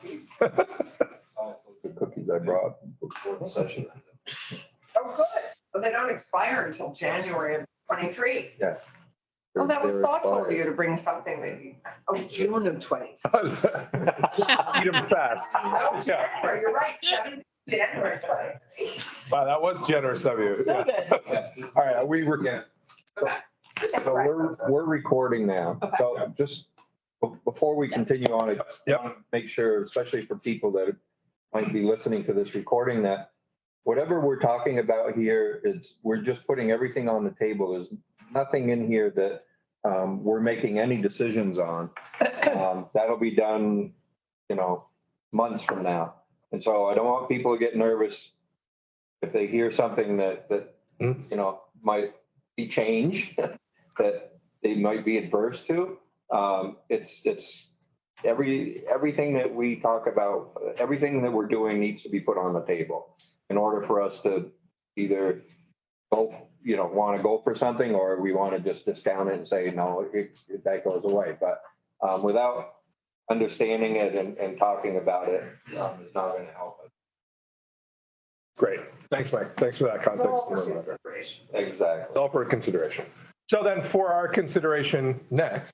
The cookies I brought before the session. Oh, good. Well, they don't expire until January of 23. Yes. Well, that was They're thoughtful of expired. you to bring something that you, June of 20. Eat them fast. Oh, Yeah. January, you're right, 7th January 20. Wow, that was generous of you. So Yeah. good. All right, we were, Yeah. Okay. So we're recording now. Okay. So just before we continue on, I Yep. want to make sure, especially for people that might be listening to this recording, that whatever we're talking about here is, we're just putting everything on the table. There's nothing in here that we're making any decisions on. That'll be done, months from now. And so I don't want people to get nervous if they hear something that might be changed, that they might be adverse to. It's everything that we talk about, everything that we're doing needs to be put on the table in order for us to either go, want to go for something, or we want to just discount it and say, no, that goes away. But without understanding it and talking about it, it's not going to help us. great. Thanks, Mike. Thanks for that It's all context. for consideration. It's Exactly. all for consideration. So then for our consideration next,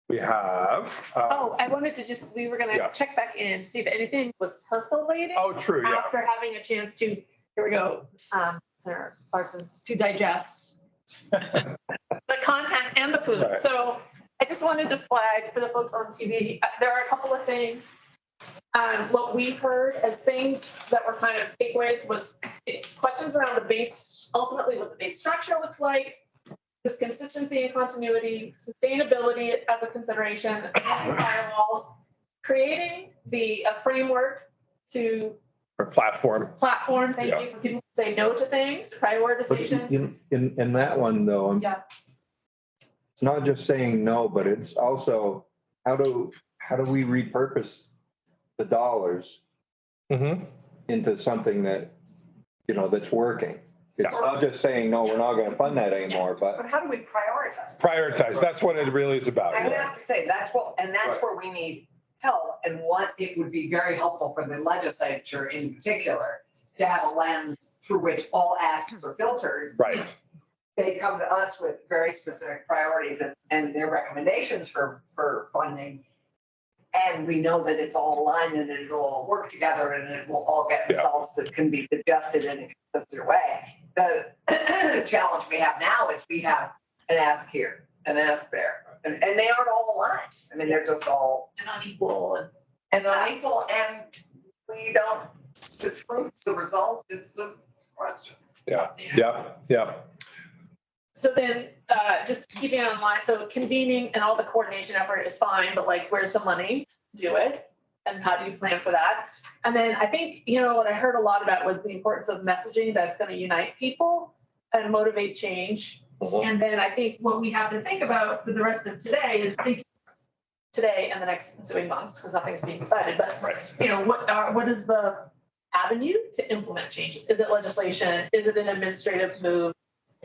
we have. Oh, I wanted to we were Yeah. gonna check back in, see if anything was percolating Oh, true, yeah. after having a chance to, here we go, Senator Clarkson, to digest the content and the food. Right. So I just wanted to flag for the folks on TV, there are a couple of things. What we heard as things that were kind of takeaways was questions around the base, ultimately what the base structure looks like, this consistency and continuity, sustainability as a consideration, firewalls, creating a framework to Our platform. thank Yeah. you, for people to say no to things, prioritization. In that one, though, Yeah. it's not just saying no, but it's also how do we repurpose the dollars Mhm. into something that, that's working. It's Yeah. not just saying, no, we're not going to fund that anymore, but But how do we prioritize? Prioritize. That's what it really is about. I Yeah. have to say, that's where we need help, and what it would be very helpful for the legislature in particular to have a lens through which all asks are filtered. Right. They come to us with very specific priorities and their recommendations for funding. And we know that it's all aligned and it'll all work together and it will all get Yeah. results that can be adjusted in a consistent way. The challenge we have now is we have an ask here, an ask there, and they aren't all aligned. I mean, they're just all And unequal. and unequal, and we don't, to prove the results is a question. Yeah. So then, just keeping it online, so convening and all the coordination effort is fine, but like, where's the money? Do it. And how do you plan for that? And then I think, what I heard a lot about was the importance of messaging that's going to unite people and motivate change. Mhm. And then I think what we have to think about for the rest of today is thinking today and the next ensuing months, because nothing's being decided, but Right. what is the avenue to implement changes? Is it legislation? Is it an administrative move,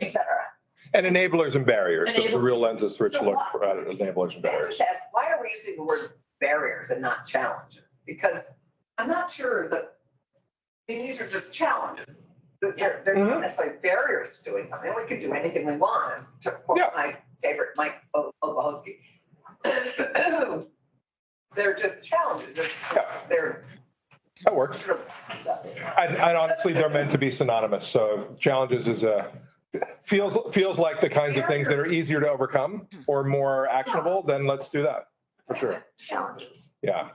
et cetera? And enablers and barriers. So it's a real lenses through which to look for enablers and I barriers. just ask, why are we using the word barriers and not challenges? Because I'm not sure these are just challenges. They're not necessarily barriers to doing something. We can do anything we want, as to quote Yeah. my favorite Mike Obohosky. They're just challenges. They're That works. sort of. And honestly, they're meant to be synonymous. So challenges feels like the kinds of things that are easier to overcome or more actionable, then let's do that, for sure. Challenges. Yeah.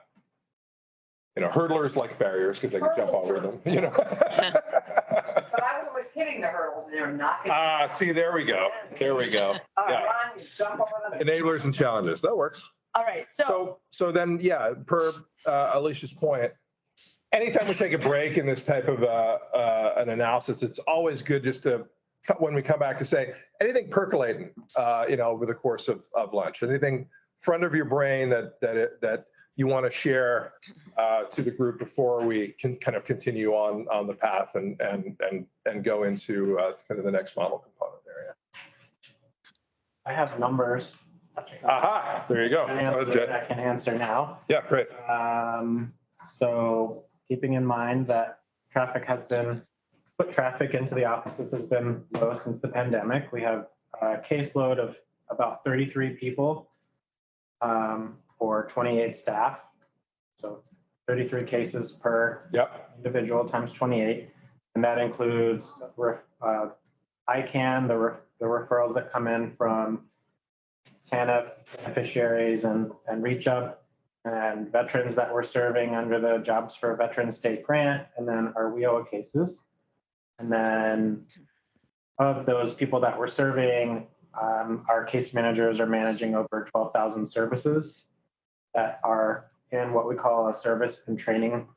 Hurdlers like barriers because they can jump over them, But I was always hitting the hurdles and they're not. See, there we go. There we go. Yeah. Run, you jump over them. Enablers and challenges. That works. All right, So then, yeah, per Alicia's point, anytime we take a break in this type of an analysis, it's always good just to, when we come back, to say anything percolating, over the course of lunch, anything front of your brain that you want to share to the group before we can kind of continue on the path and go into kind of the next model component area. I have numbers. Aha, there you go. An answer that I can answer now. Yeah, great. So keeping in mind that foot traffic into the offices has been low since the pandemic. We have a caseload of about 33 people for 28 staff. So 33 cases per Yep. individual times 28. And that includes ICANN, the referrals that come in from TANF beneficiaries and ReachUp, and veterans that we're serving under the Jobs for Veterans State Grant, and then our WIOA cases. And then of those people that we're serving, our case managers are managing over 12,000 services that are in what we call a service and training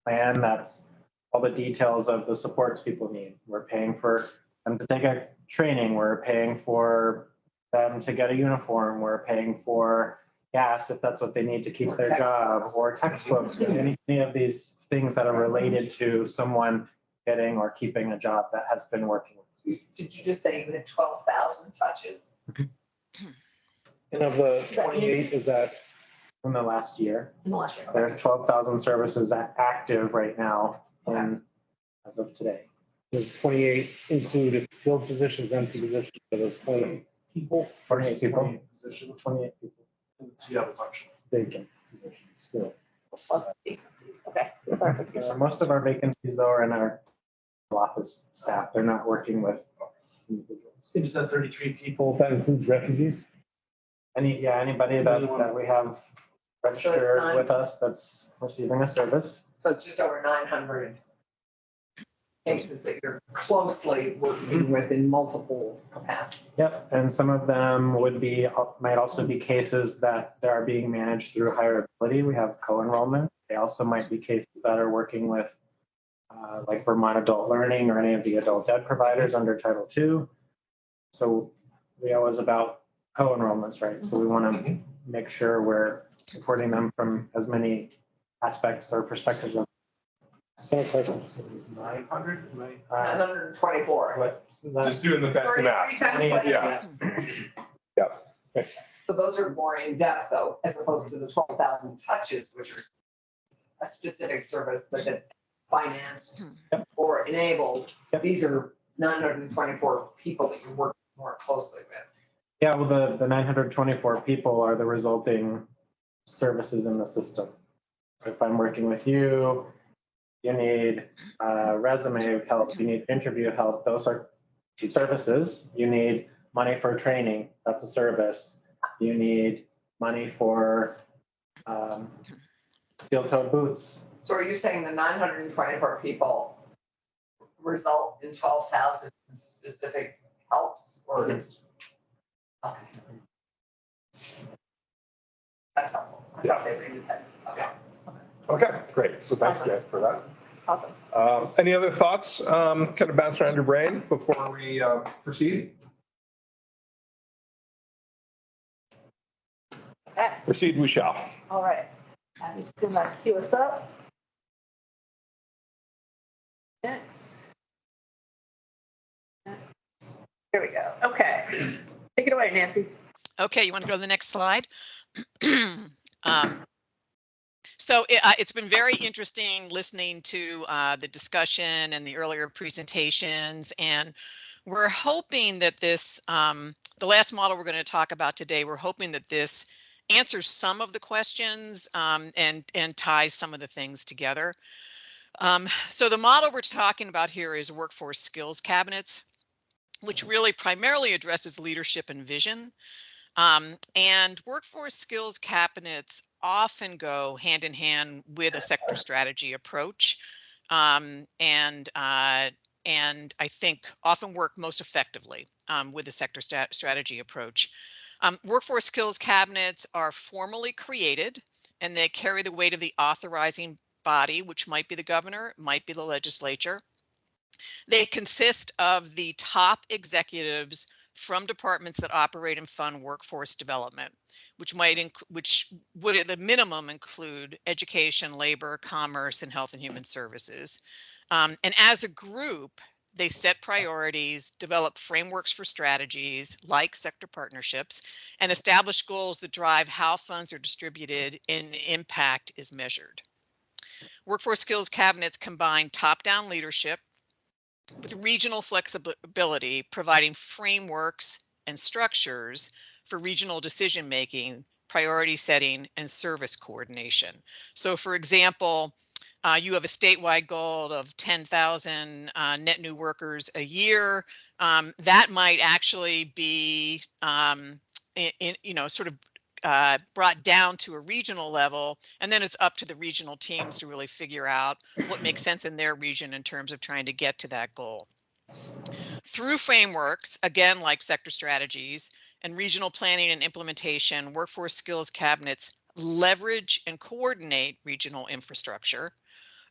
plan. That's all the details of the supports people need. We're paying for them to take a training. We're paying for them to get a uniform. We're paying for gas if that's what they need to keep their job, or textbooks, any of these things that are related to someone getting or keeping a job that has been working. Did you just say you had 12,000 touches? And of the 28, is that in the last year? In the last year. There's 12,000 services active right now, as of today. Does 28 include if filled positions, empty positions, for those 28 people? 28 people. 28 positions, 28 people. so you have a bunch of Vacant positions still. Plus vacancies. Okay. Clarification. Most of our vacancies though are in our office staff. They're not working with individuals. Is that 33 people? That includes refugees? Anybody that we have registered with us that's receiving a service. So it's just over 900 cases that you're closely working with in multiple capacities. Yep, and some of them might also be cases that are being managed through higher ability. We have co-enrollment. They also might be cases that are working with like Vermont Adult Learning or any of the adult ed providers under Title II. So we always about co-enrollments, right? So we want to make sure we're supporting them from as many aspects or perspectives of. Some questions, it was 900? 924. What? Just doing the fancy 33 math. times 20. Yeah. Yeah. So those are more in depth though, as opposed to the 12,000 touches, which are a specific service that is financed or enabled. These are 924 people that you're working more closely with. Yeah, well, the 924 people are the resulting services in the system. So if I'm working with you, you need resume help, you need interview help, those are services. You need money for training, that's a service. You need money for steel-toed boots. So are you saying the 924 people result in 12,000 specific helps or is? Okay. That's helpful. Yeah. Okay. Okay, great. So thanks, Jeff, for that. Awesome. Any other thoughts kind of bounce around your brain before we proceed? Okay. Proceed we shall. All right. Abby's going to cue us up. Next. Here we go. Okay. Take it away, Nancy. Okay, you want to go to the next slide? So it's been very interesting listening to the discussion and the earlier presentations, and we're hoping that this, the last model we're going to talk about today, we're hoping that this answers some of the questions and ties some of the things together. So the model we're talking about here is workforce skills cabinets, which really primarily addresses leadership and vision. And workforce skills cabinets often go hand in hand with a sector strategy approach, and I think often work most effectively with the sector strategy approach. Workforce skills cabinets are formally created, and they carry the weight of the authorizing body, which might be the governor, might be the legislature. They consist of the top executives from departments that operate and fund workforce development, which would at a minimum include education, labor, commerce, and health and human services. And as a group, They set priorities, develop frameworks for strategies like sector partnerships, and establish goals that drive how funds are distributed and impact is measured. Workforce skills cabinets combine top-down leadership with regional flexibility, providing frameworks and structures for regional decision-making, priority setting, and service coordination. So for example, you have a statewide goal of 10,000 net new workers a year. That might actually be, sort of brought down to a regional level, and then it's up to the regional teams to really figure out what makes sense in their region in terms of trying to get to that goal. Through frameworks, again, like sector strategies and regional planning and implementation, workforce skills cabinets leverage and coordinate regional infrastructure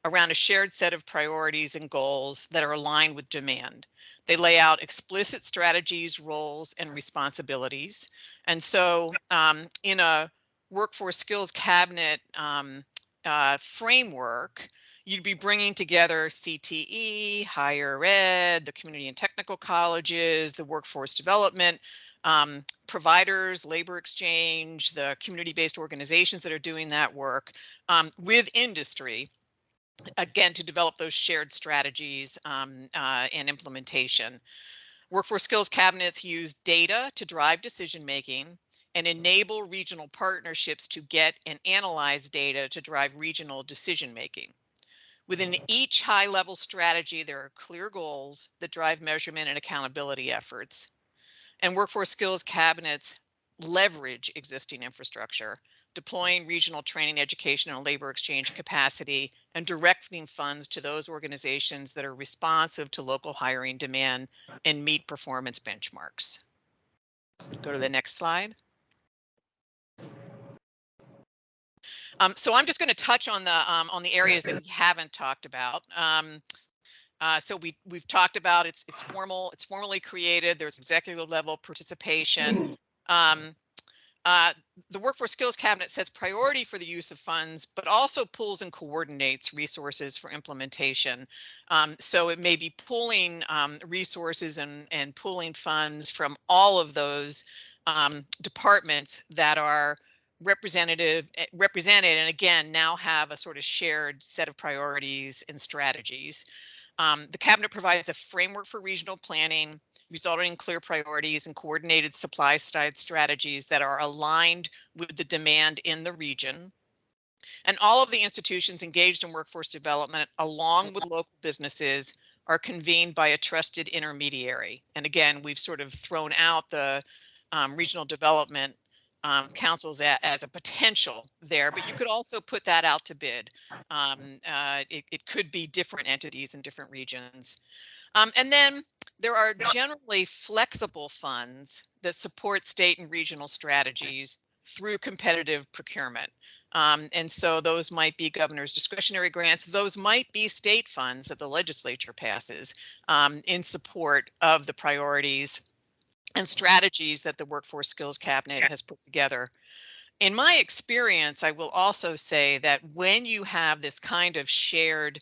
around a shared set of priorities and goals that are aligned with demand. They lay out explicit strategies, roles, and responsibilities. And so in a workforce skills cabinet framework, you'd be bringing together CTE, higher ed, the community and technical colleges, the workforce development providers, labor exchange, the community-based organizations that are doing that work with industry, again, to develop those shared strategies and implementation. Workforce skills cabinets use data to drive decision making and enable regional partnerships to get and analyze data to drive regional decision making. Within each high-level strategy, there are clear goals that drive measurement and accountability efforts. And workforce skills cabinets leverage existing infrastructure, deploying regional training, education, and labor exchange capacity, and directing funds to those organizations that are responsive to local hiring demand and meet performance benchmarks. Go to the next slide. So I'm just going to touch on the areas that we haven't talked about. So we've talked about it's formally created. There's executive level participation. The Workforce Skills Cabinet sets priority for the use of funds, but also pools and coordinates resources for implementation. So it may be pooling resources and pooling funds from all of those departments that are represented, and again, now have a sort of shared set of priorities and strategies. The cabinet provides a framework for regional planning, resulting in clear priorities and coordinated supply side strategies that are aligned with the demand in the region. And all of the institutions engaged in workforce development, along with local businesses, are convened by a trusted intermediary. And again, we've sort of thrown out the regional development councils as a potential there, but you could also put that out to bid. It could be different entities in different regions. And then there are generally flexible funds that support state and regional strategies through competitive procurement. And so those might be governor's discretionary grants. Those might be state funds that the legislature passes in support of the priorities and strategies that the Workforce Skills Cabinet has put together. In my experience, I will also say that when you have this kind of shared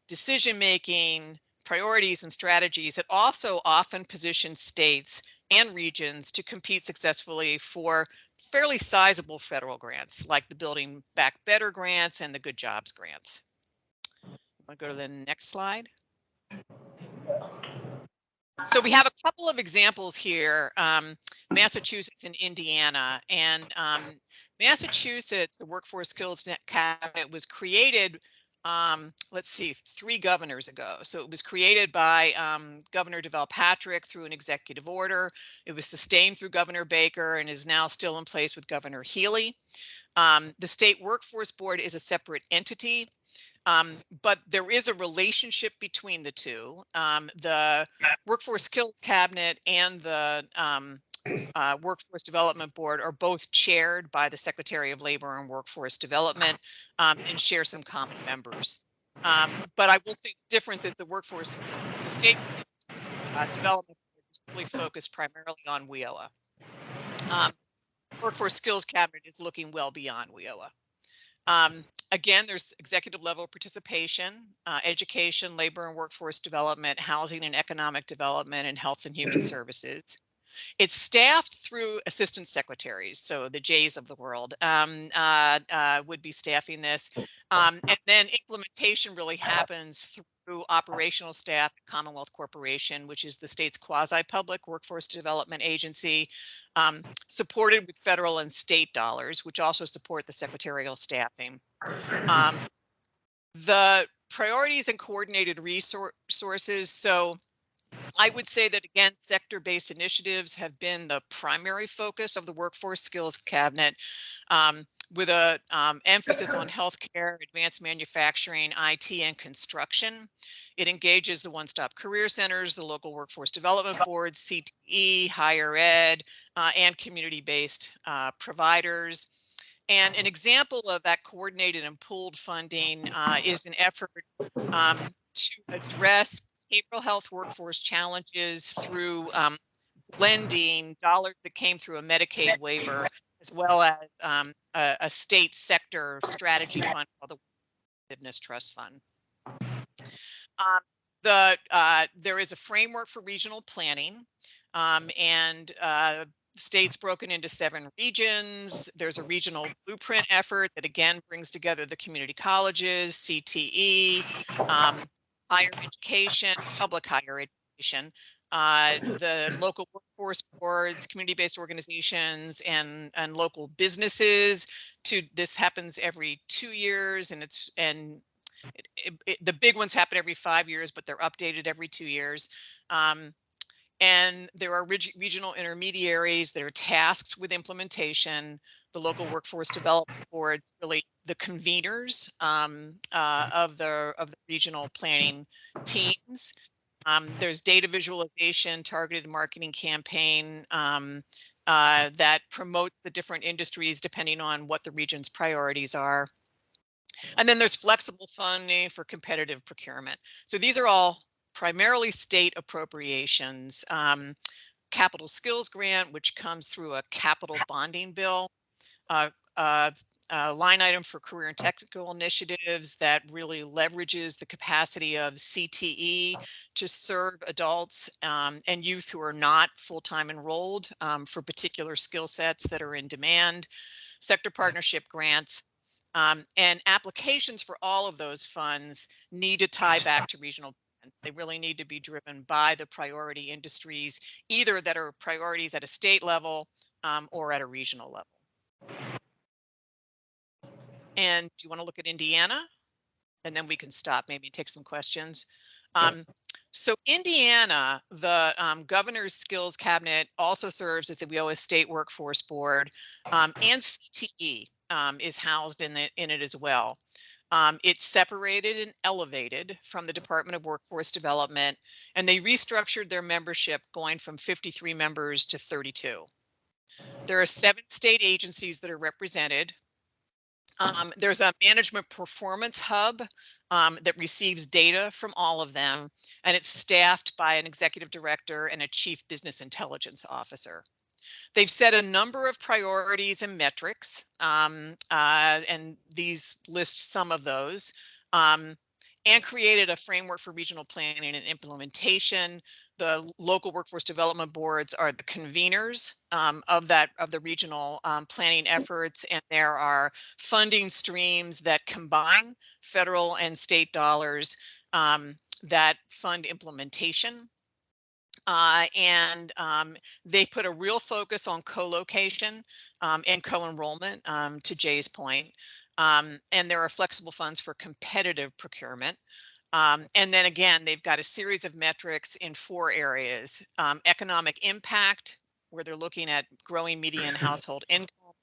decision-making, priorities and strategies, it also often positions states and regions to compete successfully for fairly sizable federal grants, like the Building Back Better grants and the Good Jobs grants. I'll go to the next slide. So we have a couple of examples here, Massachusetts and Indiana. And Massachusetts, the Workforce Skills Cabinet was created, 3 governors ago. So it was created by Governor deVal Patrick through an executive order. It was sustained through Governor Baker and is now still in place with Governor Healy. The State Workforce Board is a separate entity. But there is a relationship between the two. The Workforce Skills Cabinet and the Workforce Development Board are both chaired by the Secretary of Labor and Workforce Development and share some common members. But I will say the difference is the State Development Board is really focused primarily on WIOA. Workforce Skills Cabinet is looking well beyond WIOA. Again, there's executive level participation, education, labor and workforce development, housing and economic development, and health and human services. It's staffed through assistant secretaries, so the J's of the world would be staffing this. And then implementation really happens through operational staff at Commonwealth Corporation, which is the state's quasi-public workforce development agency, supported with federal and state dollars, which also support the secretarial staffing. The priorities and coordinated resources. So I would say that, again, sector-based initiatives have been the primary focus of the Workforce Skills Cabinet, with a emphasis on healthcare, advanced manufacturing, IT, and construction. It engages the one-stop career centers, the local workforce development boards, CTE, higher ed, and community-based providers. And an example of that coordinated and pooled funding is an effort to address behavioral health workforce challenges through blending dollars that came through a Medicaid waiver, as well as a state sector strategy fund called the Forgiveness Trust Fund. There is a framework for regional planning, and states broken into 7 regions. There's a regional blueprint effort that again brings together the community colleges, CTE, higher education, public higher education, the local workforce boards, community-based organizations, and local businesses. This happens every 2 years, and the big ones happen every 5 years, but they're updated every 2 years. And there are regional intermediaries that are tasked with implementation. The local workforce development boards, really the conveners of the regional planning teams. There's data visualization, targeted marketing campaign that promotes the different industries depending on what the region's priorities are. And then there's flexible funding for competitive procurement. So these are all primarily state appropriations. Capital Skills Grant, which comes through a capital bonding bill, line item for career and technical initiatives that really leverages the capacity of CTE to serve adults and youth who are not full-time enrolled for particular skill sets that are in demand, sector partnership grants, and applications for all of those funds need to tie back to regional. They really need to be driven by the priority industries, either that are priorities at a state level or at a regional level. And do you want to look at Indiana? And then we can stop, maybe take some questions. So Indiana, the Governor's Skills Cabinet also serves as the WIOA State Workforce Board, and CTE is housed in it as well. It's separated and elevated from the Department of Workforce Development, and they restructured their membership going from 53 members to 32. There are 7 state agencies that are represented. There's a management performance hub that receives data from all of them, and it's staffed by an executive director and a chief business intelligence officer. They've set a number of priorities and metrics, and these list some of those, and created a framework for regional planning and implementation. The local workforce development boards are the conveners of the regional planning efforts, and there are funding streams that combine federal and state dollars that fund implementation. And they put a real focus on co-location and co-enrollment, to Jay's point. And there are flexible funds for competitive procurement. And then again, they've got a series of metrics in 4 areas. Economic impact, where they're looking at growing median household income.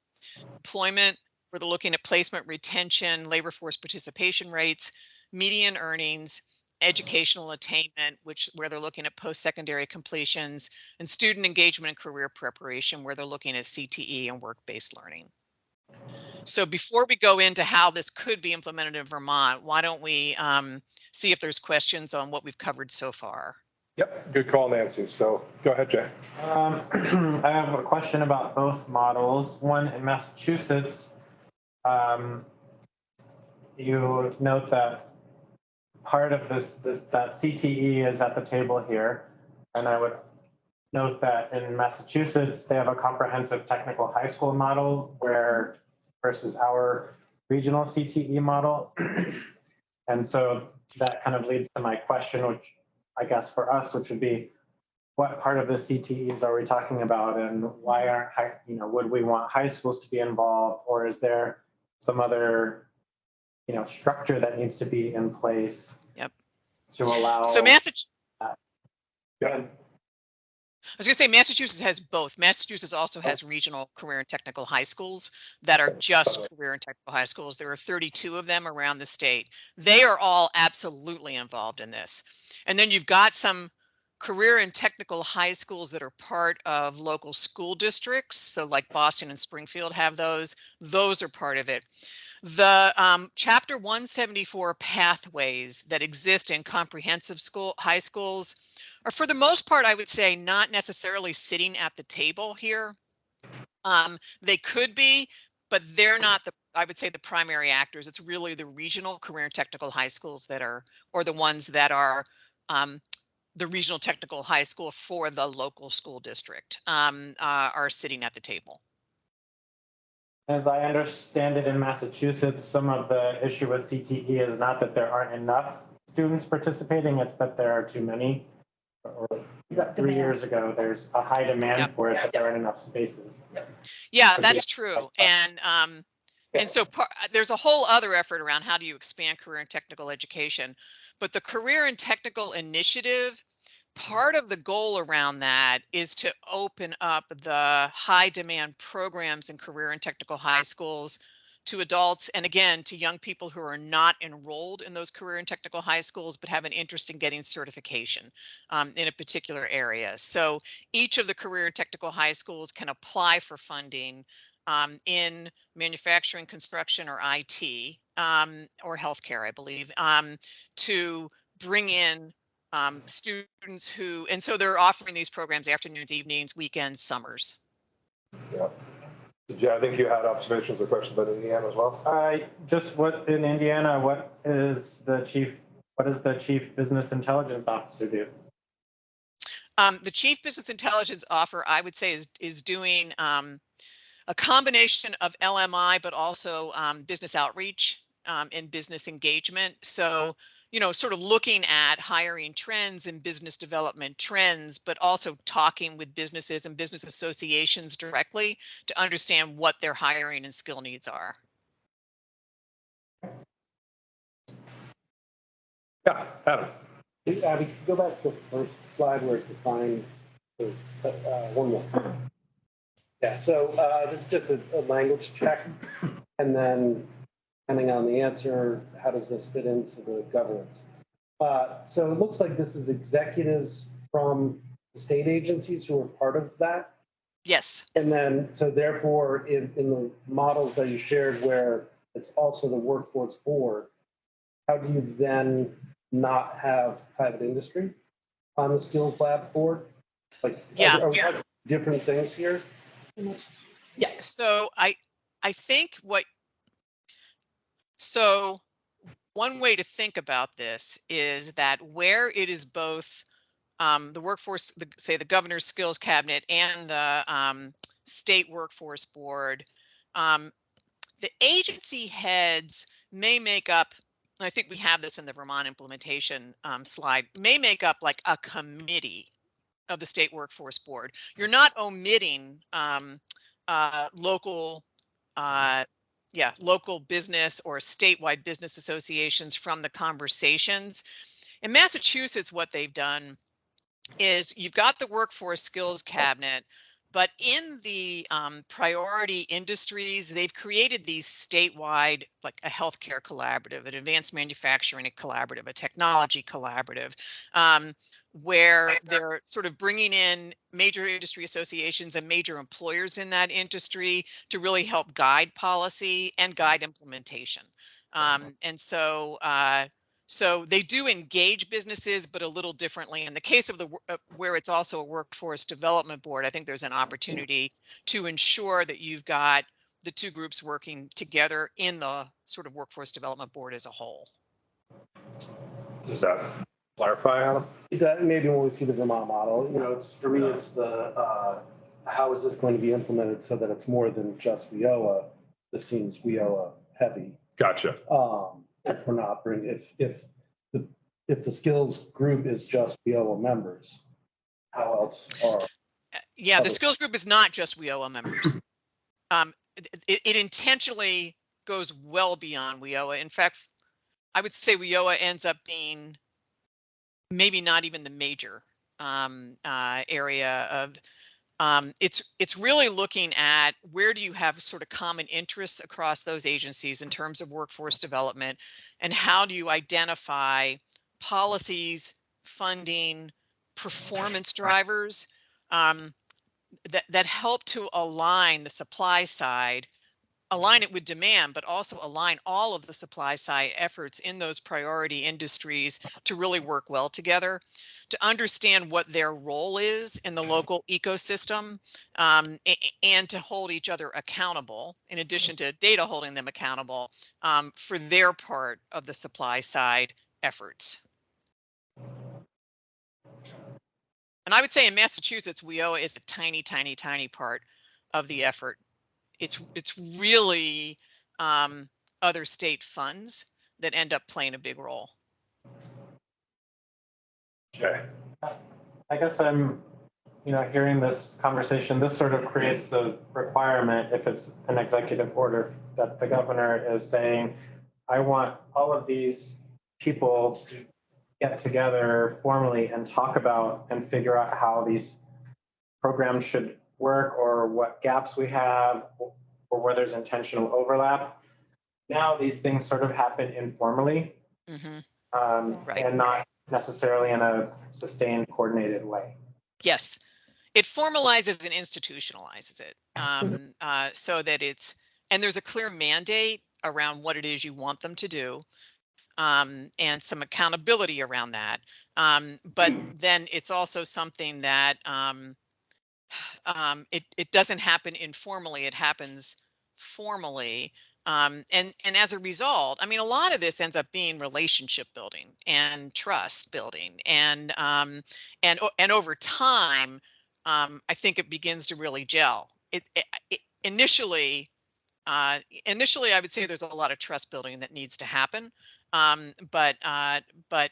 Employment, where they're looking at placement, retention, labor force participation rates, median earnings, educational attainment, where they're looking at post-secondary completions, and student engagement and career preparation, where they're looking at CTE and work-based learning. So before we go into how this could be implemented in Vermont, why don't we see if there's questions on what we've covered so far? Yep, good call, Nancy. So go ahead, Jay. I have a question about both models. One in Massachusetts, you note that part of this, that CTE is at the table here. And I would note that in Massachusetts, they have a comprehensive technical high school model where versus our regional CTE model. And so that kind of leads to my question, which I guess for us, which would be, what part of the CTEs are we talking about, and why aren't, would we want high schools to be involved, or is there some other, structure that needs to be in place? Yep. To allow. So Massachusetts. Go ahead. I was going to say Massachusetts has both. Massachusetts also has regional career and technical high schools that are just career and technical high schools. There are 32 of them around the state. They are all absolutely involved in this. And then you've got some career and technical high schools that are part of local school districts. So like Boston and Springfield have those. Those are part of it. The Chapter 174 pathways that exist in comprehensive high schools are, for the most part, I would say, not necessarily sitting at the table here. They could be, but they're not I would say, the primary actors. It's really the regional career and technical high schools that are, or the ones that are the regional technical high school for the local school district are sitting at the table. As I understand it, in Massachusetts, some of the issue with CTE is not that there aren't enough students participating, it's that there are too many. Or 3 years ago, there's a high demand for it, but there aren't enough spaces. Yeah, that's true. And so there's a whole other effort around how do you expand career and technical education. But the Career and Technical Initiative, part of the goal around that is to open up the high demand programs in career and technical high schools to adults, and again, to young people who are not enrolled in those career and technical high schools, but have an interest in getting certification in a particular area. So each of the career and technical high schools can apply for funding in manufacturing, construction, or IT, or healthcare, I believe, to bring in students who, and so they're offering these programs afternoons, evenings, weekends, summers. Yeah. I think you had observations or questions about Indiana as well. Just what in Indiana, what does the chief business intelligence officer do? The chief business intelligence officer, I would say, is doing a combination of LMI, but also business outreach and business engagement. So, sort of looking at hiring trends and business development trends, but also talking with businesses and business associations directly to understand what their hiring and skill needs are. Yeah, Adam. Abby, go back to the first slide where it defines one more. Yeah, so this is just a language check. And then depending on the answer, how does this fit into the governance? So it looks like this is executives from the state agencies who are part of that. Yes. And then, so therefore, in the models that you shared where it's also the workforce board, how do you then not have private industry on the skills lab board? Like, are we talking different things here? Yeah. So I think so one way to think about this is that where it is both the workforce, say the governor's skills cabinet and the state workforce board, the agency heads may make up, I think we have this in the Vermont implementation slide, may make up like a committee of the state workforce board. You're not omitting local local business or statewide business associations from the conversations. In Massachusetts, what they've done is you've got the workforce skills cabinet, but in the priority industries, they've created these statewide, like a healthcare collaborative, an advanced manufacturing collaborative, a technology collaborative, where they're sort of bringing in major industry associations and major employers in that industry to really help guide policy and guide implementation. And so they do engage businesses, but a little differently. In the case of the where it's also a workforce development board, I think there's an opportunity to ensure that you've got the two groups working together in the sort of workforce development board as a whole. Does that clarify, Adam? That maybe when we see the Vermont model, it's, for me, it's the, how is this going to be implemented so that it's more than just WIOA? This seems WIOA heavy. Gotcha. If we're not bringing, if the skills group is just WIOA members, how else are? Yeah, the skills group is not just WIOA members. It intentionally goes well beyond WIOA. In fact, I would say WIOA ends up being maybe not even the major area of. It's really looking at where do you have sort of common interests across those agencies in terms of workforce development, and how do you identify policies, funding, performance drivers that help to align the supply side, align it with demand, but also align all of the supply side efforts in those priority industries to really work well together, to understand what their role is in the local ecosystem, and to hold each other accountable, in addition to data holding them accountable for their part of the supply side efforts. And I would say in Massachusetts, WIOA is a tiny, tiny, tiny part of the effort. It's really other state funds that end up playing a big role. Okay. I guess I'm, hearing this conversation, this sort of creates a requirement, if it's an executive order, that the governor is saying, I want all of these people to get together formally and talk about and figure out how these programs should work, or what gaps we have, or where there's intentional overlap. Now these things sort of happen informally, Right. and not necessarily in a sustained, coordinated way. Yes, it formalizes and institutionalizes it so that and there's a clear mandate around what it is you want them to do, and some accountability around that. But then it's also something that it doesn't happen informally, it happens formally. And as a result, I mean, a lot of this ends up being relationship building and trust building, and over time, I think it begins to really gel. Initially, I would say there's a lot of trust building that needs to happen. But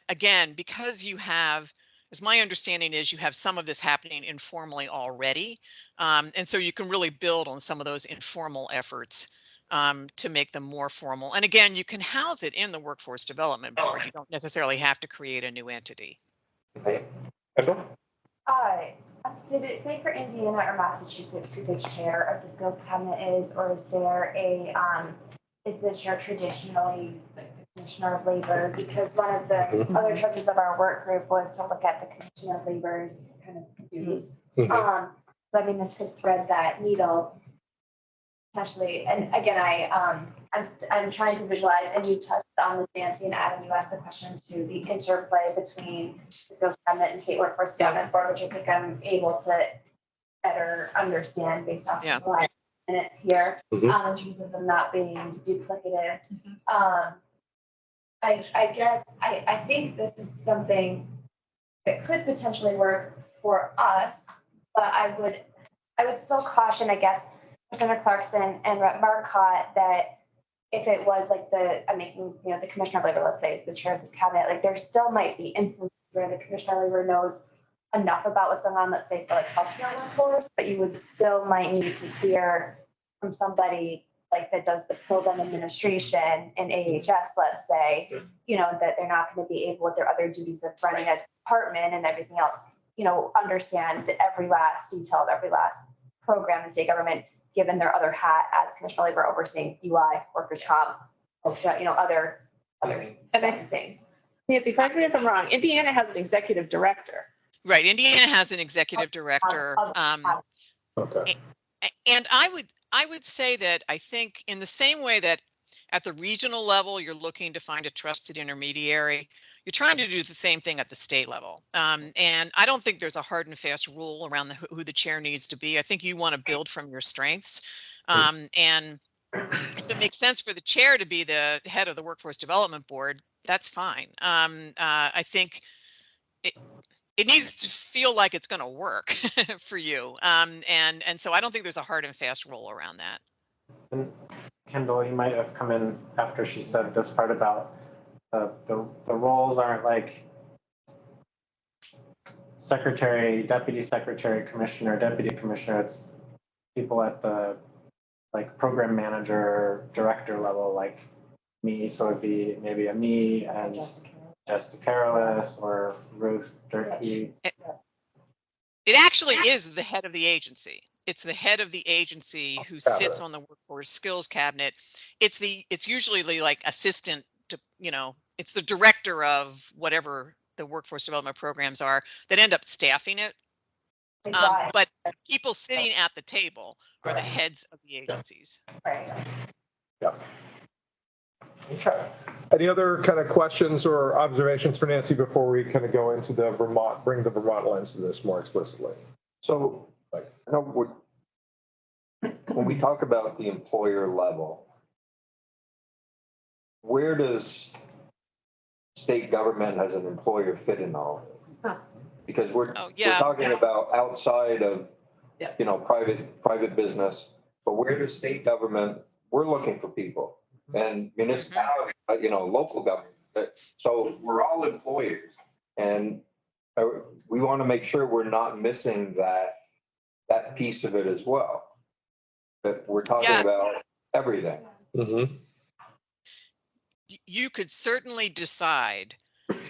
again, because you have, as my understanding is, you have some of this happening informally already, and so you can really build on some of those informal efforts to make them more formal. And again, you can house it in the Workforce Development Board. You don't necessarily have to create a new entity. Did it say for Indiana or Massachusetts who the chair of the skills cabinet is, or is there is the chair traditionally like the Commissioner of Labor? Because one of the other charges of our work group was to look at the Commissioner of Labor's kind of duties. So I mean, this could thread that needle essentially. And again, I'm trying to visualize, and you touched on this, Nancy and Adam, you asked the question to the interplay between the skills cabinet and state workforce development board, which I think I'm able to better understand based off of the last minutes here, in terms of them not being duplicative. I guess I think this is something that could potentially work for us, but I would still caution, I guess, Senator Clarkson and Rep. Marcotte, that if it was like I'm making, the Commissioner of Labor, let's say, is the chair of this cabinet, like there still might be instances where the Commissioner of Labor knows enough about what's going on, let's say for like healthcare workforce, but you would still might need to hear from somebody like that does the program administration in AHS, let's say, that they're not going to be able with their other duties of running a department and everything else, understand every last detail of every last program in state government, given their other hat as Commissioner of Labor overseeing UI, workers' comp, OSHA, other things. Nancy, correct me if I'm wrong, Indiana has an executive director. Right, Indiana has an executive director. Okay. And I would say that I think in the same way that At the regional level, you're looking to find a trusted intermediary. You're trying to do the same thing at the state level. And I don't think there's a hard and fast rule around who the chair needs to be. I think you want to build from your strengths. And if it makes sense for the chair to be the head of the Workforce Development Board, that's fine. I think it needs to feel like it's going to work for you. And so I don't think there's a hard and fast rule around that. And Kendall, you might have come in after she said this part about the roles aren't like secretary, deputy secretary, commissioner, deputy commissioner. It's people at the like program manager, director level, like me. So it'd be maybe a me and Jessica Carolus or Ruth Durkee. It actually is the head of the agency. It's the head of the agency who sits on the workforce skills cabinet. It's usually the like assistant to, it's the director of whatever the workforce development programs are that end up staffing it. But people sitting at the table are the heads of the agencies. Right. Yeah. Okay. Any other kind of questions or observations for Nancy before we kind of go into the bring the Vermont lens to this more explicitly? So, when we talk about the employer level, where does state government as an employer fit in all? Because we're talking about outside of, private business, but where does state government, we're looking for people, and municipality, local government. So we're all employers, and we want to make sure we're not missing that piece of it as well. That we're talking about everything. Mm-hmm. You could certainly decide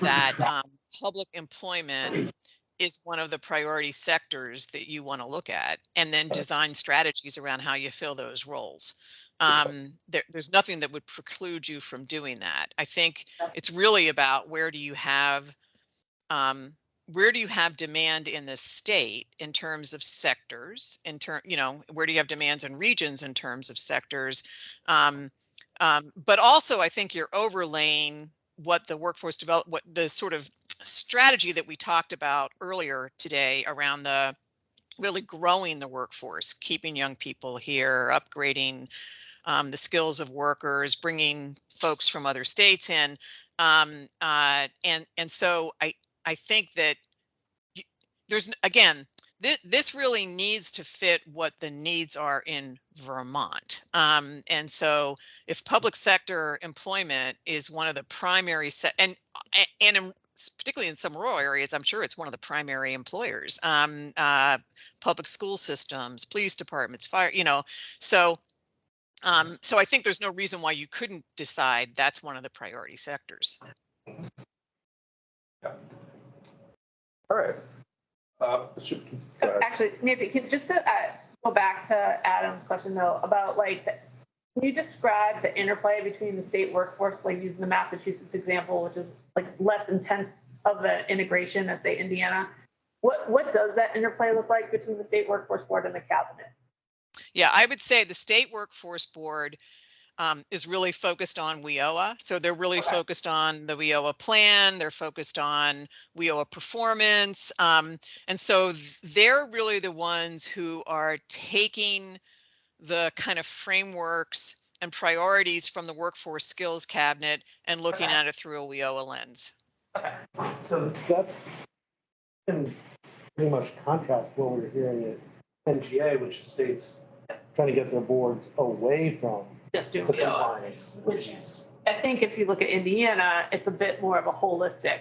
that public employment is one of the priority sectors that you want to look at, and then design strategies around how you fill those roles. There's nothing that would preclude you from doing that. I think it's really about where do you have demand in the state in terms of sectors, where do you have demands in regions in terms of sectors, but also I think you're overlaying what the workforce what the sort of strategy that we talked about earlier today around the really growing the workforce, keeping young people here, upgrading the skills of workers, bringing folks from other states in, and so I think that there's, again, this really needs to fit what the needs are in Vermont. And so if public sector employment is one of the primary particularly in some rural areas, I'm sure it's one of the primary employers, public school systems, police departments, fire, so I think there's no reason why you couldn't decide that's one of the priority sectors. Yeah. All right. Actually, Nancy, just to go back to Adam's question though, about can you describe the interplay between the state workforce, like using the Massachusetts example, which is like less intense of the integration as say Indiana? What does that interplay look like between the state workforce board and the cabinet? Yeah, I would say the state workforce board is really focused on WIOA. So they're really focused on the WIOA plan. They're focused on WIOA performance. And so they're really the ones who are taking the kind of frameworks and priorities from the workforce skills cabinet and looking at it through a WIOA lens. Okay. So that's in pretty much contrast to what we're hearing at NGA, which states trying to get their boards away from just doing compliance, which is, I think if you look at Indiana, it's a bit more of a holistic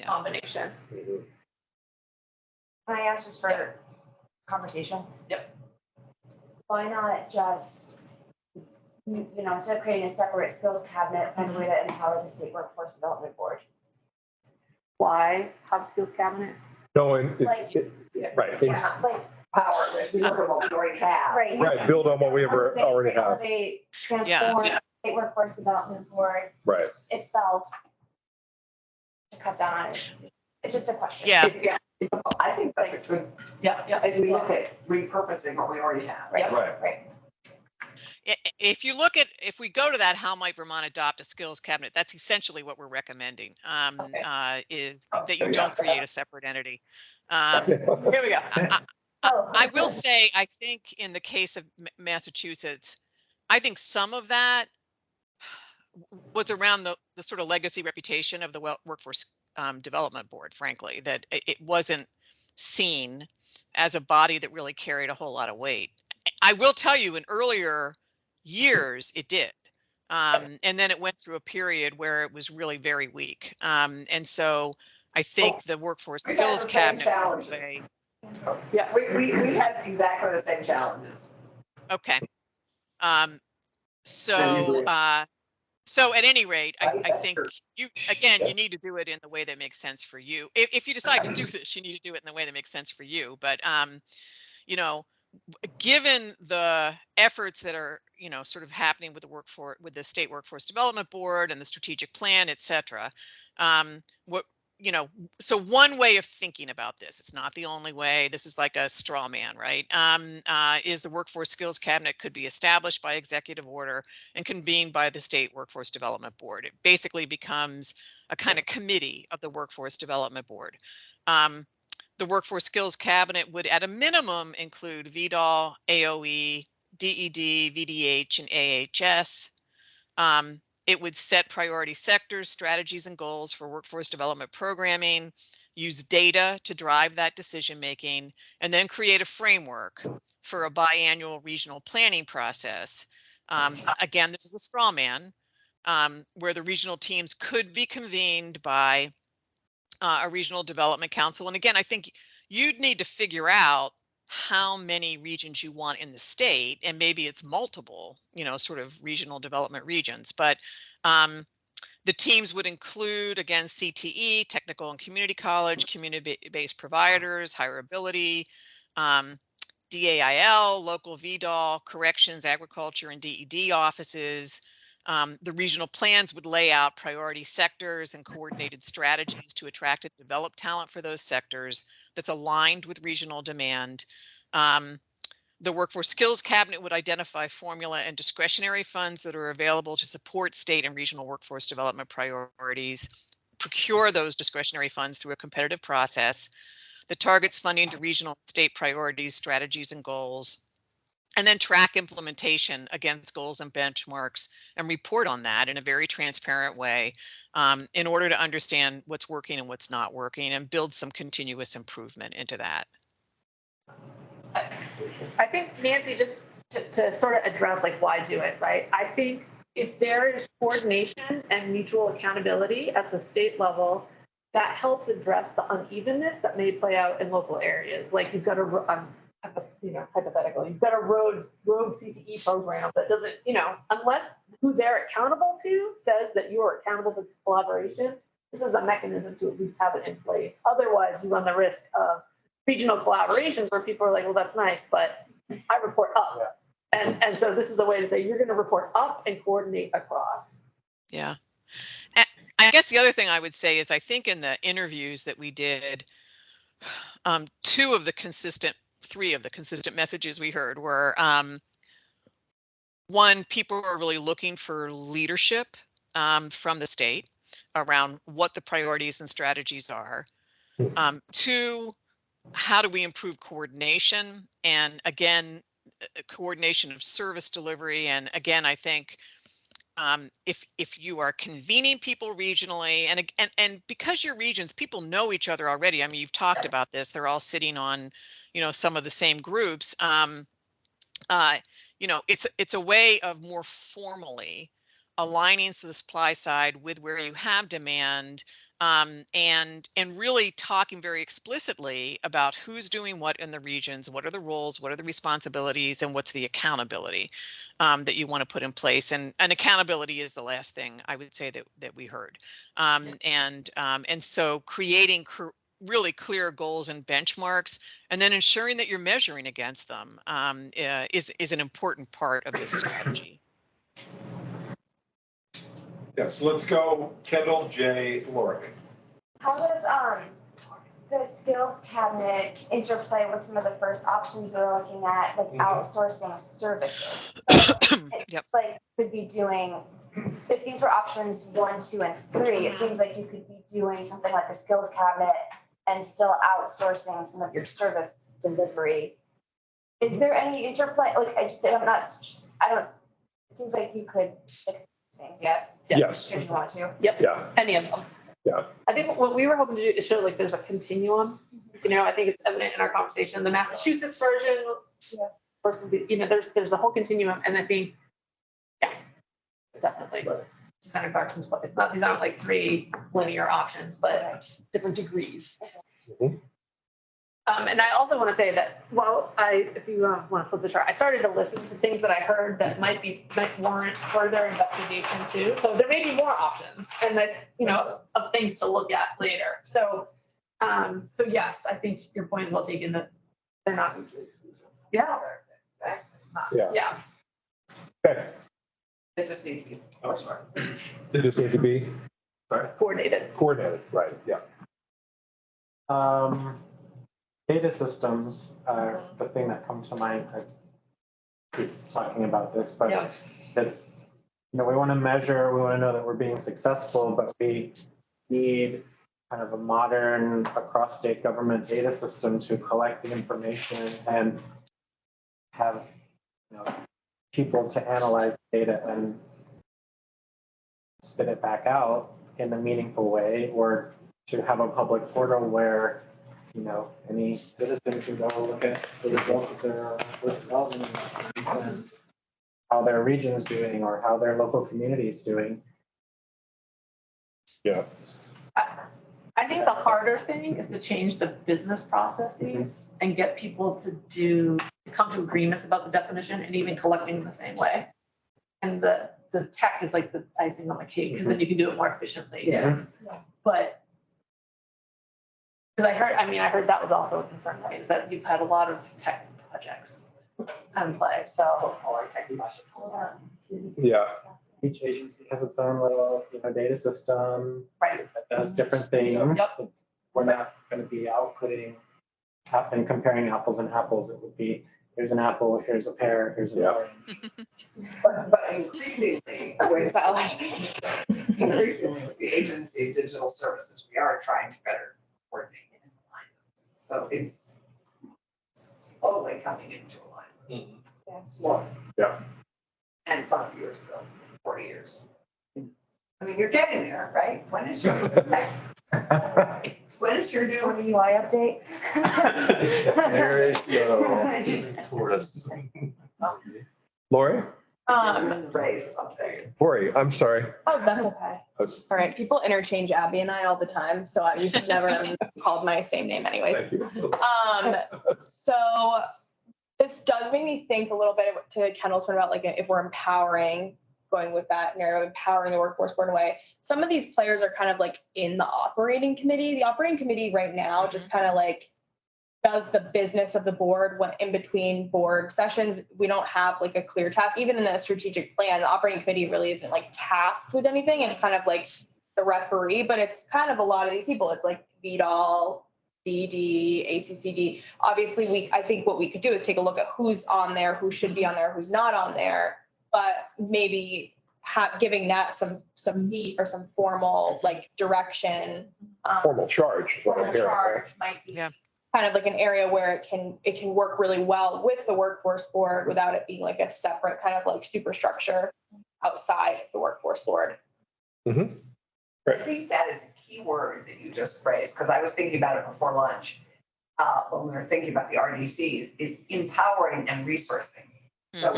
combination. Mm-hmm. Can I ask just for conversation? Yep. Why not just, instead of creating a separate skills cabinet, find a way to empower the state workforce development board? Why have skills cabinet? Knowing Like, right. Yeah, like Power, which we look at what we already have. right. Right. Build on what we already have. Elevate, transform the state workforce development board Right. itself to cut down on it. It's just a question. Yeah. Yeah, I think that's a good, Yeah. as we look at repurposing what we already have. Right. Right. Right. if you look at, if we go to that, how might Vermont adopt a skills cabinet? That's essentially what we're recommending, is that you don't create a separate entity. Here we go. I will say, I think in the case of Massachusetts, I think some of that was around the sort of legacy reputation of the Workforce Development Board, frankly, that it wasn't seen as a body that really carried a whole lot of weight. I will tell you, in earlier years, it did. And then it went through a period where it was really very weak. And so I think the Workforce We've had Skills the same Cabinet. challenges. Yeah, we had exactly the same challenges. Okay. So at any rate, I think you need to do it in the way that makes sense for you. If you decide to do this, you need to do it in the way that makes sense for you. But you know, given the efforts that are, sort of happening with the State Workforce Development Board and the strategic plan, et cetera, so one way of thinking about this, it's not the only way, this is like a straw man, right? Is the Workforce Skills Cabinet could be established by executive order and convened by the State Workforce Development Board. It basically becomes a kind of committee of the Workforce Development Board. The Workforce Skills Cabinet would at a minimum include VDOL, AOE, DED, VDH, and AHS. It would set priority sectors, strategies, and goals for workforce development programming, use data to drive that decision making, and then create a framework for a biannual regional planning process. Again, this is a straw man, where the regional teams could be convened by a regional development council. And again, I think you'd need to figure out how many regions you want in the state, and maybe it's multiple, sort of regional development regions. But the teams would include, again, CTE, technical and community college, community-based providers, higher ability, DAIL, local VDOL, corrections, agriculture, and DED offices. The regional plans would lay out priority sectors and coordinated strategies to attract and develop talent for those sectors that's aligned with regional demand. The Workforce Skills Cabinet would identify formula and discretionary funds that are available to support state and regional workforce development priorities, procure those discretionary funds through a competitive process that targets funding to regional and state priorities, strategies, and goals, and then track implementation against goals and benchmarks and report on that in a very transparent way, in order to understand what's working and what's not working, and build some continuous improvement into that. I think, Nancy, just to sort of address like why do it, right? I think if there is coordination and mutual accountability at the state level, that helps address the unevenness that may play out in local areas. Like you've got hypothetical, you've got a rogue CTE program that doesn't, unless who they're accountable to says that you are accountable to this collaboration, this is a mechanism to at least have it in place. Otherwise, you run the risk of regional collaborations where people are like, well, that's nice, but I report up. Yeah. And so this is a way to say you're going to report up and coordinate across. Yeah. And I guess the other thing I would say is I think in the interviews that we did, three of the consistent messages we heard were, one, people are really looking for leadership from the state around what the priorities and strategies are. Two, how do we improve coordination? And again, coordination of service delivery. And again, I think if you are convening people regionally, and because your regions, people know each other already. I mean, you've talked about this. They're all sitting on, some of the same groups. It's a way of more formally aligning to the supply side with where you have demand. And really talking very explicitly about who's doing what in the regions, what are the roles, what are the responsibilities, and what's the accountability that you want to put in place. And accountability is the last thing I would say that we heard. And so creating really clear goals and benchmarks, and then ensuring that you're measuring against them is an important part of this strategy. Yes, let's go Kendall J. Lorick. How does the skills cabinet interplay with some of the first options we're looking at, like outsourcing services? Yep. like could be doing, if these were options 1, 2, and 3, it seems like you could be doing something like a skills cabinet and still outsourcing some of your service delivery. Is there any interplay? Like, it seems like you could fix things, yes? Yes. If you want to. Yep. Yeah. Any of them. Yeah. I think what we were hoping to do is show like there's a continuum. I think it's evident in our conversation, the Massachusetts version. Yeah. Versus there's a whole continuum, and I think, yeah, definitely. Senator Clarkson's book. These aren't like 3 linear options, but different degrees. Mhm. And I also want to say that, if you want to flip the chart, I started to listen to things that I heard that might warrant further investigation too. So there may be more options, and that's of things to look at later. So, yes, I think your point is well taken that they're not mutually exclusive. Yeah, exactly. Yeah. Okay. They just need to be more smart. They just need to be Coordinated. right? Yeah. Data systems are the thing that comes to mind. I keep talking about this, but Yeah. it's, we want to measure, we want to know that we're being successful, but we need kind of a modern across state government data system to collect the information and have people to analyze the data and spit it back out in a meaningful way, or to have a public portal where any citizen can go look at the results of their work development and how their region is doing or how their local community is doing. Yeah. I think the harder thing is to change the business processes and get people to come to agreements about the definition and even collecting in the same way. And the tech is like the icing on the cake, because then you can do it more efficiently. Yes. But because I heard that was also a concern, right? Is that you've had a lot of tech projects in play, so. All our tech projects. Yeah. Each agency has its own little, data system. Right. That does different things. Yep. We're not going to be outputting and comparing apples and apples. It would be, here's an apple, here's a pear, here's an orange. But increasingly, with the Agency of Digital Services, we are trying to better coordinate and align those. So it's slowly coming into alignment. Slowly. Yeah. And some years ago, 40 years. I mean, you're getting there, right? When is your new UI update? There is no tourists. Lori? race something? Lori, I'm sorry. Oh, that's okay. That's- All right. People interchange Abby and I all the time, so I was never called my same name anyways. Thank you. So this does make me think a little bit to Kendall's point about like if we're empowering, going with that narrative, empowering the workforce board in a way. Some of these players are kind of like in the operating committee. The operating committee right now just kind of like does the business of the board when in between board sessions. We don't have like a clear task, even in the strategic plan. The operating committee really isn't like tasked with anything. It's kind of like the referee, but it's kind of a lot of these people. It's like VDOL, DD, ACCD. Obviously, I think what we could do is take a look at who's on there, who should be on there, who's not on there, but maybe giving that some meat or some formal like direction. Formal charge. is what I'm Formal hearing. charge might be Yeah. kind of like an area where it can work really well with the workforce board without it being like a separate kind of like superstructure outside the workforce board. Mm-hmm. I think that is a key word that you just phrased, because I was thinking about it before lunch. When we were thinking about the RDCs, is empowering and resourcing. So,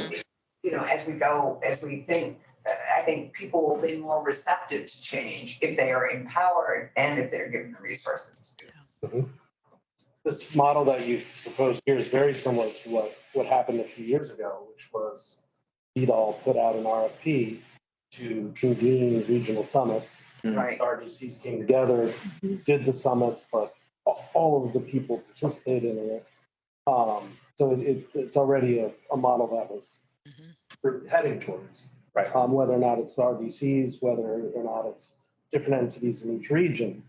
as we think, I think people will be more receptive to change if they are empowered and if they're given the resources to do it. Mm-hmm. This model that you proposed here is very similar to what happened a few years ago, which was VDOL put out an RFP to convene regional summits. Right. RDCs came together, did the summits, but all of the people participated in it. So it's already a model that was we're heading towards. Right. Whether or not it's the RDCs, whether or not it's different entities in each region,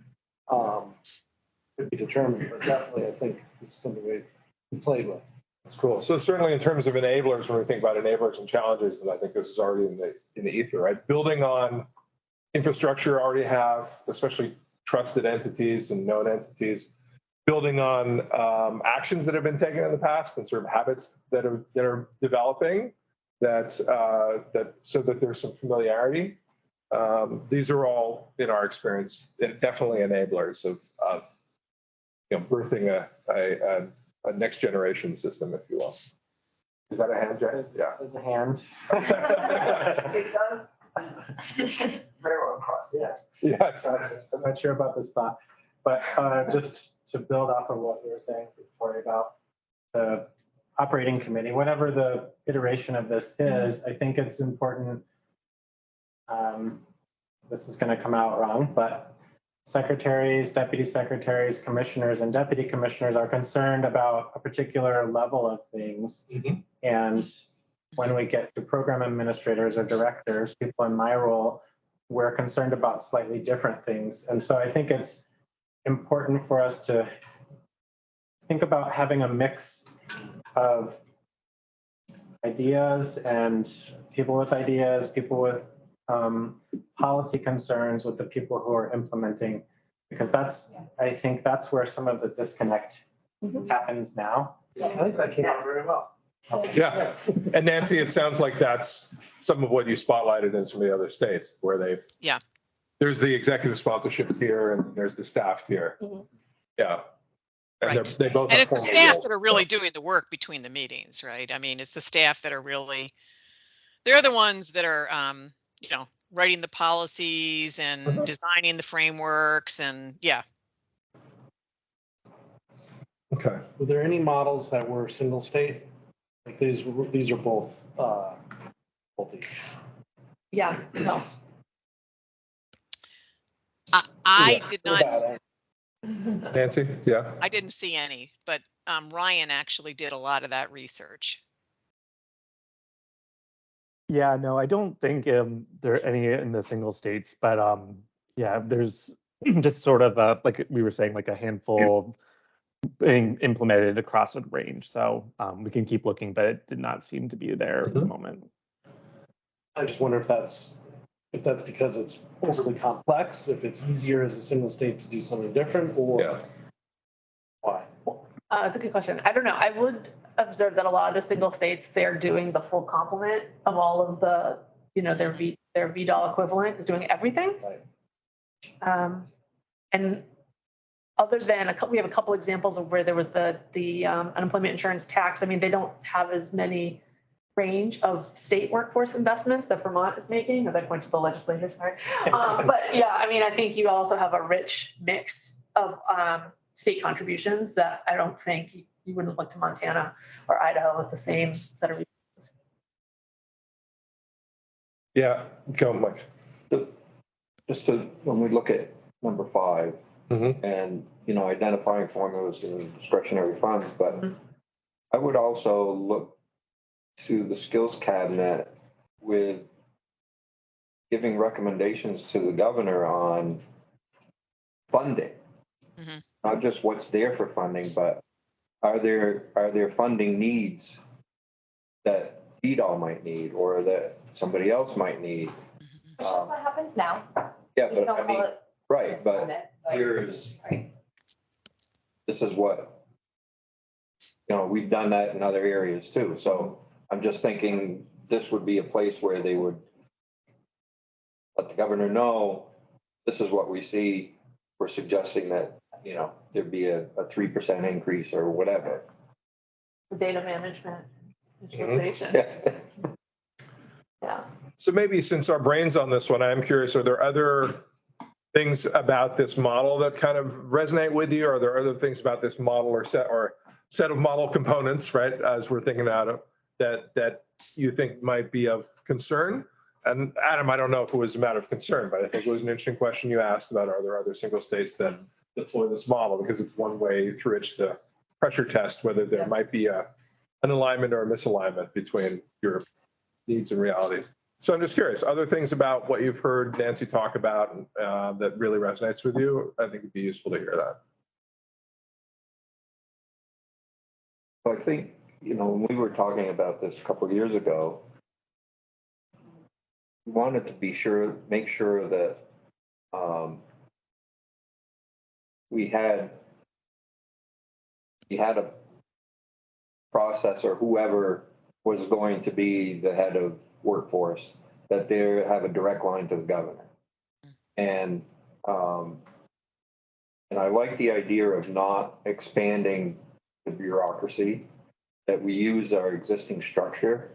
could be determined. But definitely, I think this is something we played with. That's cool. So certainly in terms of enablers, when we think about enablers and challenges, and I think this is already in the ether, right? Building on infrastructure already have, especially trusted entities and known entities, building on actions that have been taken in the past and sort of habits that are developing that so that there's some familiarity. These are all, in our experience, definitely enablers of birthing a next generation system, if you will. Is that a hand, Jay? Yeah. There's a hand. It does. Railroad cross, yes. Yes. I'm not sure about this thought, but just to build off of what you were saying, Victoria, about the operating committee, whatever the iteration of this is, I think it's important. This is going to come out wrong, but secretaries, deputy secretaries, commissioners, and deputy commissioners are concerned about a particular level of things. Mhm. And when we get to program administrators or directors, people in my role, we're concerned about slightly different things. And so I think it's important for us to think about having a mix of ideas and people with ideas, people with policy concerns, with the people who are implementing, because I think that's where some of the disconnect happens now. I think that came out very well. Yeah. And Nancy, it sounds like that's some of what you spotlighted in some of the other states where there's the executive sponsorship tier and there's the staff tier. Yeah. And Right. they both And have it's the formal staff roles. that are really doing the work between the meetings, right? I mean, it's the staff that are really, they're the ones that are, writing the policies and designing the frameworks and Okay. Were there any models that were single state? Like these are both multi. Yeah, no. I did not, Nancy? Yeah. I didn't see any, but Ryan actually did a lot of that research. Yeah, no, I don't think there are any in the single states, but yeah, there's just sort of like we were saying, like a handful being implemented across a range. So we can keep looking, but it did not seem to be there at the moment. I just wonder if that's because it's overly complex, if it's easier as a single state to do something different, or why? That's a good question. I don't know. I would observe that a lot of the single states, they're doing the full complement of all of the, their VDOL equivalent is doing everything. Right. And other than we have a couple examples of where there was the unemployment insurance tax. I mean, they don't have as many range of state workforce investments that Vermont is making, as I point to the legislature, sorry. But yeah, I mean, I think you also have a rich mix of state contributions that I don't think you wouldn't look to Montana or Idaho with the same set of resources. Yeah. Go, Mike. Just when we look at number 5 and, identifying formulas and discretionary funds, but I would also look to the skills cabinet with giving recommendations to the governor on funding, not just what's there for funding, but are there funding needs that VDOL might need or that somebody else might need? Which is what happens now. Yeah, Just but don't I mean, call it right, but funded, here's, right. this is what, we've done that in other areas too. So I'm just thinking this would be a place where they would let the governor know, this is what we see. We're suggesting that, there'd be a 3% increase or whatever. The data management, visualization. Yeah. So maybe since our brain's on this one, I'm curious, are there other things about this model that kind of resonate with you? Are there other things about this model or set of model components, right, as we're thinking about it, that you think might be of concern? And Adam, I don't know if it was a matter of concern, but I think it was an interesting question you asked about, are there other single states that deploy this model? Because it's one way through which to pressure test whether there might be an alignment or a misalignment between your needs and realities. So I'm just curious, other things about what you've heard Nancy talk about that really resonates with you? I think it'd be useful to hear that. So I think, you know, when we were talking about this a couple of years ago, we wanted to make sure that we had a process, or whoever was going to be the head of workforce, that they have a direct line to the governor. And I like the idea of not expanding the bureaucracy, that we use our existing structure.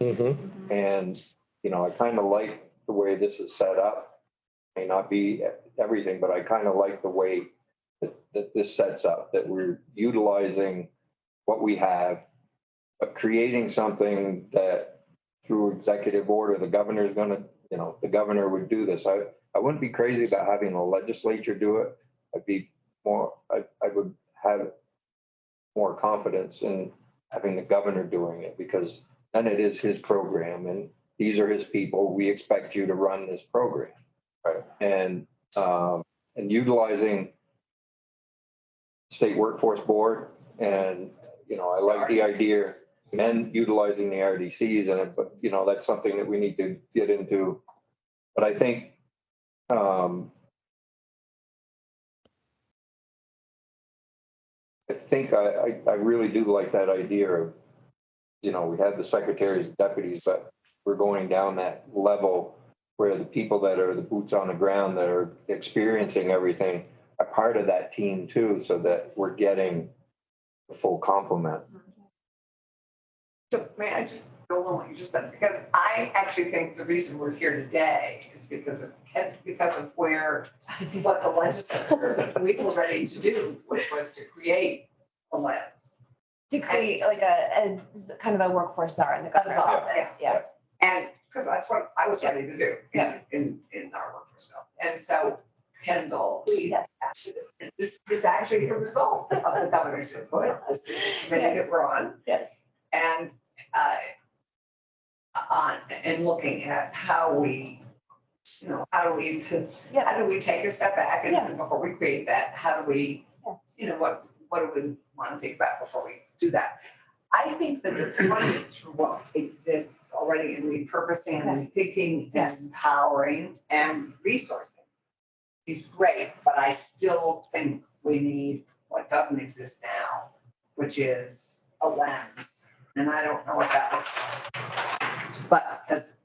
And, you know, I kind of like the way this is set up. May not be everything, but I kind of like the way that this sets up, that we're utilizing what we have, but creating something that through executive order, the governor is going to, you know, the governor would do this. I wouldn't be crazy about having the legislature do it. I would have more confidence in having the governor doing it, because then it is his program and these are his people. We expect you to run this program. Right. And utilizing state workforce board, and, you know, I like the idea, and utilizing the RDCs in it, but, you know, that's something that we need to get into. But I think I really do like that idea of, you know, we have the secretaries, deputies, but we're going down that level where the people that are the boots on the ground that are experiencing everything are part of that team too, so that we're getting the full complement. So may I just build on what you just said? Because I actually think the reason we're here today is because of what the legislature, we were ready to do, which was to create a lens. To create like a kind of a workforce czar in the governor's office, yeah. And because that's what I was ready to do in our workforce bill. And so Kendall, this is actually a result of the governor's input, this committee that we're on. Yes. And looking at how we, you know, how do we take a step back and before we create that, how do we, you know, what do we want to think about before we do that? I think that the money through what exists already in repurposing and rethinking and empowering and resourcing is great, but I still think we need what doesn't exist now, which is a lens. And I don't know what that looks like, but as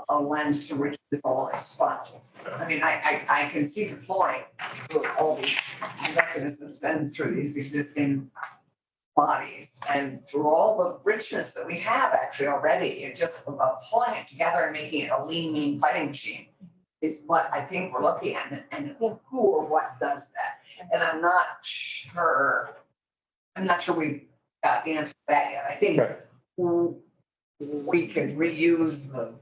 a lens to which this all is funneled. I mean, I can see deploying through all these mechanisms and through these existing bodies and through all the richness that we have actually already, and just pulling it together and making it a lean, mean fighting machine is what I think we're looking at, and who or what does that. And I'm not sure we've got the answer to that yet. I think we can reuse the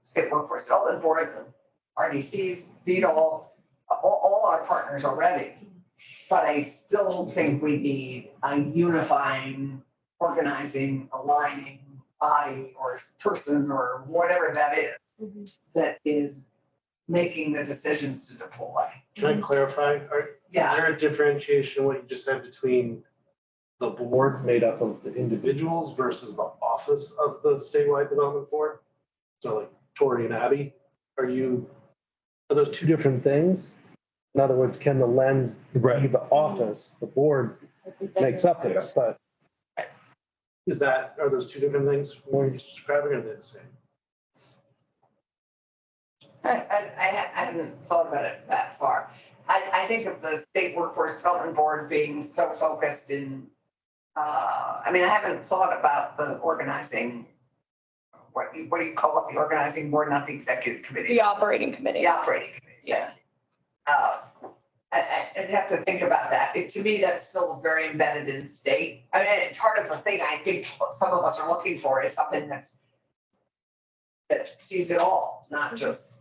State Workforce Development Board, the RDCs, beat all our partners already. But I still think we need a unifying, organizing, aligning body or person or whatever that is, that is making the decisions to deploy. Can I clarify? Is there a differentiation, what you just said, between the board made up of the individuals versus the office of the statewide development board? So like Tori and Abby, are those two different things? In other words, can the lens be the office, the board makes up of it, but are those two different things more you're describing, or are they the same? I hadn't thought about it that far. I think of the State Workforce Development Board being so focused in, I mean, I haven't thought about the organizing, what do you call it, the organizing board, not the executive committee? The operating committee. The operating committee. Yeah. I'd have to think about that. To me, that's still very embedded in state. I mean, part of the thing I think some of us are looking for is something that sees it all, not just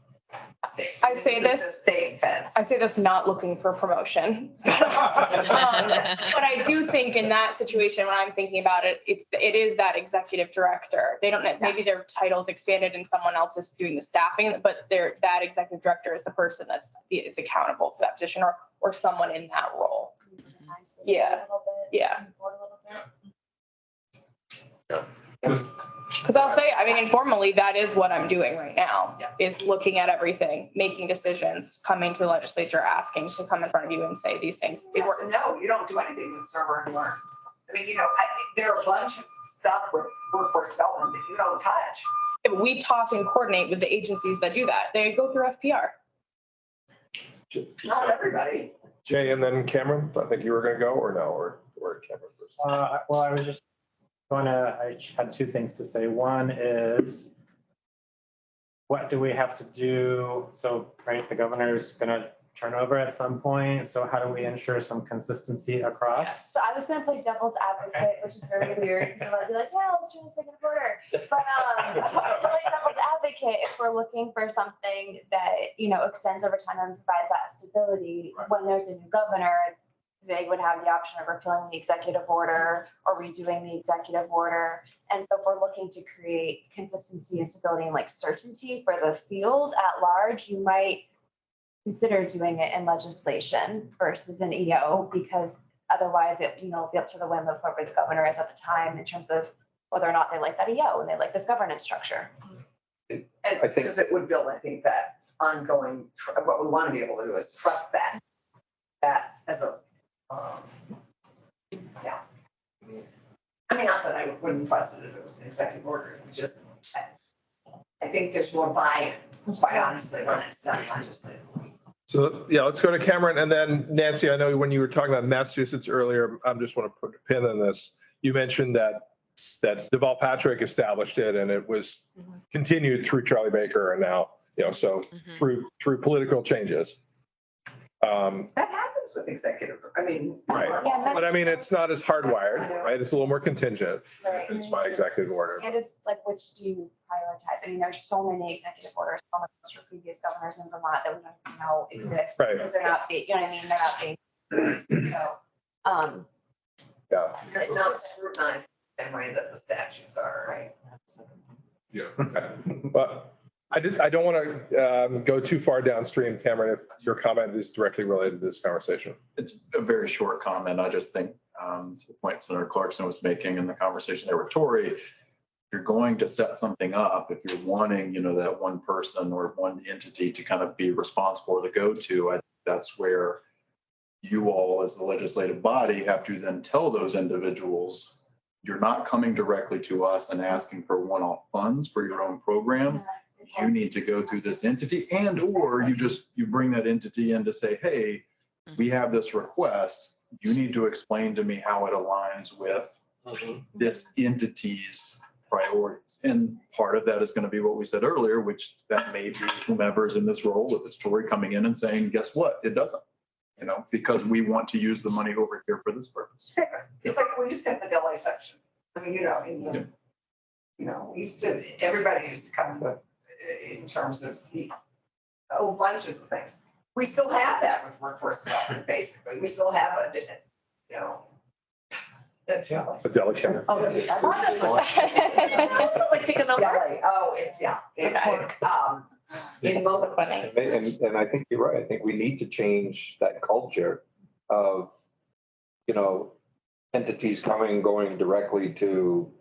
state. I say this. State feds. I say this not looking for promotion. But I do think in that situation, when I'm thinking about it, it is that executive director. They don't, maybe their title's expanded and someone else is doing the staffing, but that executive director is the person is accountable for that position, or someone in that role. Yeah. Yeah. Because I'll say, I mean, informally, that is what I'm doing right now, Yeah. is looking at everything, making decisions, coming to the legislature, asking to come in front of you and say these things. Yes and no, you don't do anything with server and learn. I mean, there are a bunch of stuff with workforce development that you don't touch. We talk and coordinate with the agencies that do that. They go through FPR. Not everybody. Jay and then Cameron, I think you were gonna go or no, or Cameron first. Well, I had two things to say. One is, what do we have to do? So, right, the governor's gonna turn over at some point. So how do we ensure some consistency across? So I was gonna play devil's advocate, which is very weird, because I'd be like, yeah, let's do executive order. But to play devil's advocate, if we're looking for something that, extends over time and provides that stability, when there's a new governor, they would have the option of repealing the executive order or redoing the executive order. And so if we're looking to create consistency and stability and certainty for the field at large, you might consider doing it in legislation versus an EO, because otherwise it, be up to the whim of whoever the governor is at the time in terms of whether or not they like that EO and they like this governance structure. And I think- because it would build, I think, that ongoing, what we want to be able to do is trust that as a, yeah. I mean, not that I wouldn't trust it if it was an executive order, it would just, I think there's more buy-in, quite honestly, when it's done legislatively. So, yeah, let's go to Cameron and then Nancy. I know when you were talking about Massachusetts earlier, I just want to put a pin in this. You mentioned that Deval Patrick established it and it was continued through Charlie Baker and now, so through political changes. That happens with executive, Right. Yeah, But I mean, it's not as hardwired, right? It's a little more contingent. Right. It's by executive order. And it's which do you prioritize? I mean, there's so many executive orders from previous governors in Vermont that we don't even know exist. Right. Because they're not being, They're not being. So, Yeah. It's not scrutinized the same way that the statutes are, right? Yeah. Okay. But I don't want to go too far downstream, Cameron, if your comment is directly related to this conversation. It's a very short comment. I just think to the point Senator Clarkson was making in the conversation there with Tory, if you're going to set something up, if you're wanting, that one person or one entity to kind of be responsible or the go-to, I think that's where you all as the legislative body have to then tell those individuals, you're not coming directly to us and asking for one-off funds for your own programs. You need to go through this entity or you bring that entity in to say, hey, we have this request. You need to explain to me how it aligns with this entity's priorities. And part of that is going to be what we said earlier, which that may be whomever is in this role, if it's Tory coming in and saying, guess what? It doesn't, because we want to use the money over here for this purpose. It's like we used to have the delay section. I mean, we used to, everybody used to come in terms of bunches of things. We still have that with workforce development, basically. We still have that's A delegate. oh, that's what. Like take a number. Delay. Oh, it's, yeah. In both. And I think you're right. I think we need to change that culture of, entities going directly to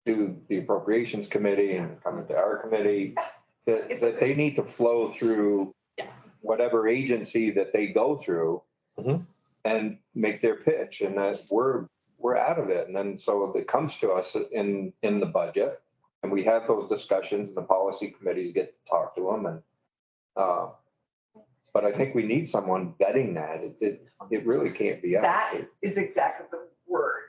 the appropriations committee and coming to our committee, that they need to flow through whatever agency that they go through and make their pitch, and that we're out of it. And then so it comes to us in the budget and we have those discussions and the policy committees get to talk to them. And but I think we need someone vetting that. It really can't be us. That is exactly the word.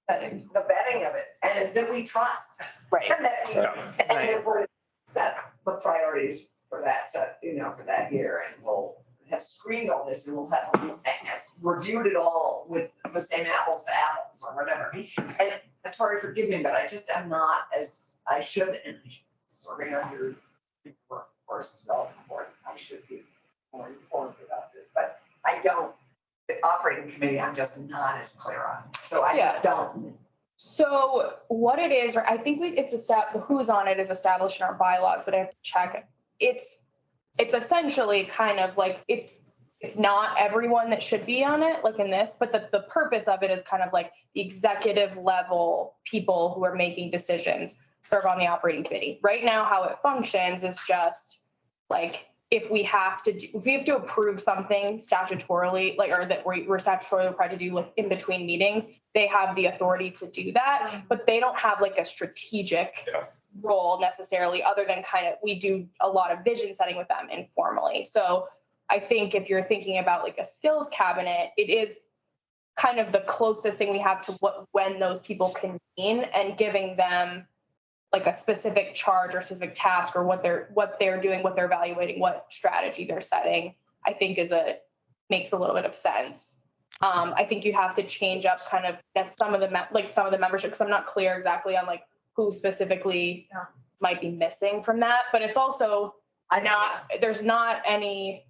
The vetting of it, and that we trust. Right. And that we'll set the priorities for that for that year, and we'll have screened all this, and we'll have reviewed it all with the same apples to apples or whatever. And Tori, forgive me, but I just am not as I should, and serving on your workforce development board, I should be more informed about this, but I don't. The operating committee, I'm just not as clear on. So I just don't. So what it is, I think the who's on it is established in our bylaws, but I have to check it. It's essentially kind of like it's it's not everyone that should be on it, like in this, but the purpose of it is kind of like the executive level people who are making decisions serve on the operating committee. Right now, how it functions is just like, if we have to approve something statutorily, like, or that we're statutorily required to do with in between meetings, they have the authority to do that, but they don't have like a strategic role necessarily, other than kind of, we do a lot of vision setting with them informally. So I think if you're thinking about like a skills cabinet, it is kind of the closest thing we have to when those people convene, and giving them like a specific charge or specific task, or what they're doing, what they're evaluating, what strategy they're setting, I think makes a little bit of sense. I think you have to change up kind of some of the membership, because I'm not clear exactly on like who specifically might be missing from that, but it's also there's not any,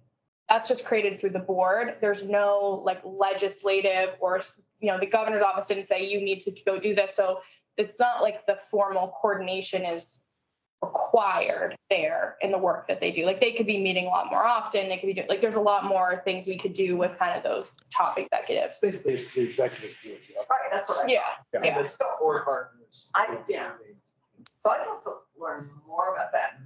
that's just created through the board. There's no like legislative, or, the governor's office didn't say you need to go do this. So it's not like the formal coordination is required there in the work that they do. Like, they could be meeting a lot more often. They could be doing, like, there's a lot more things we could do with kind of those top executives. Basically, it's the executive committee. Right, that's what I. Yeah. It's the four partners. So I'd love to learn more about that.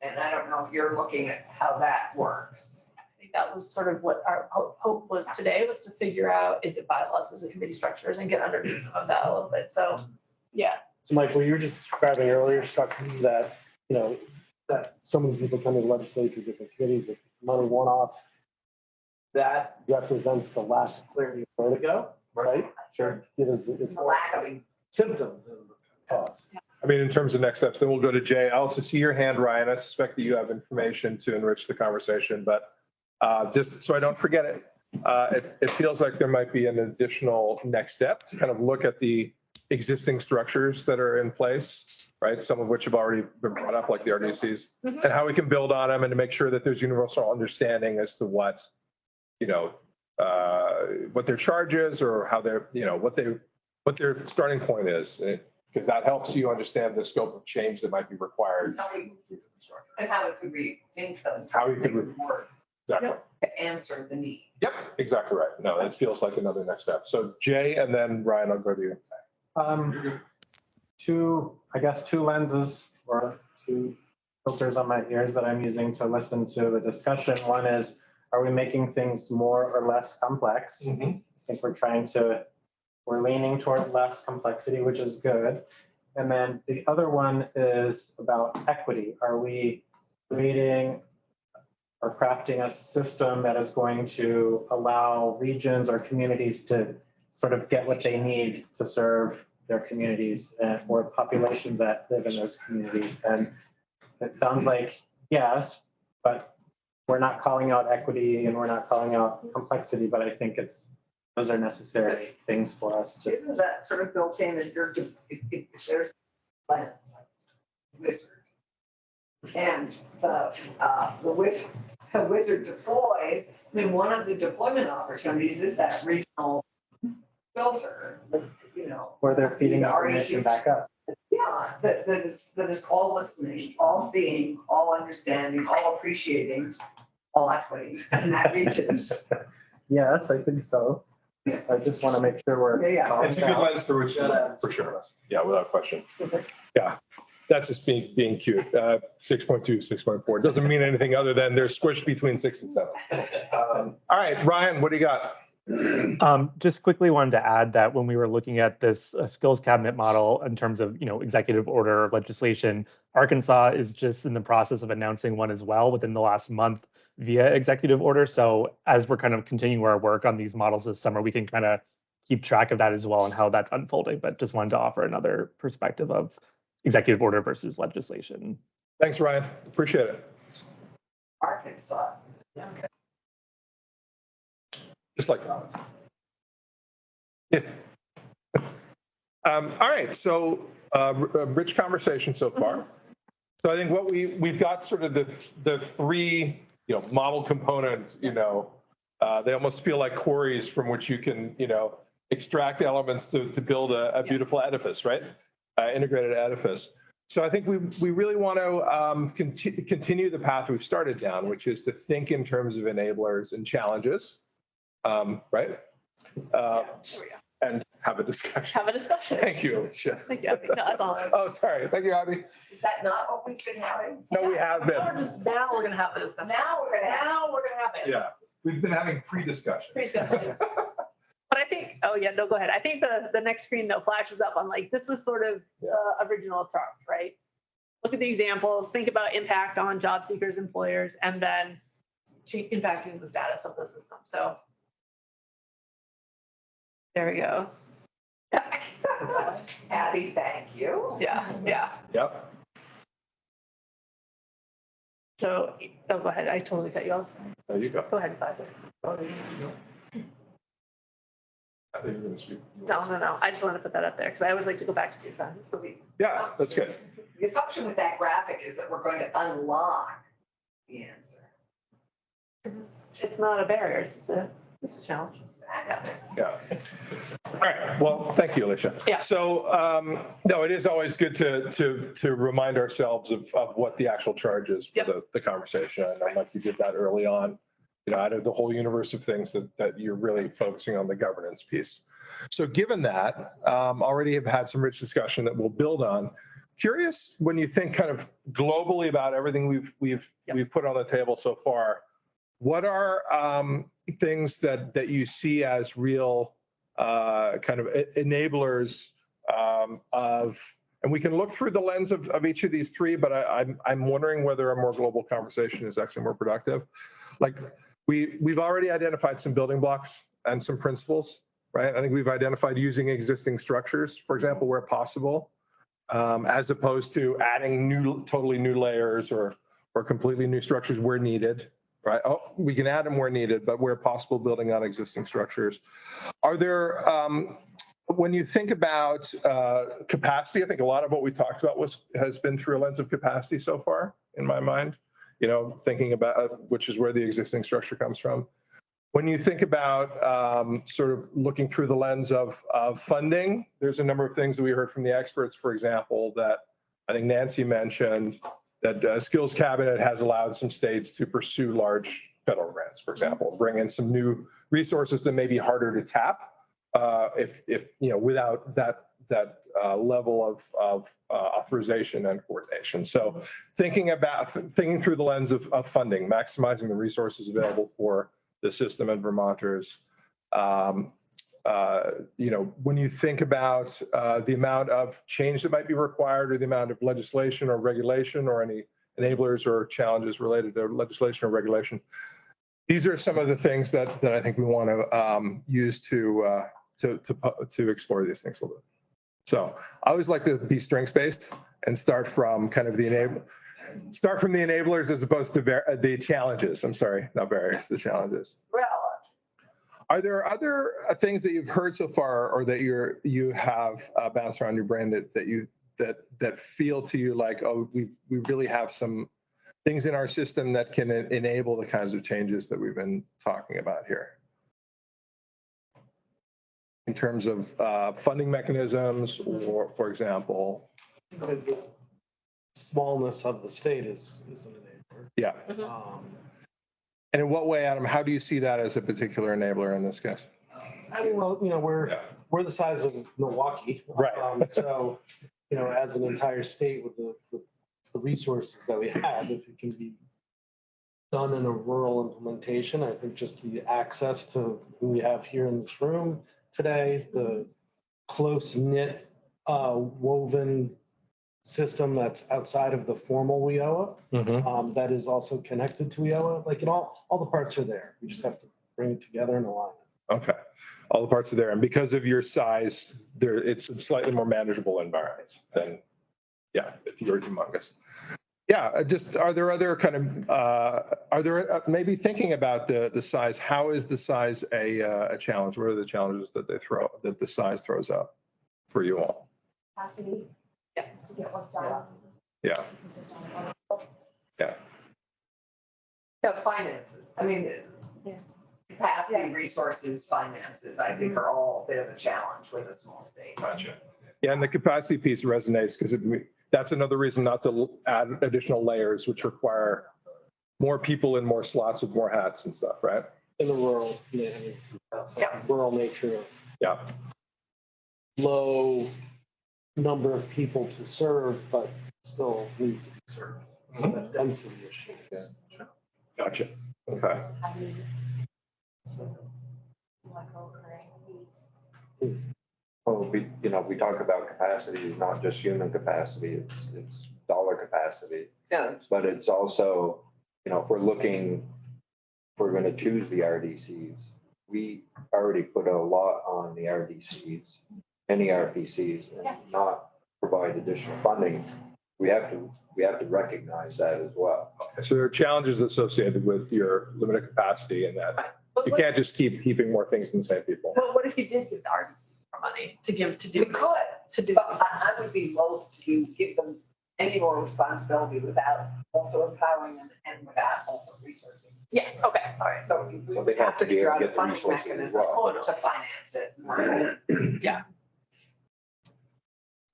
And I don't know if you're looking at how that works. I think that was sort of what our hope was today, was to figure out, is it bylaws, is it committee structures, and get underneath some of that a little bit. So, yeah. So Mike, what you were just describing earlier struck me that, that so many people come to the legislature, different committees, with money one-offs. That represents the lack of clarity of where to go, right? Sure. It's The lack of symptom of the cause. I mean, in terms of next steps, then we'll go to Jay. I also see your hand, Ryan. I suspect that you have information to enrich the conversation, but just so I don't forget it, it feels like there might be an additional next step to kind of look at the existing structures that are in place, right? Some of which have already been brought up, like the RDCs, and how we can build on them, and to make sure that there's universal understanding as to what their charge is, or how they're, what their starting point is. Because that helps you understand the scope of change that might be required. And how it could be influenced. How you could work. Exactly. To answer the need. Yep, exactly right. No, it feels like another next step. So Jay, and then Ryan, I'll go to you. Two lenses or two filters on my ears that I'm using to listen to the discussion. One is, are we making things more or less complex? I think we're leaning toward less complexity, which is good. And then the other one is about equity. Are we creating or crafting a system that is going to allow regions or communities to sort of get what they need to serve their communities or populations that live in those communities? And it sounds like yes, but we're not calling out equity and we're not calling out complexity, but I think those are necessary things for us to. Isn't that sort of built in if there's a wizard and the wizard deploys, I mean, one of the deployment opportunities is that regional filter, Where they're feeding the information RECs. back up. Yeah, that is all listening, all seeing, all understanding, all appreciating, all equity in that region. Yes, I think so. I just want to make sure we're. Yeah. It's a good lens through which, for sure. Yeah, without question. Yeah, that's just being cute. 6.2, 6.4 doesn't mean anything other than they're squished between 6 and 7. All right, Ryan, what do you got? Just quickly wanted to add that when we were looking at this skills cabinet model in terms of, executive order legislation, Arkansas is just in the process of announcing one as well within the last month via executive order. So as we're kind of continuing our work on these models this summer, we can kind of keep track of that as well and how that's unfolding. But just wanted to offer another perspective of executive order versus legislation. Thanks, Ryan. Appreciate it. Arkansas. Okay. Just like that. Yeah. All right. So rich conversation so far. So I think what we've got sort of the three model components. They almost feel like quarries from which you can extract elements to build a beautiful edifice, right? Integrated edifice. So I think we really want to continue the path we've started down, which is to think in terms of enablers and challenges, right? And have a discussion. Have a discussion. Thank you, Alicia. Thank you. No, that's all. Oh, sorry. Thank you, Abby. Is that not what we've been having? No, we have Now we're been. just, now we're gonna have a discussion. Now we're gonna have it. Yeah, we've been having pre-discussion. Pre-discussion. But I think, oh yeah, no, go ahead. I think the next screen though flashes up on like, this was sort of the original approach, right? Look at the examples, think about impact on job seekers, employers, and then impacting the status of the system. So there we go. Abby, thank you. Yeah, yeah. Yep. So, oh, go ahead. I totally cut you off. There you go. Go ahead, Faisal. I think you're going to speak. No. I just want to put that up there because I always like to go back to the assignments. So Yeah, that's good. The assumption with that graphic is that we're going to unlock the answer. it's not a barrier. It's a challenge. Yeah. All right. Well, thank you, Alicia. Yeah. So, no, it is always good to remind ourselves of what the actual charge is for the conversation. I know, Mike, you did that early on, out of the whole universe of things that you're really focusing on the governance piece. So given that, already have had some rich discussion that we'll build on. Curious, when you think kind of globally about everything we've put on the table so far, what are things that you see as real kind of enablers of, and we can look through the lens of each of these three, but I'm wondering whether a more global conversation is actually more productive. Like we've already identified some building blocks and some principles, right? I think we've identified using existing structures, for example, where possible, as opposed to adding totally new layers or completely new structures where needed. Right. Oh, we can add them where needed, but where possible, building on existing structures. Are there, when you think about capacity, I think a lot of what we talked about has been through a lens of capacity so far, in my mind, thinking about which is where the existing structure comes from. When you think about sort of looking through the lens of funding, there's a number of things that we heard from the experts, for example, that I think Nancy mentioned, that Skills Cabinet has allowed some states to pursue large federal grants, for example, bring in some new resources that may be harder to tap if without that level of authorization and coordination. So thinking through the lens of funding, maximizing the resources available for the system and Vermonters. When you think about the amount of change that might be required or the amount of legislation or regulation or any enablers or challenges related to legislation or regulation, these are some of the things that I think we want to use to explore these things a little bit. So I always like to be strengths-based and start from kind of the enablers as opposed to the challenges. I'm sorry, not barriers, the challenges. Well, are there other things that you've heard so far, or that you have bounced around your brain that feel to you like, oh, we really have some things in our system that can enable the kinds of changes that we've been talking about here? In terms of funding mechanisms, or, for example, The smallness of the state is an enabler. yeah. And in what way, Adam, how do you see that as a particular enabler in this case? Well, we're the size of Milwaukee. Right. So, as an entire state with the resources that we have, if it can be done in a rural implementation, I think just the access to who we have here in this room today, the close-knit, woven system that's outside of the formal WIOA, that is also connected to WIOA. Like all the parts are there. We just have to bring it together and align it. Okay, all the parts are there, and because of your size, it's a slightly more manageable environment than, if you're humongous. Yeah, just are there other kind of maybe thinking about the size? How is the size a challenge? What are the challenges that the size throws up for you all? Capacity. To get work done. Yeah. finances. I mean, capacity, resources, finances, I think are all a bit of a challenge with a small state. Gotcha. Yeah, and the capacity piece resonates because that's another reason not to add additional layers, which require more people in more slots with more hats and stuff, right? In the rural, yeah, I mean, that's like rural nature of Yeah. low number of people to serve, but still need to be served. So that density issue. Gotcha. Okay. Well, we talk about capacity, it's not just human capacity, it's dollar capacity. Yeah. But it's also, if we're going to choose the RDCs, we already put a lot on the RDCs, any RPCs, and not provide additional funding. We have to recognize that as well. Okay. So there are challenges associated with your limited capacity and that you can't just keep heaping more things in the same people. Well, what if you did give the RDC more money to give to do? We could, but I would be loath to give them any more responsibility without also empowering them and without also resourcing. Yes, okay. All right, so we Well, they would have to figure out a get the funding resources as mechanism well. to finance it. Yeah.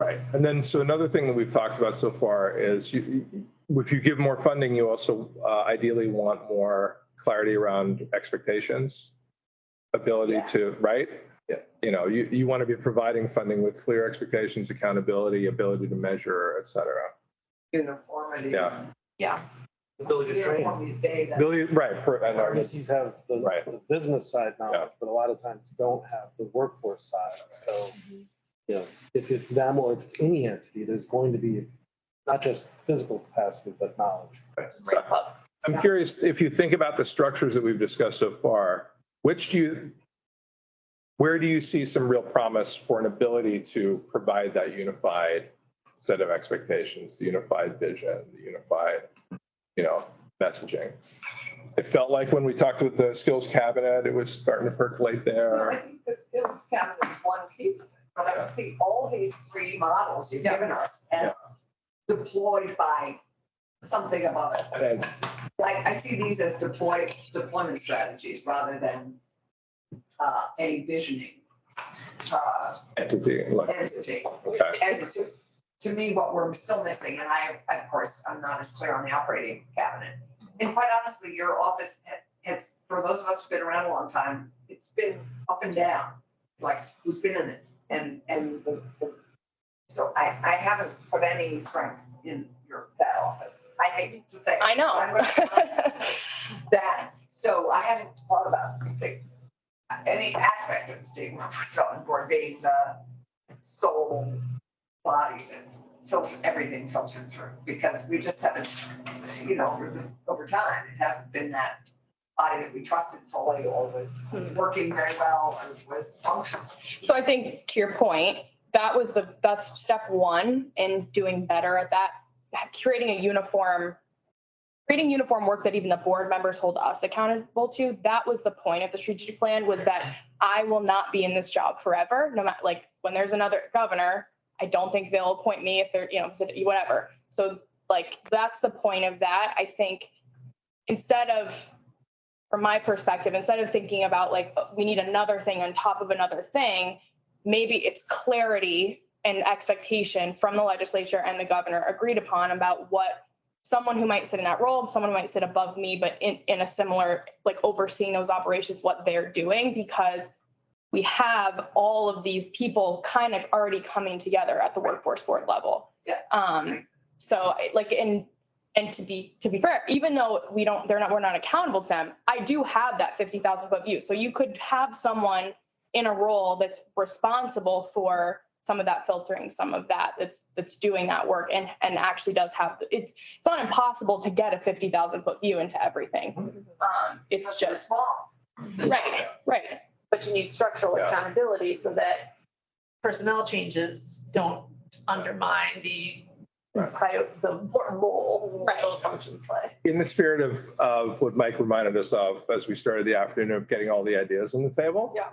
Right. And then, so another thing that we've talked about so far is if you give more funding, you also ideally want more clarity around expectations, ability to, right? Yeah. You want to be providing funding with clear expectations, accountability, ability to measure, et cetera. Uniformity. Yeah. Yeah. Ability to train. Uniformity data. Ability, right. And RDCs have Right. the business side knowledge, Yeah. but a lot of times don't have the workforce side. So, if it's them or if it's any entity, there's going to be not just physical capacity, but knowledge. So, I'm curious, if you think about the structures that we've discussed so far, where do you see some real promise for an ability to provide that unified set of expectations, the unified vision, the unified, messaging? It felt like when we talked with the skills cabinet, it was starting to percolate Well, I there. think the skills cabinet is one piece of it, but I see all these three models you've given us as deployed by something above it. And Like, I see these as deployment strategies rather than a visioning entity, like, entity. okay. And to me, what we're still missing, and of course, I'm not as clear on the operating cabinet. And quite honestly, your office has, for those of us who've been around a long time, it's been up and down, like who's been in it. So I haven't put any strength in that office. I hate to say. I know. That, so I haven't thought about any aspect of the state development board being the sole body that everything filtered through, because we just haven't, over time, it hasn't been that body that we trusted fully or was working very well or was functional. So I think to your point, that's step one in doing better at that, creating uniform work that even the board members hold us accountable to. That was the point of the strategic plan, was that I will not be in this job forever. No matter, like, when there's another governor, I don't think they'll appoint me if they're, whatever. So like, that's the point of that. I think from my perspective, instead of thinking about like, we need another thing on top of another thing, maybe it's clarity and expectation from the legislature and the governor agreed upon about what someone who might sit in that role, someone who might sit above me, but in a similar, like, overseeing those operations, what they're doing, because we have all of these people kind of already coming together at the workforce board level. Yeah. So like, and to be fair, even though we're not accountable to them, I do have that 50,000 foot view. So you could have someone in a role that's responsible for some of that filtering, some of that's doing that work and actually does have, it's not impossible to get a 50,000 foot view into everything. It's just small. Right. But you need structural Yeah. accountability so that personnel changes don't undermine the important role that those functions play. In the spirit of what Mike reminded us of as we started the afternoon of getting all the ideas on the table. Yeah.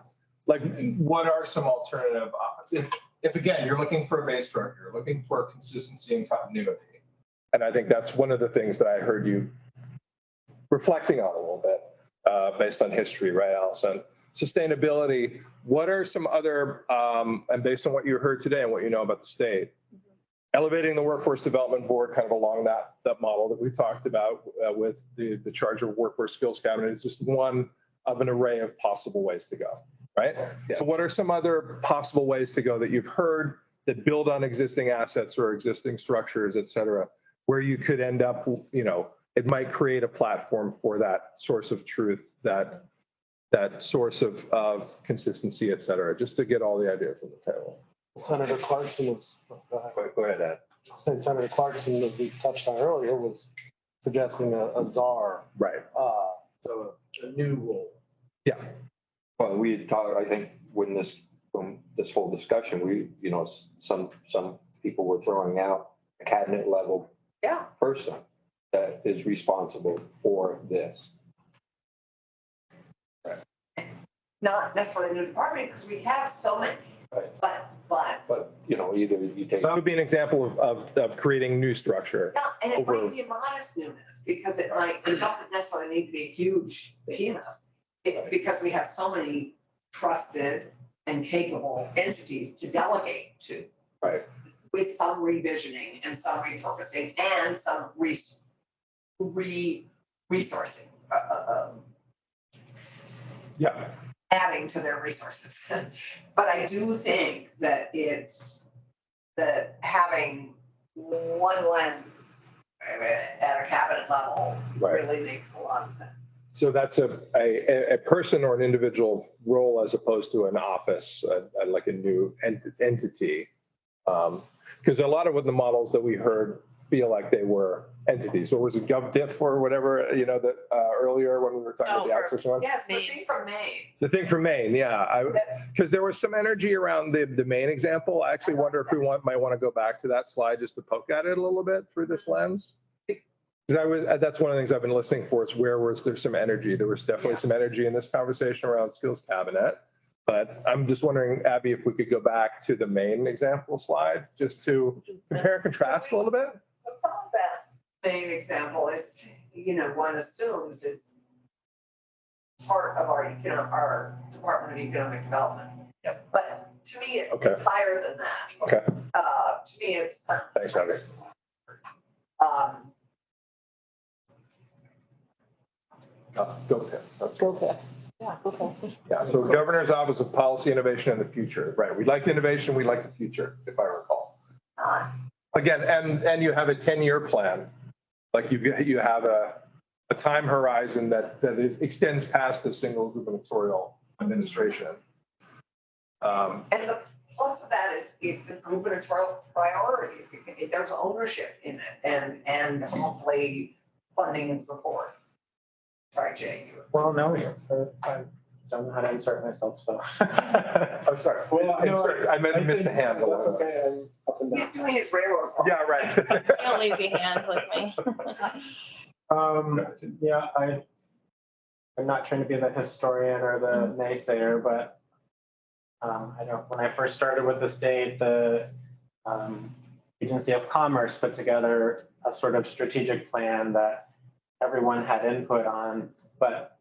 Like, what are some alternative options? If again, you're looking for a base structure, you're looking for consistency and continuity. And I think that's one of the things that I heard you reflecting on a little bit based on history, right, Allison? Sustainability, what are some other, and based on what you heard today and what you know about the state, elevating the workforce development board kind of along that model that we talked about with the charge of workforce skills cabinet is just one of an array of possible ways to go, right? Yeah. So what are some other possible ways to go that you've heard that build on existing assets or existing structures, et cetera, where you could end up, it might create a platform for that source of truth, that source of consistency, et cetera, just to get all the ideas on the table. Senator Clarkson was, Go ahead, Ed. Senator Clarkson, as we touched on earlier, was suggesting a czar. Right. So a new role. Yeah. Well, we had talked, I think, when this whole discussion, some people were throwing out a cabinet level Yeah. person that is responsible for this. Not necessarily a new department, because we have so many, Right. but, But, either you take. So that would be an example of creating new structure. yeah, and it Over- might be a modest newness, because it doesn't necessarily need to be a huge behemoth. Because we have so many trusted and capable entities to delegate to. Right. With some revisioning and some repurposing and some resourcing, Yeah. adding to their resources. But I do think that that having one lens at a cabinet level Right. really makes a lot of sense. So that's a person or an individual role as opposed to an office, like a new entity. Because a lot of what the models that we heard feel like they were entities. Or was it GovDiff or whatever, that earlier when we were talking about the outsourcing one? Yes, the thing from Maine. The thing from Maine, yeah. Because there was some energy around the Maine example. I actually wonder if we might want to go back to that slide just to poke at it a little bit through this lens. Because that's one of the things I've been listening for is where was there some energy? There was definitely some energy in this conversation around skills cabinet. But I'm just wondering, Abby, if we could go back to the Maine example slide just to compare and contrast a little bit. So some of that Maine example is, one assumes is part of our Department of Economic Development. Yep. But to me, Okay. it's higher than that. Okay. To me, it's. Thanks, Abby. GovDiff. That's Go pick. Yeah, okay. Yeah, so Governor's Office of Policy Innovation and the Future, right? We like innovation, we like the future, if I recall. Again, and you have a 10-year plan. Like you have a time horizon that extends past a single gubernatorial administration. And the plus of that is it's a gubernatorial priority. There's ownership in it and hopefully funding and support. Sorry, Jay. Well, no, I don't know how to insert myself, so. Oh, sorry. I meant to miss the hand. That's okay. I'm up and He's down. doing his railroad. Yeah, right. No lazy hand with me. Yeah, I'm not trying to be the historian or the naysayer, but when I first started with the state, the Agency of Commerce put together a sort of strategic plan that everyone had input on, but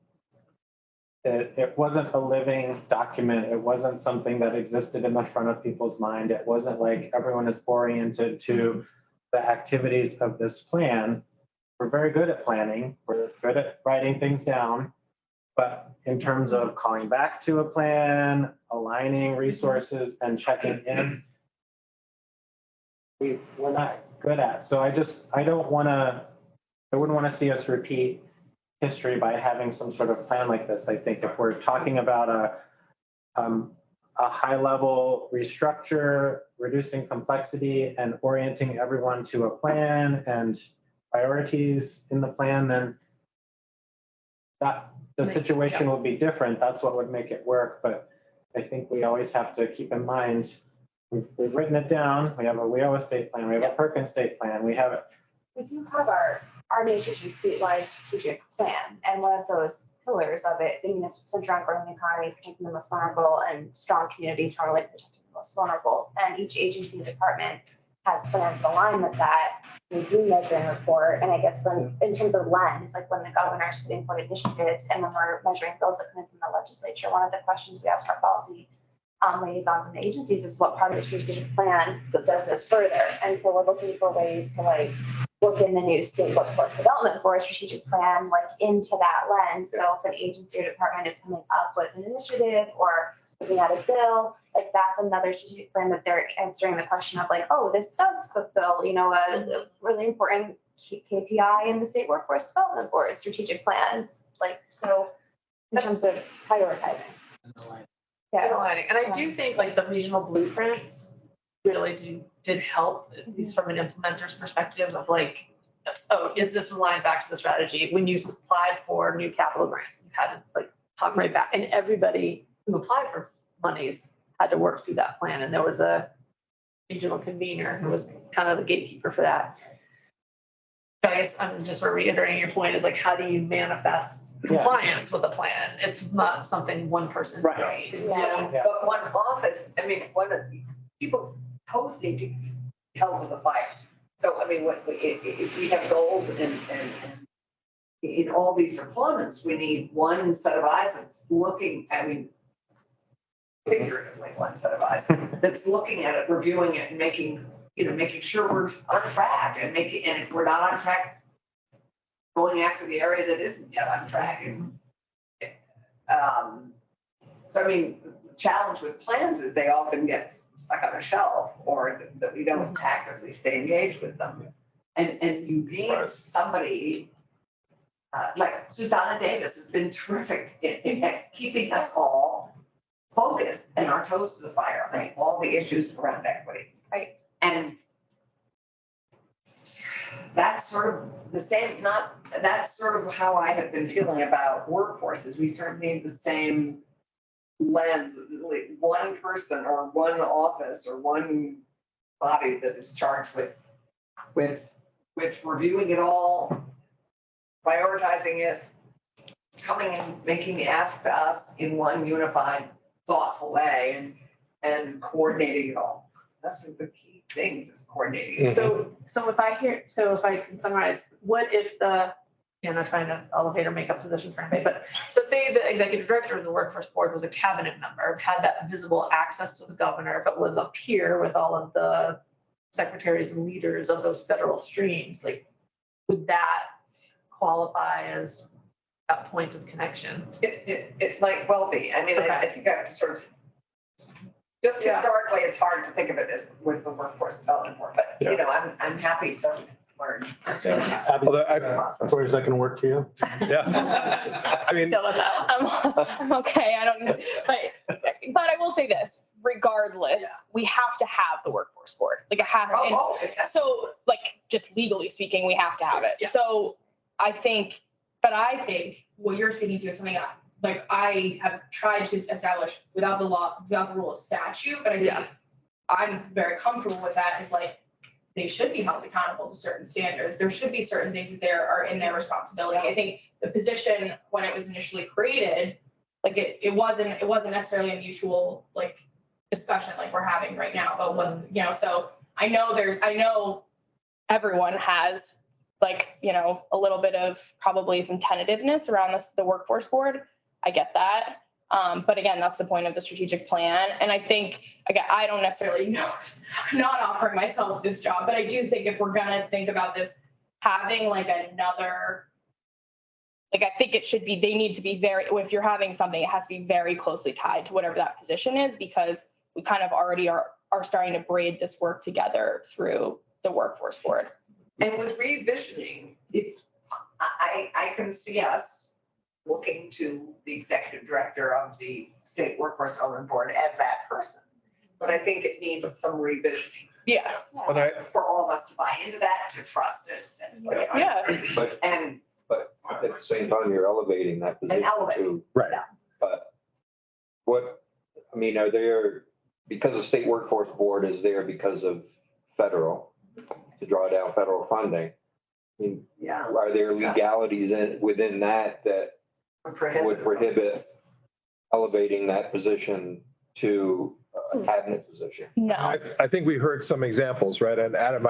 it wasn't a living document. It wasn't something that existed in the front of people's mind. It wasn't like everyone is oriented to the activities of this plan. We're very good at planning. We're good at writing things down. But in terms of calling back to a plan, aligning resources and checking in, we're not good at. So I wouldn't want to see us repeat history by having some sort of plan like this. I think if we're talking about a high level restructure, reducing complexity and orienting everyone to a plan and priorities in the plan, then the situation will be different. That's what would make it work. But I think we always have to keep in mind, we've written it down. We have a WIO state plan. We have a Perkins state plan. We have We do have our nation's statewide strategic plan, and one of those pillars of it, being this center on growing the economies, protecting the most vulnerable, and strong communities from really protecting the most vulnerable. And each agency and department has plans aligned with that. We do measure and report, and I guess in terms of lens, like when the governor's putting forward initiatives and when we're measuring bills that come in from the legislature, one of the questions we ask our policy liaisons and agencies is what part of the strategic plan does this further. And so we're looking for ways to like look in the new state workforce development for a strategic plan, like into that lens. So if an agency or department is coming up with an initiative or looking at a bill, like that's another strategic plan that they're answering the question of like, oh, this does fulfill, a really important KPI in the state workforce development board strategic plans. Like, so in terms of prioritizing. Yeah. Aligning. And I do think like the regional blueprints really did help, at least from an implementer's perspective of like, oh, is this aligned back to the strategy? When you applied for new capital grants, you had to like talk right back, and everybody who applied for monies had to work through that plan. And there was a regional convener who was kind of the gatekeeper for that. I guess I'm just sort of reiterating your point is like, how do you manifest compliance with a plan? It's not something one person Right. can do. But one office, I mean, one of the people's toes need to be held to the fire. So, I mean, if we have goals and in all these deployments, we need one set of eyes that's looking, I mean, figuratively, one set of eyes that's looking at it, reviewing it, and making sure we're on track and if we're not on track, going after the area that isn't yet on track. And, so, I mean, the challenge with plans is they often get stuck on a shelf or that we don't actively stay engaged with them. And you need somebody, like Susanna Davis has been terrific in keeping us all focused and our toes to the fire on all the issues around equity. Right. And that's sort of the same, that's sort of how I have been feeling about workforces. We sort of need the same lens, like one person or one office or one body that is charged with reviewing it all, prioritizing it, coming and making the ask to us in one unified, thoughtful way and coordinating it all. That's the key things is coordinating. Mhm. So if I can summarize, what if I'm not trying to elevate or make a position for anybody, but so say the executive director of the workforce board was a cabinet member, had that visible access to the governor, but was up here with all of the secretaries and leaders of those federal streams, like, would that qualify as that point of connection? It might well be. I mean, Okay. I think I have to sort of, just historically, it's hard to think of it as with the workforce development board, but I'm happy to learn. Although Where's that gonna work for you? yeah, I mean, I'm okay. I don't, but I will say this, regardless, we have to have the workforce board. Like it has, and so like just legally speaking, we have to have it. Yeah. So I think what you're speaking to is something like I have tried to establish without the rule of statute, but I think I'm very comfortable with that is like, they should be held accountable to certain standards. There should be certain things that are in their responsibility. I think the position when it was initially created, like it wasn't necessarily a mutual like discussion like we're having right now about what, so I know everyone has like, a little bit of probably some tentativeness around the workforce board. I get that. But again, that's the point of the strategic plan. And I think, again, I don't necessarily know, I'm not offering myself this job, but I do think if we're going to think about this, having like another, like, I think it should be, they need to be if you're having something, it has to be very closely tied to whatever that position is, because we kind of already are starting to braid this work together through the workforce board. And with revisioning, I can see us looking to the executive director of the state workforce development board as that person. But I think it needs some revisioning. Yeah. For all of us to buy into that, to trust it. But at the same time, you're elevating that position too. right. But because the state workforce board is there because of federal, to draw down federal funding. I mean, are there legalities within that would prohibit elevating that position to a cabinet position? No. I think we heard some examples, right? And Adam,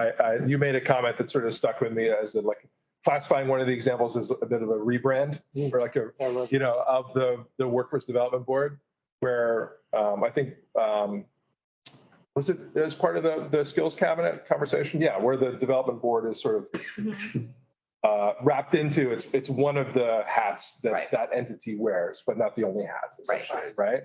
you made a comment that sort of stuck with me as like classifying one of the examples as a bit of a rebrand or like of the workforce development board. where I think, was it as part of the skills cabinet conversation? Yeah, where the development board is sort of wrapped into, it's one of the hats that Right. that entity wears, but not the only hats, essentially, right?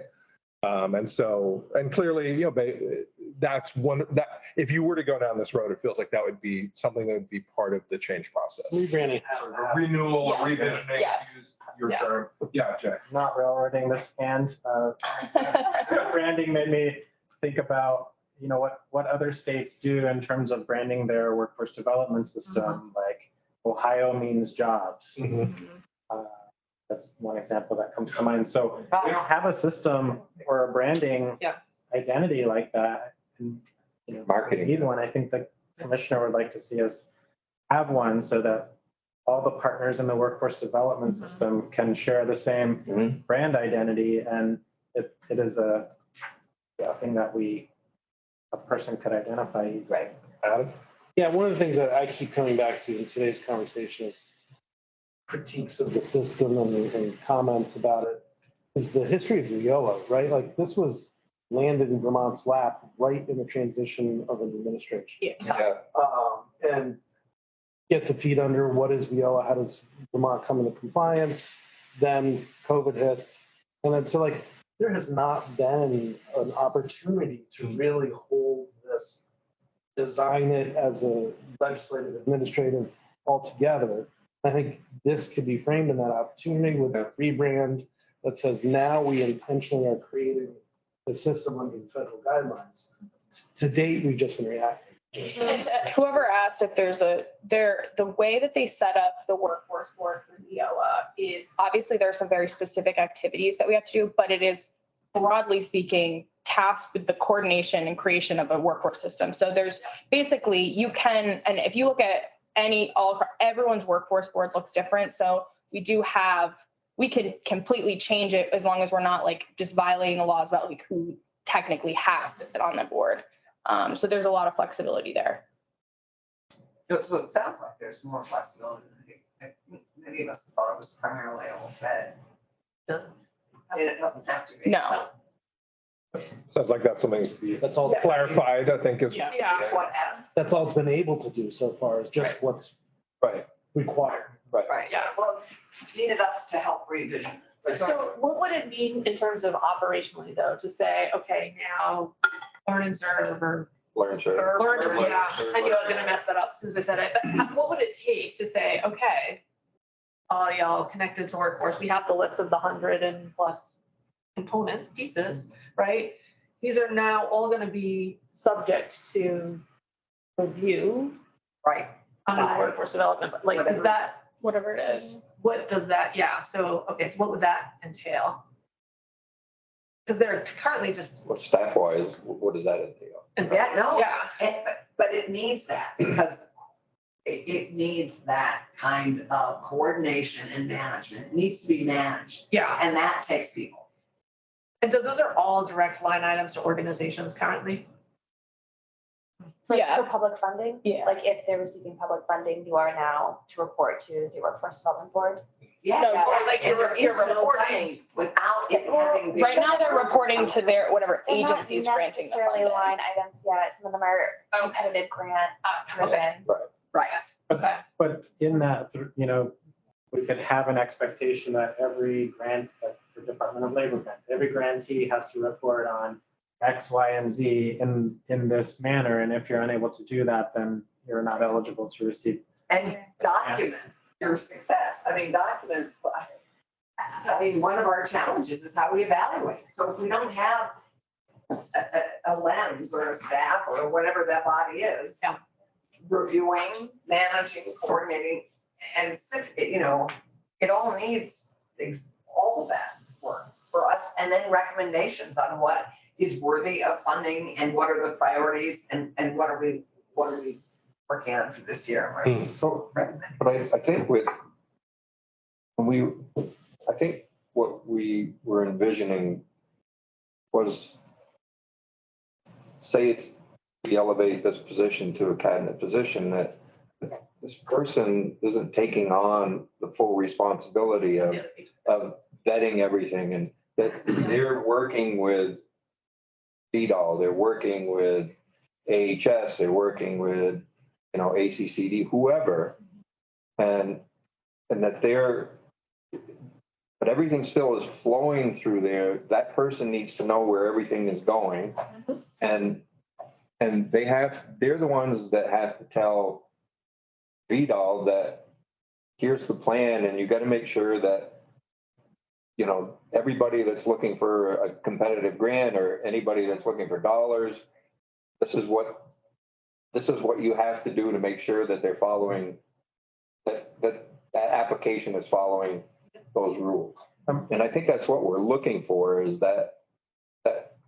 And so, and clearly, you know, that's one that if you were to go down this road, it feels like that would be something that would be part of the change process. Rebranding has Sort to of a happen. renewal, Yes. revisioning, to Yes. use your Yeah. term. Yeah, Jay. Not railroading this and branding made me think about, you know, what other states do in terms of branding their workforce development system, like Ohio means jobs. That's one example that comes to mind. So we don't have a system or a branding Yeah. identity like that. And, you know, Marketing. we need one. I think the commissioner would like to see us have one so that all the partners in the workforce development system can share the same Mhm. brand identity. And it is a thing that a person could identify easily. Right. Adam? Yeah, one of the things that I keep coming back to in today's conversation is critiques of the system and comments about it is the history of WIOA, right? Like this was landed in Vermont's lap right in the transition of an administration. Yeah. And get the feet under what is WIOA, how does Vermont come into compliance? Then COVID hits. And then so like there has not been an opportunity to really hold this, design it as a legislative, administrative altogether. I think this could be framed in that opportunity with a rebrand that says now we intentionally are creating a system under the federal guidelines. To date, we've just been reacting. Whoever asked if the way that they set up the workforce board for WIOA is obviously there are some very specific activities that we have to do, but it is broadly speaking tasked with the coordination and creation of a workforce system. So there's basically you can, and if you look at everyone's workforce boards looks different. So we can completely change it as long as we're not like just violating the laws about like who technically has to sit on the board. So there's a lot of flexibility there. So it sounds like there's more flexibility than I think many of us thought it was primarily all said. Doesn't, I mean, it doesn't have to be. No. Sounds like that's something That's all. clarified, I think is. Yeah. That's what happened. That's all it's been able to do so far is just what's Right. required. Right, yeah. Well, it's needed us to help revision. So what would it mean in terms of operationally though, to say, okay, now learn and serve or Learn to. learn, yeah, I knew I was gonna mess that up as soon as I said it. But what would it take to say, okay, all y'all connected to workforce, we have the list of the 100+ components, pieces, right? These are now all gonna be subject to review Right. under the workforce development, but like, does that, Whatever it is. what does that, yeah, so, okay, so what would that entail? Because they're currently just, What staff wise, what does that entail? Yeah, no. yeah, But it needs that because it needs that kind of coordination and management. It needs to be managed yeah. and that takes people. And so those are all direct line items to organizations currently? Like Yeah. for public funding? Yeah. Like if they're receiving public funding, you are now to report to the Workforce Development Board. Yes, No, exactly. like And there you're is no reporting. funding without it having. Right now, they're reporting to their, whatever They're not agency is granting the necessarily funding. line items yet. Some of them are Okay. competitive grant driven. Right. Okay. But in that, you know, we could have an expectation that every grant, like the Department of Labor grant, every grantee has to report on X, Y, and Z in this manner. And if you're unable to do that, then you're not eligible to receive. And document your success. I mean, one of our challenges is how we evaluate. So if we don't have a lens or a staff or whatever that body is, Yeah. reviewing, managing, coordinating, and, you know, it all needs all of that work for us. And then recommendations on what is worthy of funding and what are the priorities and what are we working on for this year, right? So, Recommend. but I think I think what we were envisioning was, say we elevate this position to a cabinet position, that this person isn't taking on the full responsibility of vetting everything and that they're working with VDOL, they're working with AHS, they're working with, ACCD, whoever. And that but everything still is flowing through there. That person needs to know where everything is going. And they're the ones that have to tell VDOL that here's the plan, and you got to make sure that, everybody that's looking for a competitive grant or anybody that's looking for dollars, this is what you have to do to make sure that they're following, that application is following those rules. And I think that's what we're looking for, is that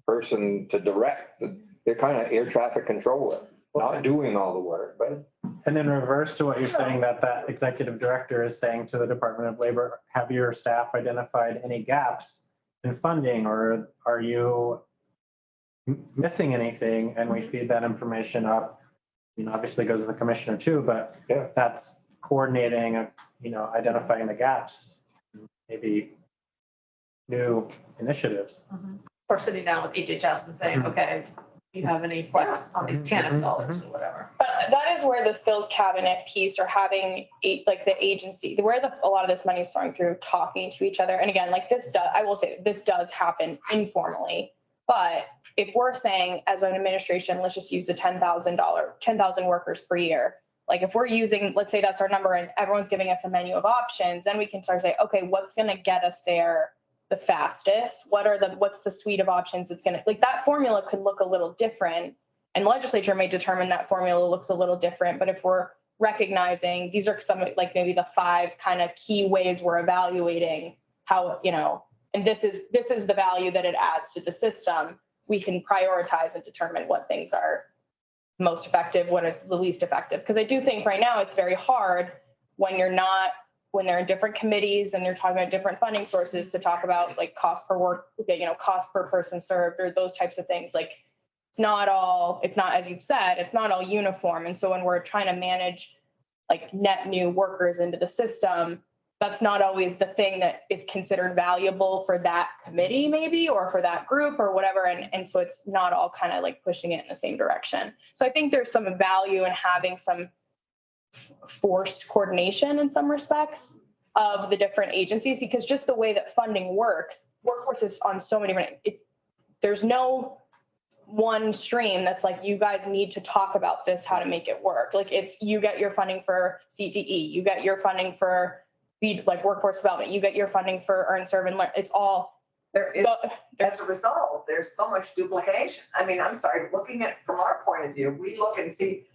person to direct. They're kind of air traffic controller, not doing all the work, but. And in reverse to what you're saying, that executive director is saying to the Department of Labor, have your staff identified any gaps in funding, or are you missing anything? And we feed that information up. Obviously goes to the commissioner too, but yeah, that's coordinating, identifying the gaps, maybe new initiatives. Or sitting down with HHS and saying, okay, do you have any flex on these TANF dollars or whatever? But that is where the skills cabinet piece, or having the agency, where a lot of this money is flowing through, talking to each other. And again, I will say this does happen informally, but if we're saying as an administration, let's just use the $10,000 workers per year. Like if we're using, let's say that's our number and everyone's giving us a menu of options, then we can start to say, okay, what's going to get us there the fastest? What's the suite of options that's going to, that formula could look a little different, and legislature may determine that formula looks a little different. But if we're recognizing these are some, maybe the 5 kind of key ways we're evaluating how, and this is the value that it adds to the system, we can prioritize and determine what things are most effective, what is the least effective. Because I do think right now it's very hard when they're in different committees and you're talking about different funding sources to talk about cost per work, cost per person served, or those types of things. It's not, as you've said, it's not all uniform. And so when we're trying to manage net new workers into the system, that's not always the thing that is considered valuable for that committee maybe, or for that group or whatever. And so it's not all kind of pushing it in the same direction. So I think there's some value in having some forced coordination in some respects of the different agencies, because just the way that funding works, workforce is on so many different, there's no one stream that's you guys need to talk about this, how to make it work. It's, you get your funding for CTE, you get your funding for workforce development, you get your funding for earn, serve, and learn. It's all as a result, there's so much duplication. I mean, I'm sorry, looking at it from our point of view, we look and see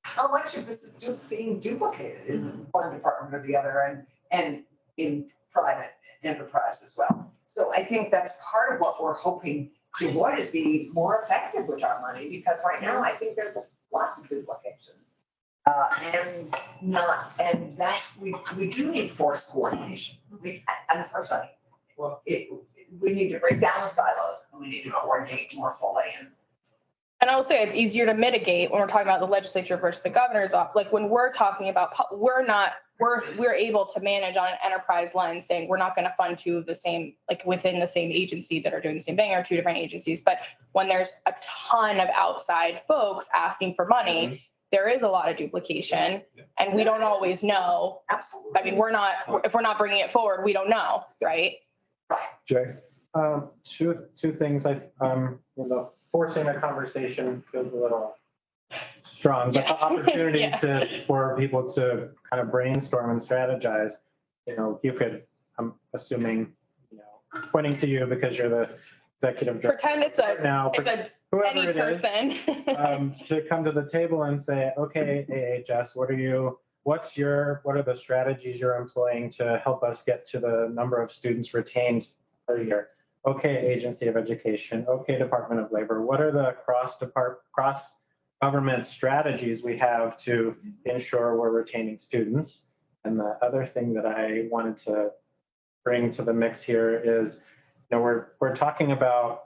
how much of this is being duplicated in one department or the other, and in private enterprise as well. So I think that's part of what we're hoping to avoid, is be more effective with our money, because right now I think there's lots of duplication. And that we do need forced coordination. I'm so sorry. Well, we need to break down the silos, and we need to coordinate more fully. And I will say it's easier to mitigate when we're talking about the legislature versus the governor's office. When we're talking about, we're able to manage on an enterprise lens, saying we're not going to fund 2 of the same, within the same agency that are doing the same thing, or 2 different agencies. But when there's a ton of outside folks asking for money, there is a lot of duplication, and we don't always know. Absolutely. I mean, if we're not bringing it forward, we don't know, right? Jay? Two things. Forcing a conversation feels a little strong, but the opportunity for people to kind of brainstorm and strategize. You could, I'm assuming, pointing to you because you're the executive director. Pretend it's any person. To come to the table and say, okay, AHS, what are the strategies you're employing to help us get to the number of students retained per year? Okay, Agency of Education. Okay, Department of Labor. What are the cross government strategies we have to ensure we're retaining students? And the other thing that I wanted to bring to the mix here is, we're talking about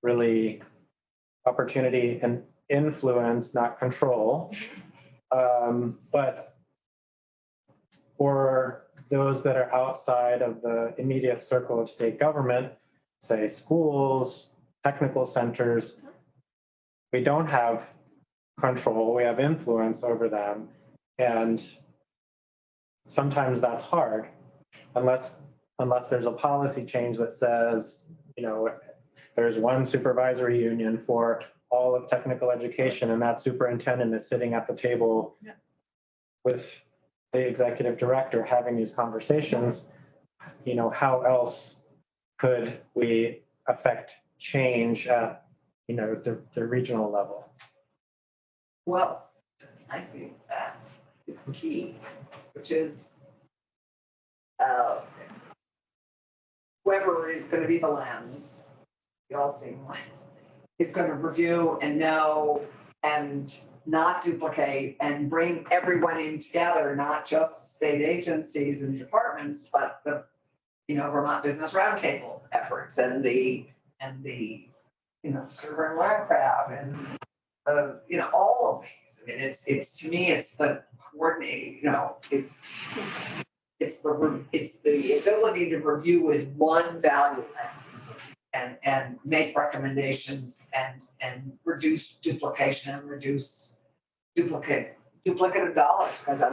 really opportunity and influence, not control. But for those that are outside of the immediate circle of state government, say schools, technical centers, we don't have control, we have influence over them. And sometimes that's hard unless there's a policy change that says, there's one supervisory union for all of technical education and that superintendent is sitting at the table with the executive director having these conversations. How else could we affect change at, the regional level? Well, I think that is key, which is whoever is going to be the lens, we all see lens, is going to review and know and not duplicate and bring everyone in together, not just state agencies and departments, but the, Vermont Business Roundtable efforts and the server and learn crowd and all of these. I mean, it's to me, it's the coordinating, it's the ability to review with one value lens and make recommendations and reduce duplication and reduce duplicative dollars. Because I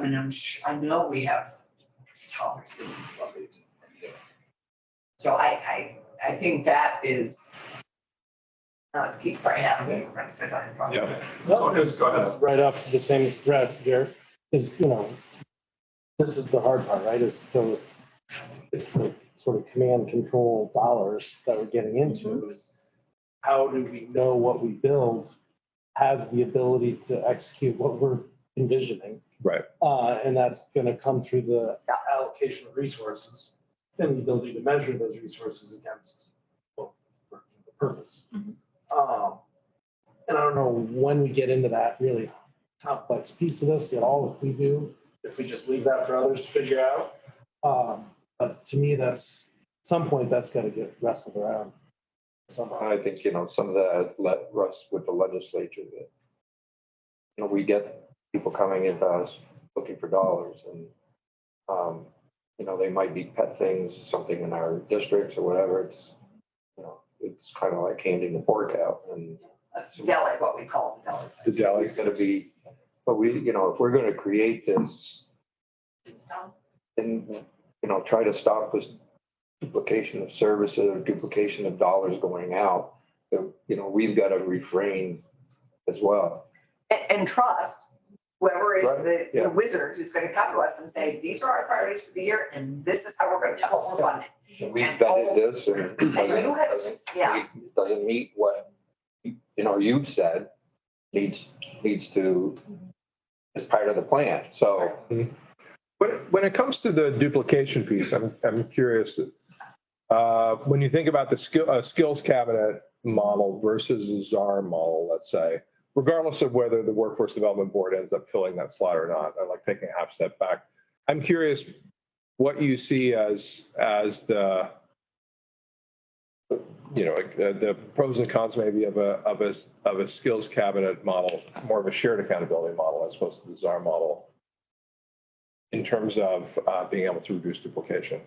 know we have dollars in what we just been doing. So I think that is. It keeps right out. Yeah. Well, right off the same thread here is, this is the hard part, right? It's the sort of command control dollars that we're getting into is how do we know what we build has the ability to execute what we're envisioning. Right. And that's going to come through the allocation of resources and the ability to measure those resources against the purpose. And I don't know when we get into that really complex piece of this at all, if we do, if we just leave that for others to figure out. But to me, that's at some point that's got to get wrestled around somehow. I think, some of that rests with the legislature that, we get people coming into us looking for dollars and, they might be pet things, something in our districts or whatever. It's kind of like handing the pork out and. That's the deli, what we call the deli. The deli. It's gonna be, but we, if we're gonna create this, and, try to stop this duplication of services or duplication of dollars going out, we've got to refrain as well. And trust whoever is Right, the wizard who's going to come to us and say, these are our priorities for the year, and this is how we're going to help we're funding. And we've vetted this and And doesn't meet what, you've said needs to, as part of the plan, so. When it comes to the duplication piece, I'm curious, when you think about the skills cabinet model versus a czar model, let's say, regardless of whether the Workforce Development Board ends up filling that slot or not, I like taking a half step back. I'm curious what you see as the the pros and cons maybe of a skills cabinet model, more of a shared accountability model as opposed to the czar model, in terms of being able to reduce duplication.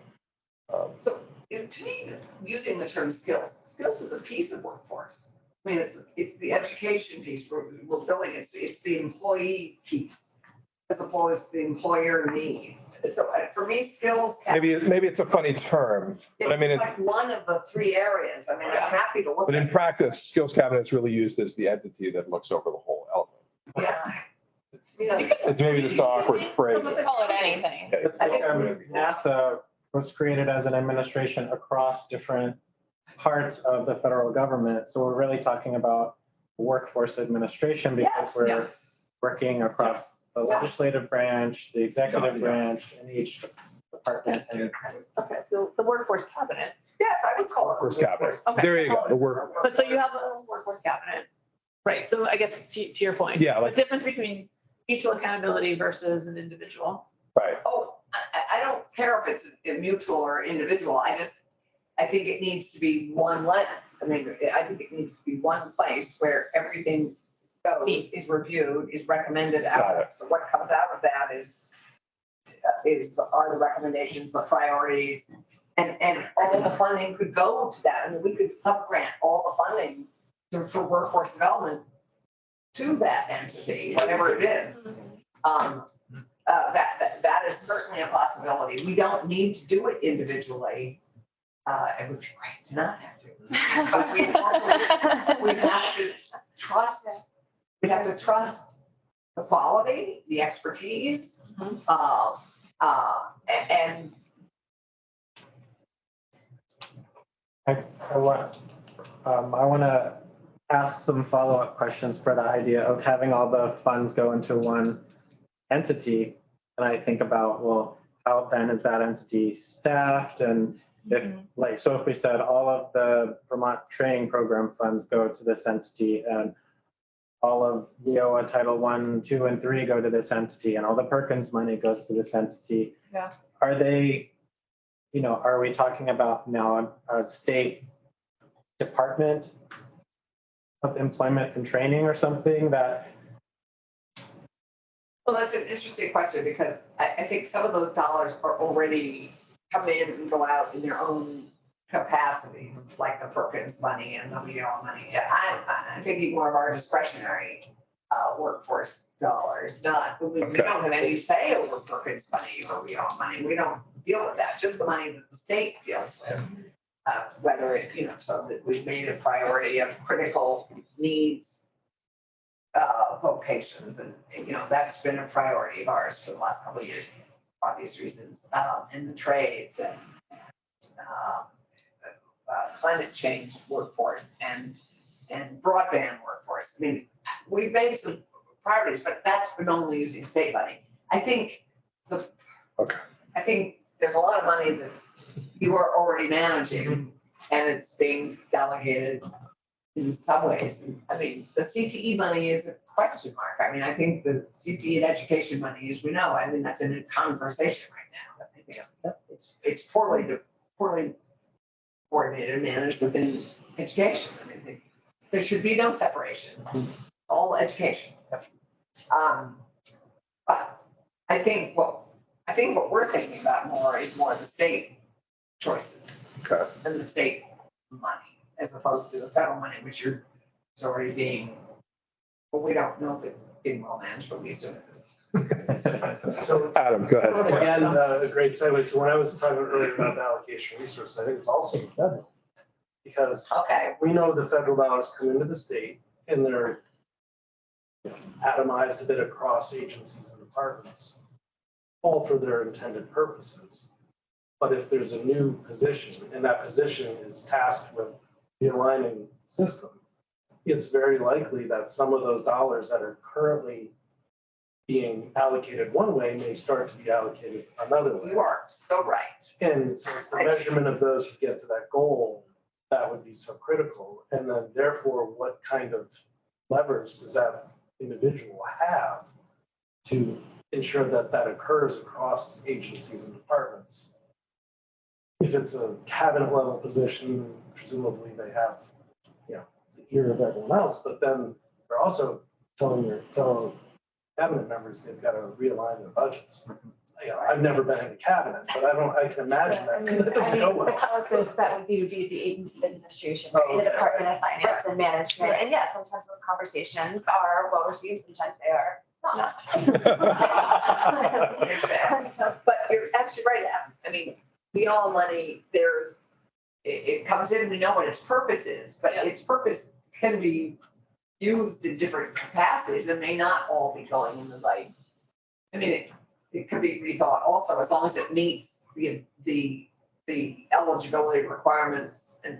So to me, using the term skills is a piece of workforce. I mean, it's the education piece we're building. It's the employee piece as opposed to the employer needs. So for me, skills. Maybe it's a funny term, but I mean, it's like one of the three areas. I mean, I'm happy to look. But in practice, skills cabinet is really used as the entity that looks over the whole element. Yeah. It's maybe just an awkward phrase. Call it anything. It's like NASA was created as an administration across different parts of the federal government. So we're really talking about workforce administration because we're working across the legislative branch, the executive branch, and each department. Okay, so the workforce cabinet. Yes, I would call it. Workforce cabinet. Okay. There you go. The work. But so you have a workforce cabinet, right? So I guess to your point, Yeah, like- the difference between mutual accountability versus an individual. Right. Oh, I don't care if it's a mutual or individual. I think it needs to be one lens. I mean, I think it needs to be one place where everything goes, is reviewed, is recommended out. So what comes out of that is, are the recommendations, the priorities, and all the funding could go to that. I mean, we could subgrant all the funding for workforce development to that entity, whatever it is. That is certainly a possibility. We don't need to do it individually. It would be great to not have to. But we have to trust, the quality, the expertise, and I want to ask some follow-up questions for the idea of having all the funds go into one entity. And I think about, well, how then is that entity staffed? And if, like, so if we said all of the Vermont training program funds go to this entity and all of WIOA Title I, 2, and 3 go to this entity and all the Perkins money goes to this entity. Yeah. Are they, are we talking about now a state department of employment and training or something that? Well, that's an interesting question because I think some of those dollars are already come in and go out in their own capacities, like the Perkins money and the WIOA money. I'm thinking more of our discretionary workforce dollars, we don't have any say over Perkins money or WIOA money. We don't deal with that, just the money that the state deals with. Whether it, so that we've made a priority of critical needs vocations, and that's been a priority of ours for the last couple of years, for obvious reasons, in the trades and climate change workforce and broadband workforce. I mean, we've made some priorities, but that's been only using state money. I think there's a lot of money that's you are already managing, and it's being delegated in some ways. I mean, the CTE money is a question mark. I mean, I think the CTE and education money, as we know, I mean, that's in a conversation right now. I think it's poorly coordinated and managed within education. I mean, there should be no separation, all education. But I think what we're thinking about more is more the state choices and the state money, as opposed to the federal money, which is already being, but we don't know if it's being well managed, but we assume it is. So Adam, go ahead. Again, a great segue. So when I was talking earlier about the allocation resources, I think it's also the federal. Because we know the federal dollars come into the state and they're atomized a bit across agencies and departments, all for their intended purposes. But if there's a new position and that position is tasked with realigning the system, it's very likely that some of those dollars that are currently being allocated one way may start to be allocated another way. You are so right. And so it's the measurement of those to get to that goal that would be so critical. And then therefore, what kind of levers does that individual have to ensure that that occurs across agencies and departments? If it's a cabinet level position, presumably they have, the ear of everyone else, but then they're also telling their fellow cabinet members they've got to realign their budgets. I've never been in a cabinet, but I can imagine that. The closest that would be the agency administration, right? The Department of Finance and Management. And yeah, sometimes those conversations are well received, sometimes they are not. But you're absolutely right, Adam. I mean, we all money, it comes in, we know what its purpose is, but its purpose can be used in different capacities and may not all be going in the right. I mean, it could be rethought also, as long as it meets the eligibility requirements and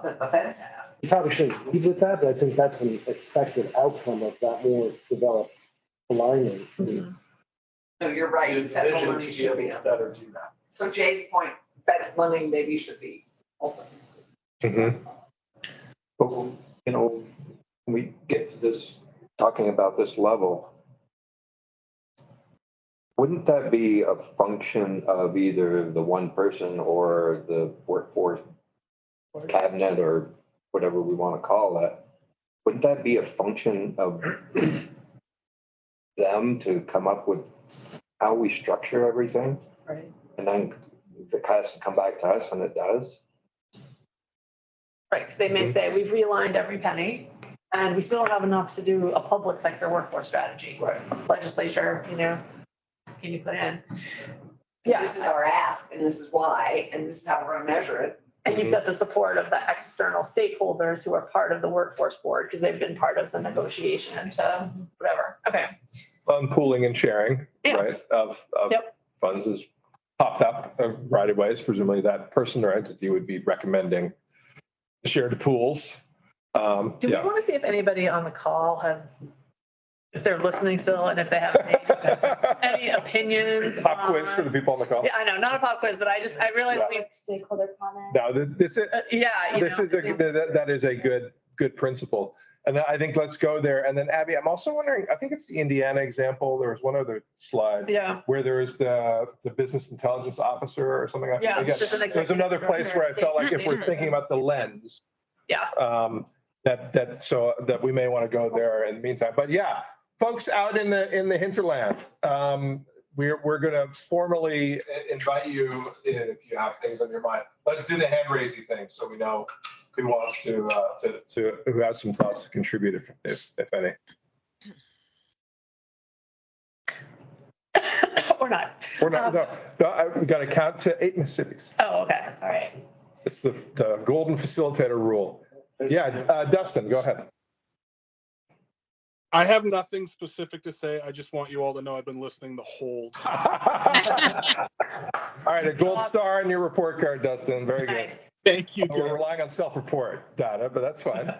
that the feds have. You probably shouldn't lead with that, but I think that's an expected outcome of that more developed alignment. No, you're right. The Federal vision money to be should be. able to better do that. So Jay's point, federal money maybe should be also. But, when we get to this, talking about this level, wouldn't that be a function of either the one person or the workforce cabinet or whatever we want to call it? Wouldn't that be a function of them to come up with how we structure everything. Right. And then if it has to come back to us, and it does. Right, because they may say, we've realigned every penny and we still have enough to do a public sector workforce strategy. Right. Legislature, can you put in? Yeah. This is our ask and this is why, and this is how we're gonna measure it. And you've got the support of the external stakeholders who are part of the workforce board because they've been part of the negotiation to whatever. Okay. On pooling and sharing, Yeah. right, of Yep. funds has popped up a variety of ways. Presumably that person or entity would be recommending shared pools. Do we Yeah. want to see if anybody on the call if they're listening still and if they have any opinions? Pop quiz for the people on the call. Yeah, I know, not a pop quiz, but I realized Yeah. we, Stakeholder comment. No, this is, yeah. this is that is a good principle. And I think let's go there. And then Abby, I'm also wondering, I think it's the Indiana example. There was one other slide Yeah. where there is the business intelligence officer or something like that. Yeah, Again, just an there's another place where I felt like if we're thinking about the lens, Yeah. that we may want to go there in the meantime. But yeah, folks out in the hinterland, we're going to formally invite you if you have things on your mind. Let's do the hand raising thing so we know who wants to who has some thoughts to contribute if any. Or not. We're not. We got to count to 8 Mississippis. Oh, okay. All right. It's the golden facilitator rule. Yeah, Dustin, go ahead. I have nothing specific to say. I just want you all to know I've been listening the whole time. All right, a gold star on your report card, Dustin. Very good. Nice. Thank you. We're relying on self-report data, but that's fine.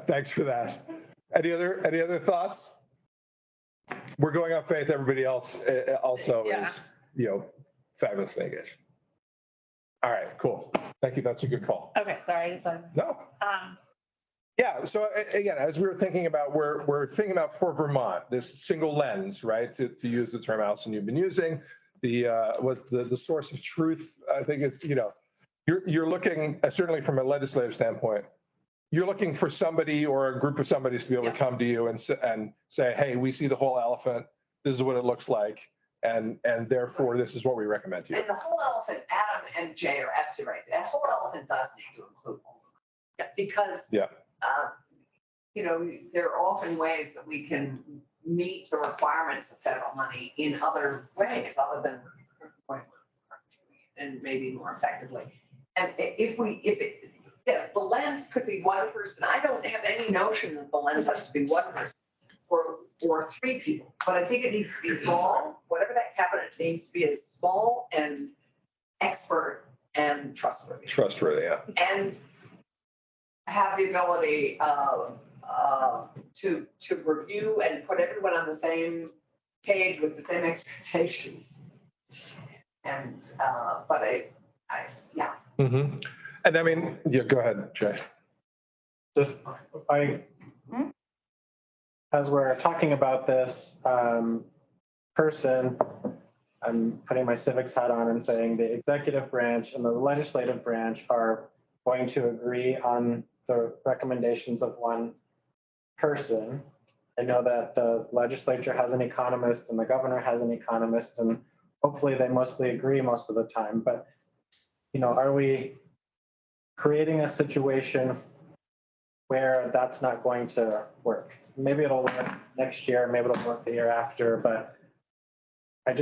Thanks for that. Any other thoughts? We're going on faith. Everybody else also Yeah. is, fabulously engaged. All right, cool. Thank you. That's a good call. Okay, sorry. No. Yeah. So again, as we were thinking about, we're thinking about for Vermont, this single lens, right? To use the term Alison you've been using, the source of truth, I think is, you're looking, certainly from a legislative standpoint, you're looking for somebody or a group of somebodies to be able to come to you and say, hey, we see the whole elephant. This is what it looks like. And therefore, this is what we recommend to you. And the whole elephant, Adam and Jay are absolutely right. That whole elephant does need to include all of them. Because, there are often ways that we can meet the requirements of federal money in other ways other than and maybe more effectively. And yes, the lens could be one person. I don't have any notion that the lens has to be one person or 3 people, but I think it needs to be small. Whatever that cabinet needs to be is small and expert and trustworthy. Trustworthy, yeah. And have the ability to review and put everyone on the same page with the same expectations. And but yeah. Mm-hmm. And I mean, go ahead, Jay. Just as we're talking about this person, I'm putting my civics hat on and saying the executive branch and the legislative branch are going to agree on the recommendations of one person. I know that the legislature has an economist and the governor has an economist, and hopefully they mostly agree most of the time. But, are we creating a situation where that's not going to work? Maybe it'll work next year, maybe it'll work the year after, but I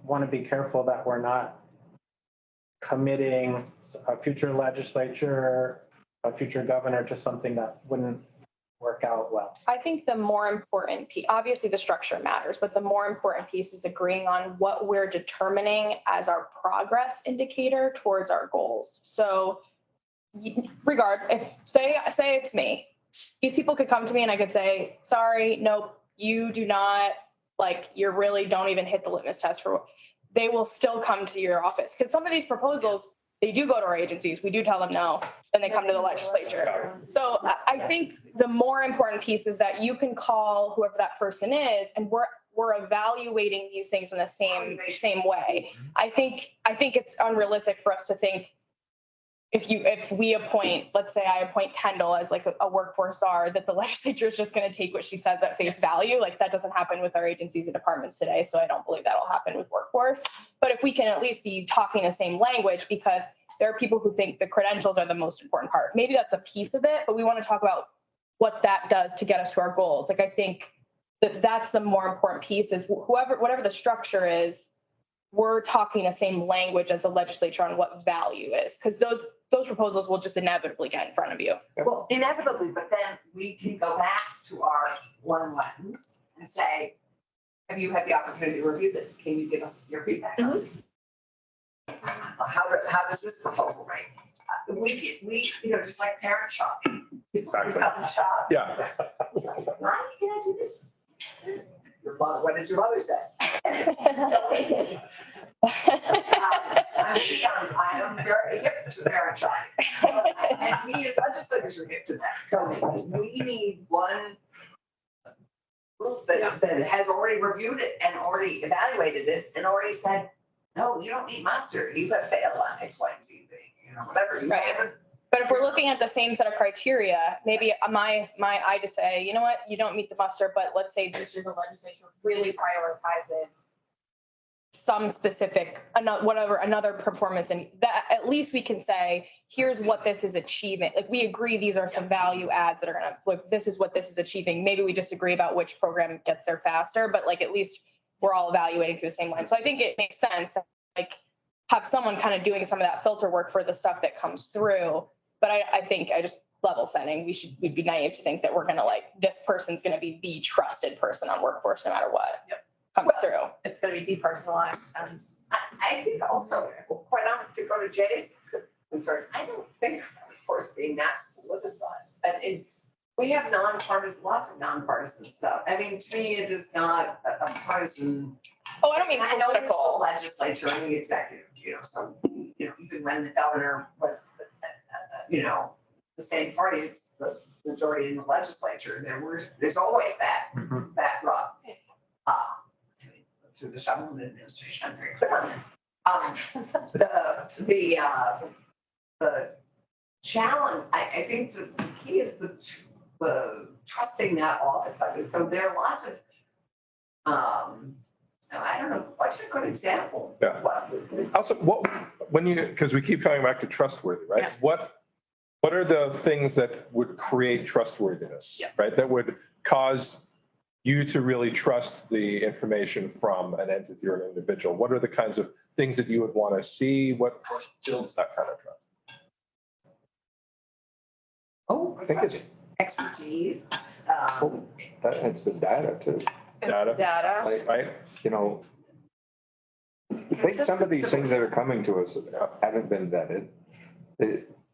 want to be careful that we're not committing a future legislature, a future governor to something that wouldn't work out well. I think the more important piece, obviously the structure matters, but the more important piece is agreeing on what we're determining as our progress indicator towards our goals. So if say it's me, these people could come to me and I could say, sorry, nope, you do not, you really don't even hit the litmus test they will still come to your office. Because some of these proposals, they do go to our agencies. We do tell them no, then they come to the legislature. So I think the more important piece is that you can call whoever that person is, and we're evaluating these things in the same way. I think it's unrealistic for us to think if we appoint, let's say I appoint Kendall as like a workforce czar, that the legislature is just going to take what she says at face value. Like that doesn't happen with our agencies and departments today. So I don't believe that'll happen with workforce. But if we can at least be talking the same language, because there are people who think the credentials are the most important part. Maybe that's a piece of it, but we want to talk about what that does to get us to our goals. Like I think that's the more important piece is whatever the structure is, we're talking the same language as the legislature on what value is, because those proposals will just inevitably get in front of you. Well, inevitably, but then we can go back to our one lens and say, have you had the opportunity to review this? Can you give us your feedback on this? How does this proposal rank? We, just like parent shopping. Exactly. Shop. Yeah. Why can I do this? What did your mother say? I am very hip to parent shopping. And we as legislators are hip to that. So we need one group that has already reviewed it and already evaluated it and already said, no, you don't need mustard. You have failed on X, Y, and Z thing, whatever. Right. But if we're looking at the same set of criteria, maybe my eye to say, you know what, you don't meet the muster, but let's say this year the legislature really prioritizes some specific, another performance, and that at least we can say, here's what this is achieving. Like we agree these are some value adds that are gonna, like this is what this is achieving. Maybe we disagree about which program gets there faster, but like at least we're all evaluating through the same line. So I think it makes sense that like have someone kind of doing some of that filter work for the stuff that comes through. But I think I just level setting, we'd be naive to think that we're gonna this person's gonna be the trusted person on workforce no matter what comes through. It's going to be depersonalized and. I think also, quite honestly, to go to Jay's concern, I don't think, of course, being that politicized. And we have lots of nonpartisan stuff. I mean, to me, it is not a partisan. Oh, I don't mean I know it's the political. legislature and the executive, so, even when the governor was, the same party as the majority in the legislature, there's always that rub. Through the Sutherland administration, I'm very clear on that. The challenge, I think the key is the trusting that office. So there are lots of, I don't know, what's a good example? Yeah. Also, because we keep coming back to trustworthy, right? Yeah. What are the things that would create trustworthiness, right? That would cause you to really trust the information from an entity or an individual? What are the kinds of things that you would want to see? What builds that kind of trust? I think it's, Expertise. it's the data too. Data. Right? I think some of these things that are coming to us haven't been vetted.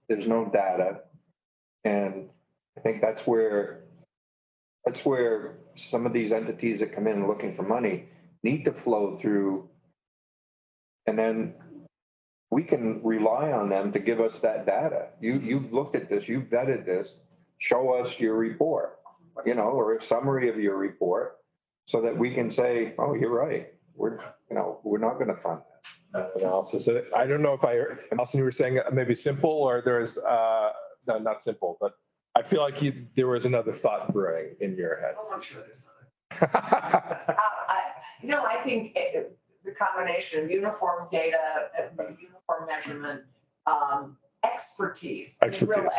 There's no data. And I think that's where some of these entities that come in looking for money need to flow through. And then we can rely on them to give us that data. You've looked at this, you've vetted this, show us your report, or a summary of your report so that we can say, oh, you're right. We're not going to fund that. Analysis. I don't know if Allison, you were saying maybe simple or there's, no, not simple, but I feel like there was another thought brewing in your head. Oh, I'm sure there's not. I think the combination of uniform data, uniform measurement, expertise, real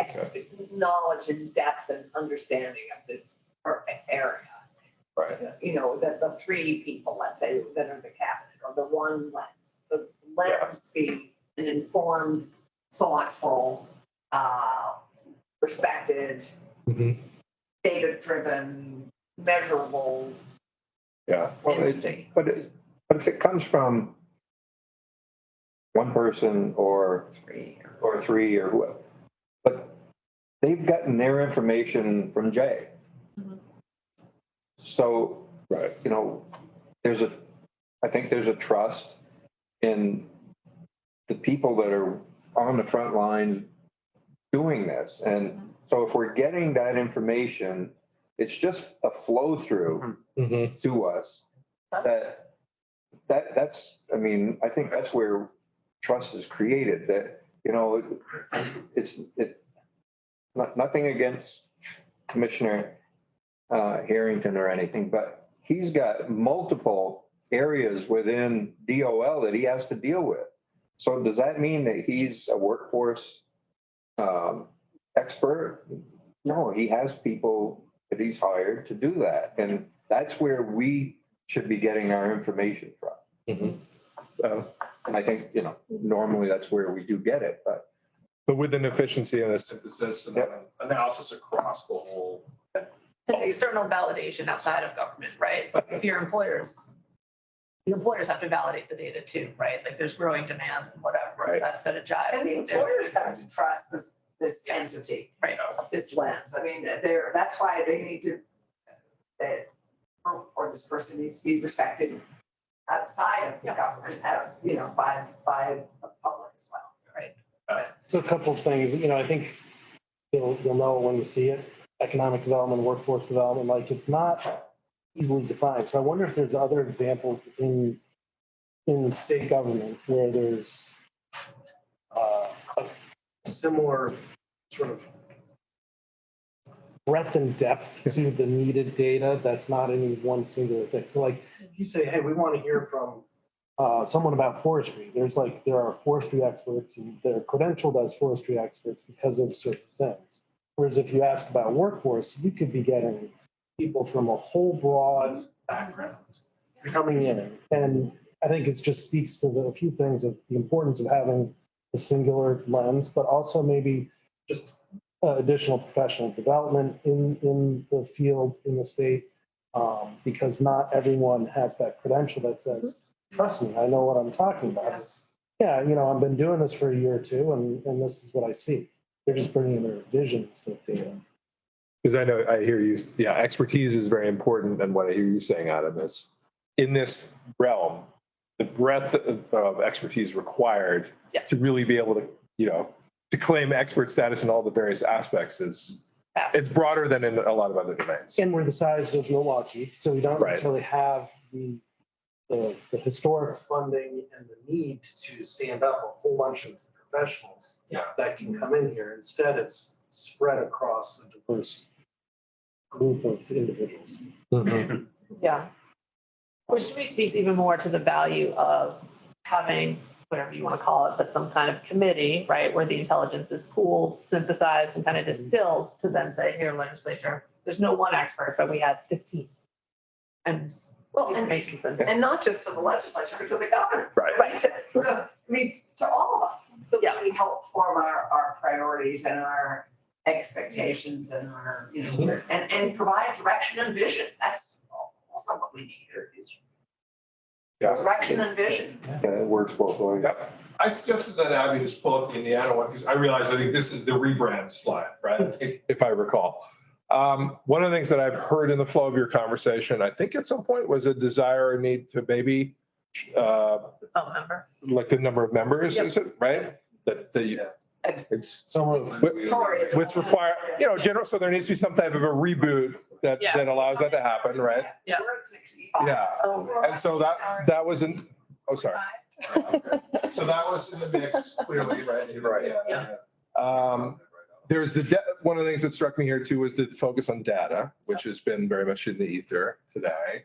knowledge and depth and understanding of this area. Right. The three people, let's say, that are the cabinet, or the one lens. The lens be an informed, thoughtful, respected, data-driven, measurable entity. But if it comes from one person or three or whoever, but they've gotten their information from Jay. So, I think there's a trust in the people that are on the front lines doing this. And so if we're getting that information, it's just a flow through to us that's, I think that's where trust is created, that you know, nothing against Commissioner Harrington or anything, but he's got multiple areas within DOL that he has to deal with. So does that mean that he's a workforce expert? No, he has people that he's hired to do that. And that's where we should be getting our information from. And I think, you know, normally that's where we do get it, but with an efficiency and a synthesis and analysis across the whole. External validation outside of government, right? But if your employers have to validate the data too, right? Like there's growing demand, whatever, Right. that's gonna jive. And the employers have to trust this entity, Right. this lens. I mean, that's why they need to, or this person needs to be respected outside of the government, as, you know, by the public as well. Right. So a couple of things, you know, I think you'll know when you see it, economic development, workforce development, like it's not easily defined. So I wonder if there's other examples in state government where there's a similar sort of breadth and depth to the needed data that's not any one singular thing. So like if you say, hey, we want to hear from someone about forestry, there are forestry experts and they're credentialed as forestry experts because of certain things. Whereas if you ask about workforce, you could be getting people from a whole broad background coming in. And I think it just speaks to a few things of the importance of having a singular lens, but also maybe just additional professional development in the field, in the state, because not everyone has that credential that says, trust me, I know what I'm talking about. It's, yeah, you know, I've been doing this for a year or two, and this is what I see. They're just bringing their visions that they Because I hear you, yeah, expertise is very important. And what I hear you saying, Adam, is in this realm, the breadth of expertise required to really be able to, you know, to claim expert status in all the various aspects it's broader than in a lot of other domains. And we're the size of Milwaukee, so we don't necessarily have the historic funding and the need to stand up a whole bunch of professionals that can come in here. Instead, it's spread across a diverse group of individuals. Yeah. Which to me speaks even more to the value of having, whatever you want to call it, but some kind of committee, right, where the intelligence is pooled, synthesized, and kind of distilled to then say, here, legislature, there's no one expert, but we had 15. And And not just to the legislature, but to the governor. Right. To all of us. So that we help form our priorities and our expectations and our, you know, and provide direction and vision. That's also what we need here is direction and vision. Yeah, it works both ways. I suggested that Abby just pull up the Indiana one because I realized I think this is the rebrand slide, right? If I recall. One of the things that I've heard in the flow of your conversation, I think at some point was a desire or need to maybe like the number of members, is it right? It's some of which require, you know, general. So there needs to be some type of a reboot that allows that to happen, right? Yeah. We're at 65. Yeah. And so that was in. Oh, sorry. So that was in the mix clearly, right? Right. Yeah. There's one of the things that struck me here too was the focus on data, which has been very much in the ether today.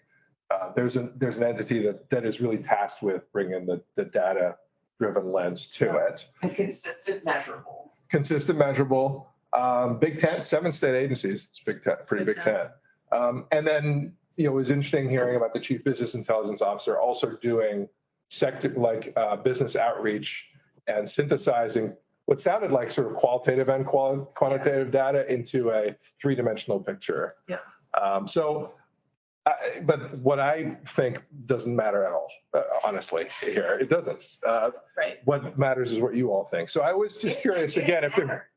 There's an entity that is really tasked with bringing the data-driven lens to it. And consistent measurables. Consistent, measurable. Big Tent, 7 state agencies. It's Big Tent, pretty Big Tent. And then, you know, it was interesting hearing about the Chief Business Intelligence Officer also doing business outreach and synthesizing what sounded like sort of qualitative and quantitative data into a 3-dimensional picture. Yeah. But what I think doesn't matter at all, honestly, here. It doesn't. Right. What matters is what you all think. So I was just curious again if there.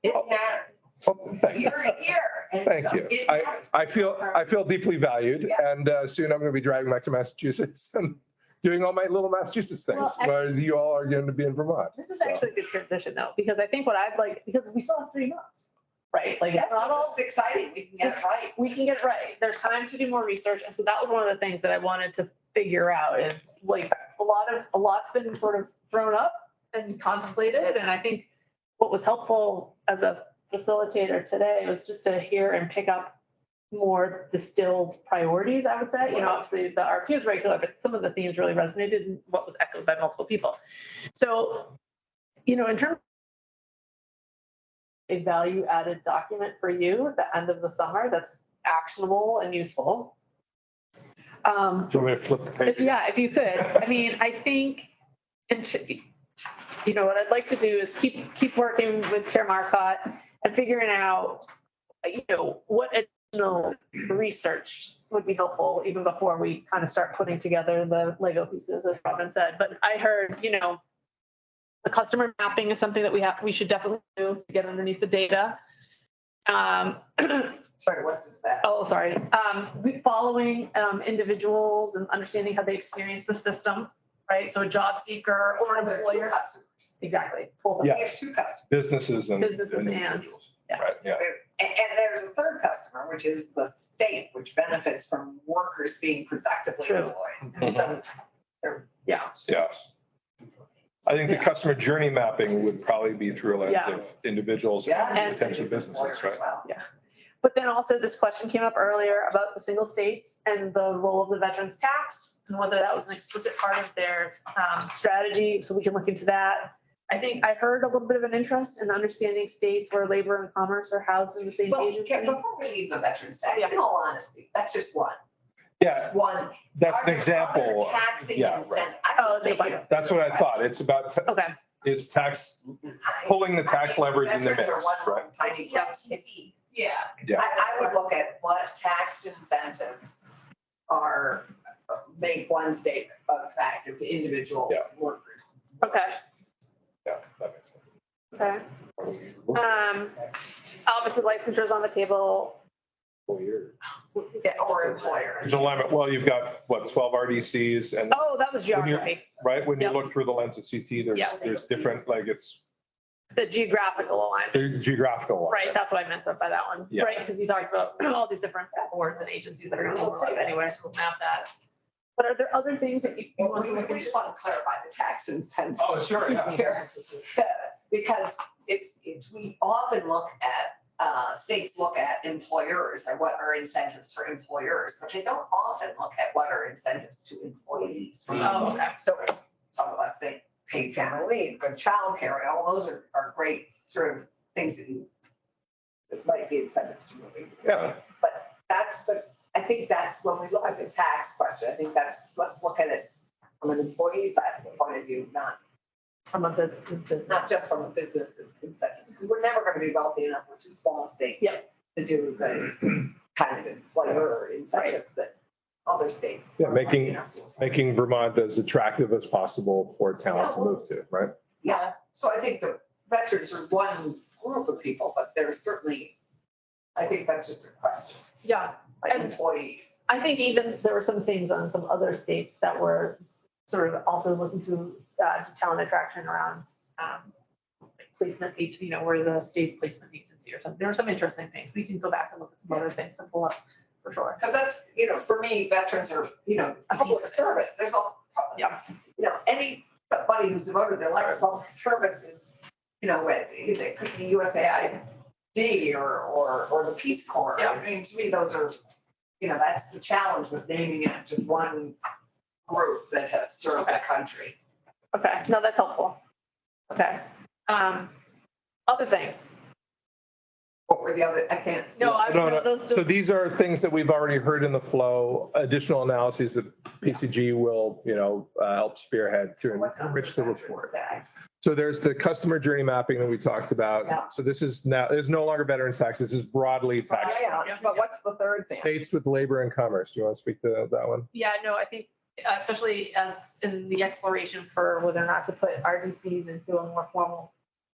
It matters. Oh, thank you. You're here. And Thank so you. it I matters. feel deeply valued, and soon I'm going to be driving back to Massachusetts and doing all my little Massachusetts things, whereas you all are going to be in Vermont. This is actually a good transition though, because I think what I'd like, because we still have 3 months, right? Like it's not all It's exciting. We can get it right. We can get it right. There's time to do more research. And so that was one of the things that I wanted to figure out is like a lot's been sort of thrown up and contemplated. And I think what was helpful as a facilitator today was just to hear and pick up more distilled priorities, I would say. You know, obviously the RFQ is regular, but some of the themes really resonated and what was echoed by multiple people. So, you know, in terms of a value added document for you at the end of the summer that's actionable and useful. Do you want me to flip the page? If you could. I mean, I think, you know, what I'd like to do is keep working with Chair Marcotte and figuring out, you know, what additional research would be helpful even before we kind of start putting together the Lego pieces, as Robin said. But I heard, you know, the customer mapping is something that we should definitely do to get underneath the data. Sorry, what is that? Oh, sorry. Following individuals and understanding how they experience the system, right? So a job seeker or an There are two employer. customers. Exactly. We Yeah. have two customers. Businesses and Businesses and, individuals. yeah. Right, yeah. And there's a third customer, which is the state, which benefits from workers being productively True. employed. So Yeah. Yes. I think the Yeah. customer journey mapping would probably be through a lens Yeah. of individuals yeah. and and potential it's businesses, employers right? as well. But then also this question came up earlier about the single states and the role of the veterans tax and whether that was an explicit part of their strategy. So we can look into that. I think I heard a little bit of an interest in understanding states where labor and commerce are housed in the same Well, agency. before we leave the veterans tax, Yeah. in all honesty, that's just one. Yeah, One. that's Are an there example. other taxing Yeah, right. incentives? Oh, that's a good point. That's what I thought. It's about, Okay. is tax, pulling the tax levers in the mix, Veterans are one right? tiny Yeah. place. It's- Yeah. Yeah. I would look at what tax incentives are, make one state attractive to individual Yeah. workers. Okay. Yeah, that makes sense. Okay. Obviously licensure is on the table. Yeah, or employers. There's a limit. Well, you've got, what, 12 RDCs and, Oh, that was When you're- geography. right? When you Yep. look through the lens of CT, Yeah. there's different, like it's The geographical alignment. geographical. Right, that's what I meant by that one. Yeah. Right, because you talked about all these different boards and agencies that are going to state anywhere, so we'll map that. But are there other things that you want to look We into? just want to clarify the tax incentive. Oh, sure, yeah. here. Because it's, we often look at, states look at employers and what are incentives for employers, but they don't often look at what are incentives to employees. Oh, okay. So some of us think paid family leave, good childcare, all those are great sort of things that might be incentives to moving. Yeah. But I think that's when we look at the tax question, I think let's look at it from an employee side point of view, not From a business. not just from a business incentives, because we're never going to be wealthy enough, we're too small a state. Yep. To do the kind of employer incentives that other states. Yeah, are making- lucky enough to. Making Vermont as attractive as possible for talent to move to, right? Yeah, so I think the veterans are one group of people, but there's certainly, I think that's just a question, Yeah, like And- employees. I think even there were some things on some other states that were sort of also looking to talent attraction around placement, you know, where the state's placement agency or something. There were some interesting things. We can go back and look at some other things to pull up for sure. Because that's, for me, veterans are, A public piece of it. service, there's a, Yeah. anybody who's devoted their life to public service is, it could be USAID or the Peace Corps. Yeah. I mean, to me, those are, that's the challenge with naming it just one group that has served the country. Okay, no, that's helpful. Okay. Other things. What were the other, I can't see. No, I No. those. So these are things that we've already heard in the flow, additional analyses that PCG will, help spearhead to What's on enrich the veterans report. tax? So there's the customer journey mapping that we talked about. Yeah. So this is no longer veterans tax. This is broadly tax. Yeah, but what's the third thing? States with labor and commerce. Do you want to speak to that one? Yeah, no, I think especially as in the exploration for whether or not to put RDCs into a more formal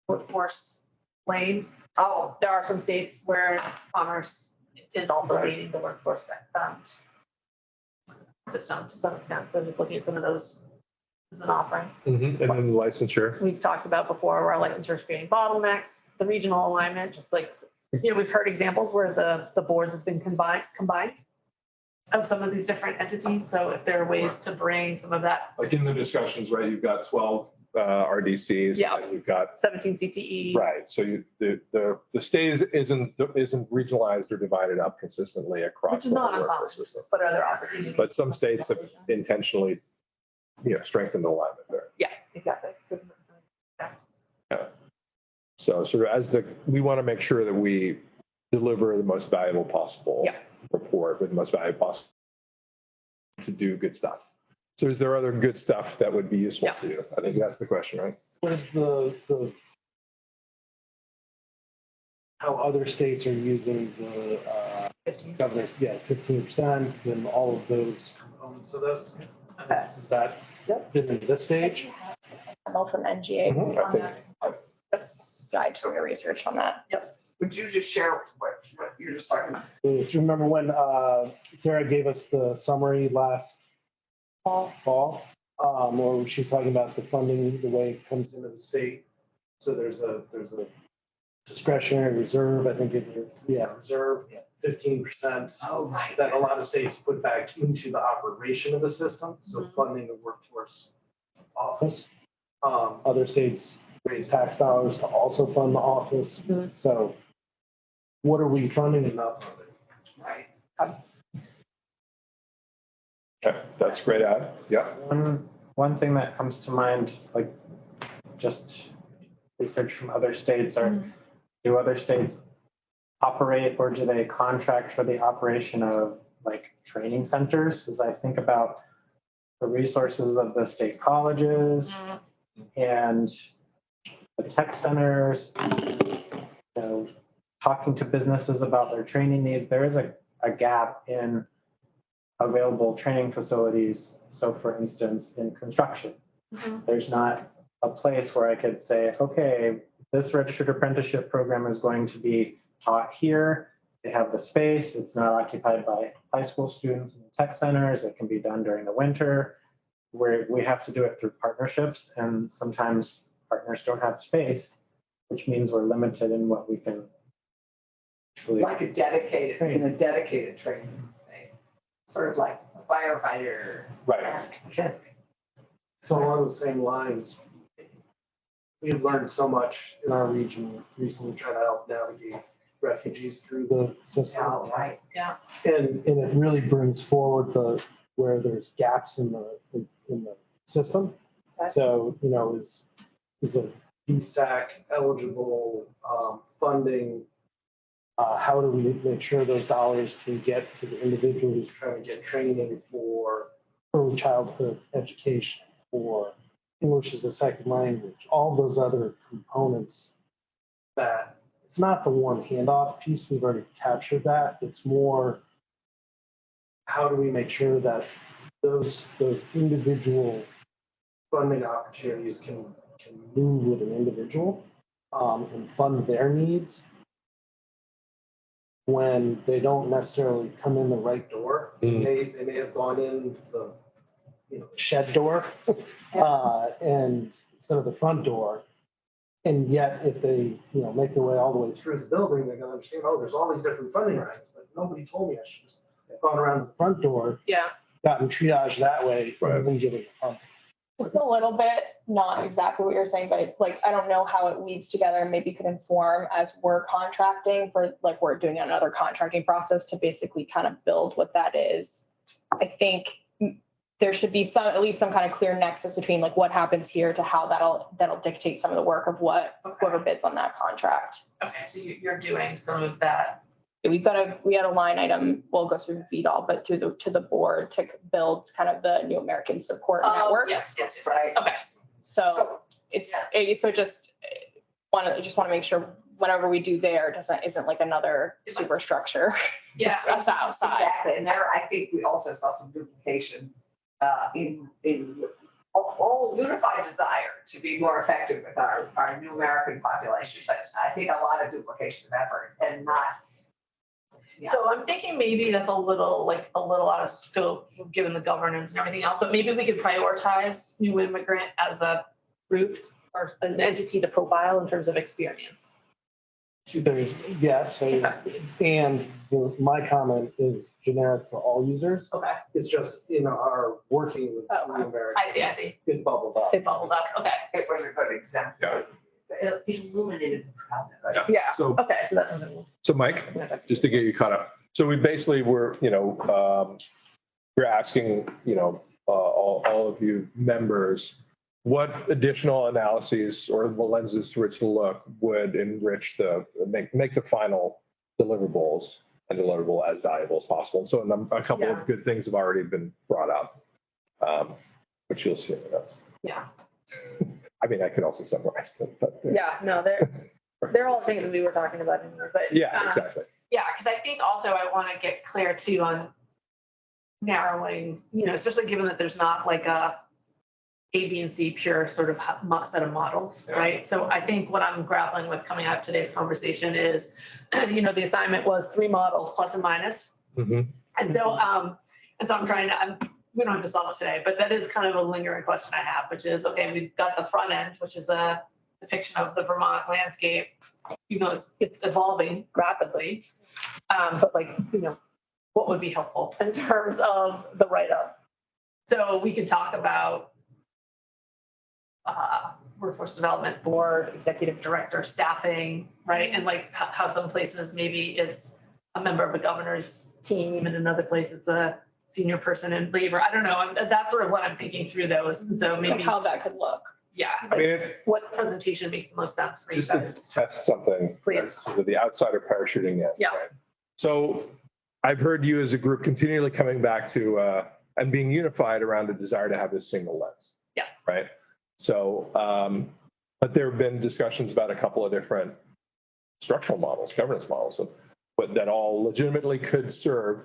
workforce lane. Oh, There are some states where commerce is also leading the workforce system to some extent. So just looking at some of those as an offering. And then licensure. We've talked about before where our licensure is creating bottlenecks, the regional alignment, just like, we've heard examples where the boards have been combined of some of these different entities. So if there are ways to bring some of that, Like in the discussions, right, you've got 12 RDCs. Yeah. And you've got 17 CTE. right. So the state isn't regionalized or divided up consistently across Which is the not whole uncommon. workforce system. But are there opportunities? But some states have intentionally, strengthened the alignment there. Yeah, exactly. So sort of we want to make sure that we deliver the most valuable possible report with the most valuable possible to do good stuff. So is there other good stuff that would be useful to you? I think that's the question, right? What is the how other states are using the governor's, 15% and all of those components of this? Does that fit into this stage? Memo from NGA Mhm, I on think- that. I just did research on that. Yep. Would you just share what you're just talking about? If you remember when Sarah gave us the summary last fall, where she's talking about the funding, the way it comes into the state. So there's a discretionary reserve, I think reserve, 15%. Oh, right. That a lot of states put back into the operation of the system, so funding the workforce office. Other states raise tax dollars to also fund the office. So what are we funding enough of it? Right. Okay, that's great ad. Yeah. One thing that comes to mind, like just research from other states, are do other states operate or do they contract for the operation of like training centers? As I think about the resources of the state colleges and the tech centers, talking to businesses about their training needs, there is a gap in available training facilities. So for instance, in construction, there's not a place where I could say, okay, this registered apprenticeship program is going to be taught here. They have the space. It's not occupied by high school students in the tech centers. It can be done during the winter, where we have to do it through partnerships. And sometimes partners don't have space, which means we're limited in what we can actually. Like a dedicated training space, sort of like a firefighter. Right. So along the same lines, we've learned so much in our region recently trying to help navigate refugees through the system. Oh, right. Yeah. And it really brings forward where there's gaps in the system. So, is a BSAC eligible funding? How do we make sure those dollars can get to the individual who's trying to get training for early childhood education or English as a second language, all those other components that it's not the one handoff piece. We've already captured that. It's more, how do we make sure that those individual funding opportunities can move with an individual and fund their needs when they don't necessarily come in the right door. They may have gone in the shed door and instead of the front door. And yet if they make their way all the way through the building, they're going to understand, there's all these different funding rounds, but nobody told me I should just have gone around the front door, gotten triaged that way, rather than getting funding. Just a little bit, not exactly what you're saying, but like, I don't know how it weaves together and maybe could inform as we're contracting for, like, we're doing another contracting process to basically kind of build what that is. I think there should be at least some kind of clear nexus between like what happens here to how that'll dictate some of the work of what whoever bids on that contract. Okay, so you're doing some of that. We had a line item, we'll go through VDOL, but to the board to build kind of the New American Support Network. Yes, right. Okay. So just want to make sure whenever we do there isn't like another superstructure. Yeah. That's outside. Exactly. And there, I think we also saw some duplication in all unified desire to be more effective with our New American population. But I think a lot of duplication of effort and not. Yeah. So I'm thinking maybe that's a little out of scope given the governance and everything else, but maybe we could prioritize new immigrant as a group or an entity to profile in terms of experience. Two things, yes, my comment is generic for all users. Okay. It's just in our working with Oh, okay. Americans. I see. It bubbled up. It bubbled up. Okay. It was a good example. Yeah. It illuminated the problem, right? Yeah. So, Okay. So that's something. so Mike, just to get you caught up. So we basically were, we're asking, all of you members, what additional analyses or the lenses through which to look would enrich make the final deliverables and deliverable as valuable as possible. And so a couple of good things have already been brought up, which you'll see in the notes. Yeah. I mean, I could also summarize them, but. Yeah. No, they're all things that we were talking about in here, but. Yeah, exactly. Yeah, because I think also I want to get clear too on narrowing, especially given that there's not like a B, and C pure sort of set of models, right? So I think what I'm grappling with coming out of today's conversation is, the assignment was 3 models plus and minus. Mm-hmm. And so I'm trying to, we don't have to solve it today, but that is kind of a lingering question I have, which is, okay, we've got the front end, which is a depiction of the Vermont landscape, it's evolving rapidly. But what would be helpful in terms of the write-up? So we can talk about workforce development board, executive director, staffing, right? And how some places maybe it's a member of the governor's team, and in other places it's a senior person in labor. I don't know. That's sort of what I'm thinking through those. And so maybe how that could look. Yeah. I mean, what presentation makes the most sense for you just guys? to test something. Please. That's sort of the outsider parachuting in. Yeah. Right? So I've heard you as a group continually coming back to and being unified around a desire to have this single lens. Yeah. Right. So, but there have been discussions about a couple of different structural models, governance models, that all legitimately could serve.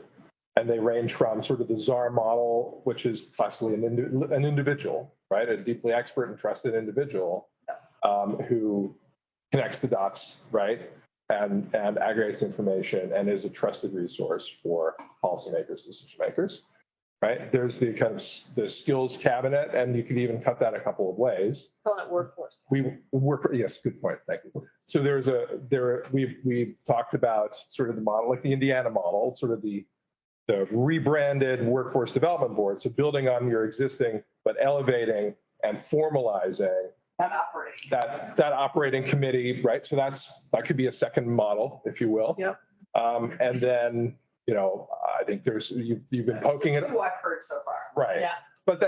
And they range from sort of the czar model, which is classically an individual, right? A deeply expert and trusted individual who connects the dots, right? And aggregates information and is a trusted resource for policymakers, decision makers, right? There's the kind of the skills cabinet, and you could even cut that a couple of ways. Call it workforce. Yes, good point. Thank you. So we've talked about sort of the model, like the Indiana model, sort of the rebranded workforce development board. So building on your existing, but elevating and formalizing that operating committee, right? So that could be a second model, if you will. Yep. And then, I think you've been poking it. Who I've heard so far. Right. Yeah. But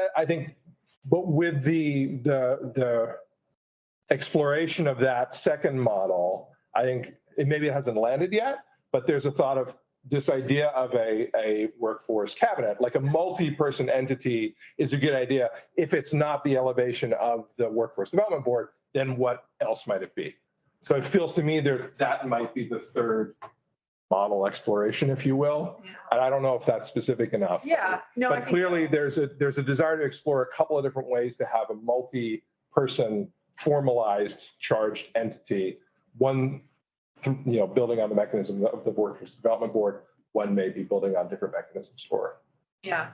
with the exploration of that second model, I think maybe it hasn't landed yet, but there's a thought of this idea of a workforce cabinet, like a multi-person entity is a good idea. If it's not the elevation of the workforce development board, then what else might it be? So it feels to me that might be the third model exploration, if you will. Yeah. And I don't know if that's specific enough. Yeah. No, but clearly there's a desire to explore a couple of different ways to have a multi-person formalized charged entity. One, building on the mechanism of the workforce development board. One may be building on different mechanisms for. Yeah.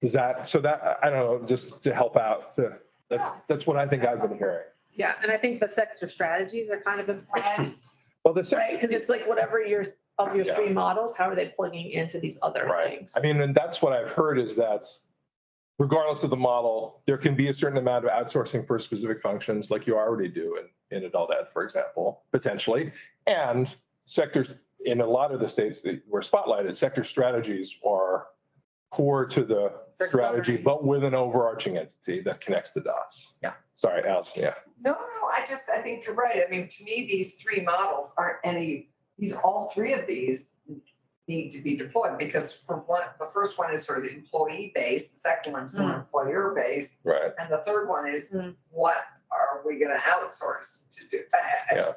I don't know, just to help out. That's what I think I've been hearing. Yeah, and I think the sector strategies are kind of implied, Well, right? Because it's like whatever your 3 models, how are they plugging into these other things? I mean, and that's what I've heard is that regardless of the model, there can be a certain amount of outsourcing for specific functions like you already do in adult ed, for example, potentially. And sectors in a lot of the states that were spotlighted, sector strategies are core to the strategy, but with an overarching entity that connects the dots. Yeah. Sorry, Allison, yeah. No, I think you're right. I mean, to me, these 3 models aren't all 3 of these need to be deployed because the first one is sort of employee based, the second one's more employer based. Right. And the third one is what are we going to outsource to do?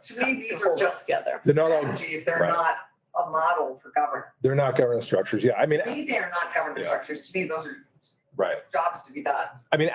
To me, these are just together. They're not all, strategies. They're not a model for governance. they're not governance structures. Yeah. I mean, To me, they're not governance structures. To me, those are jobs to be done. I mean,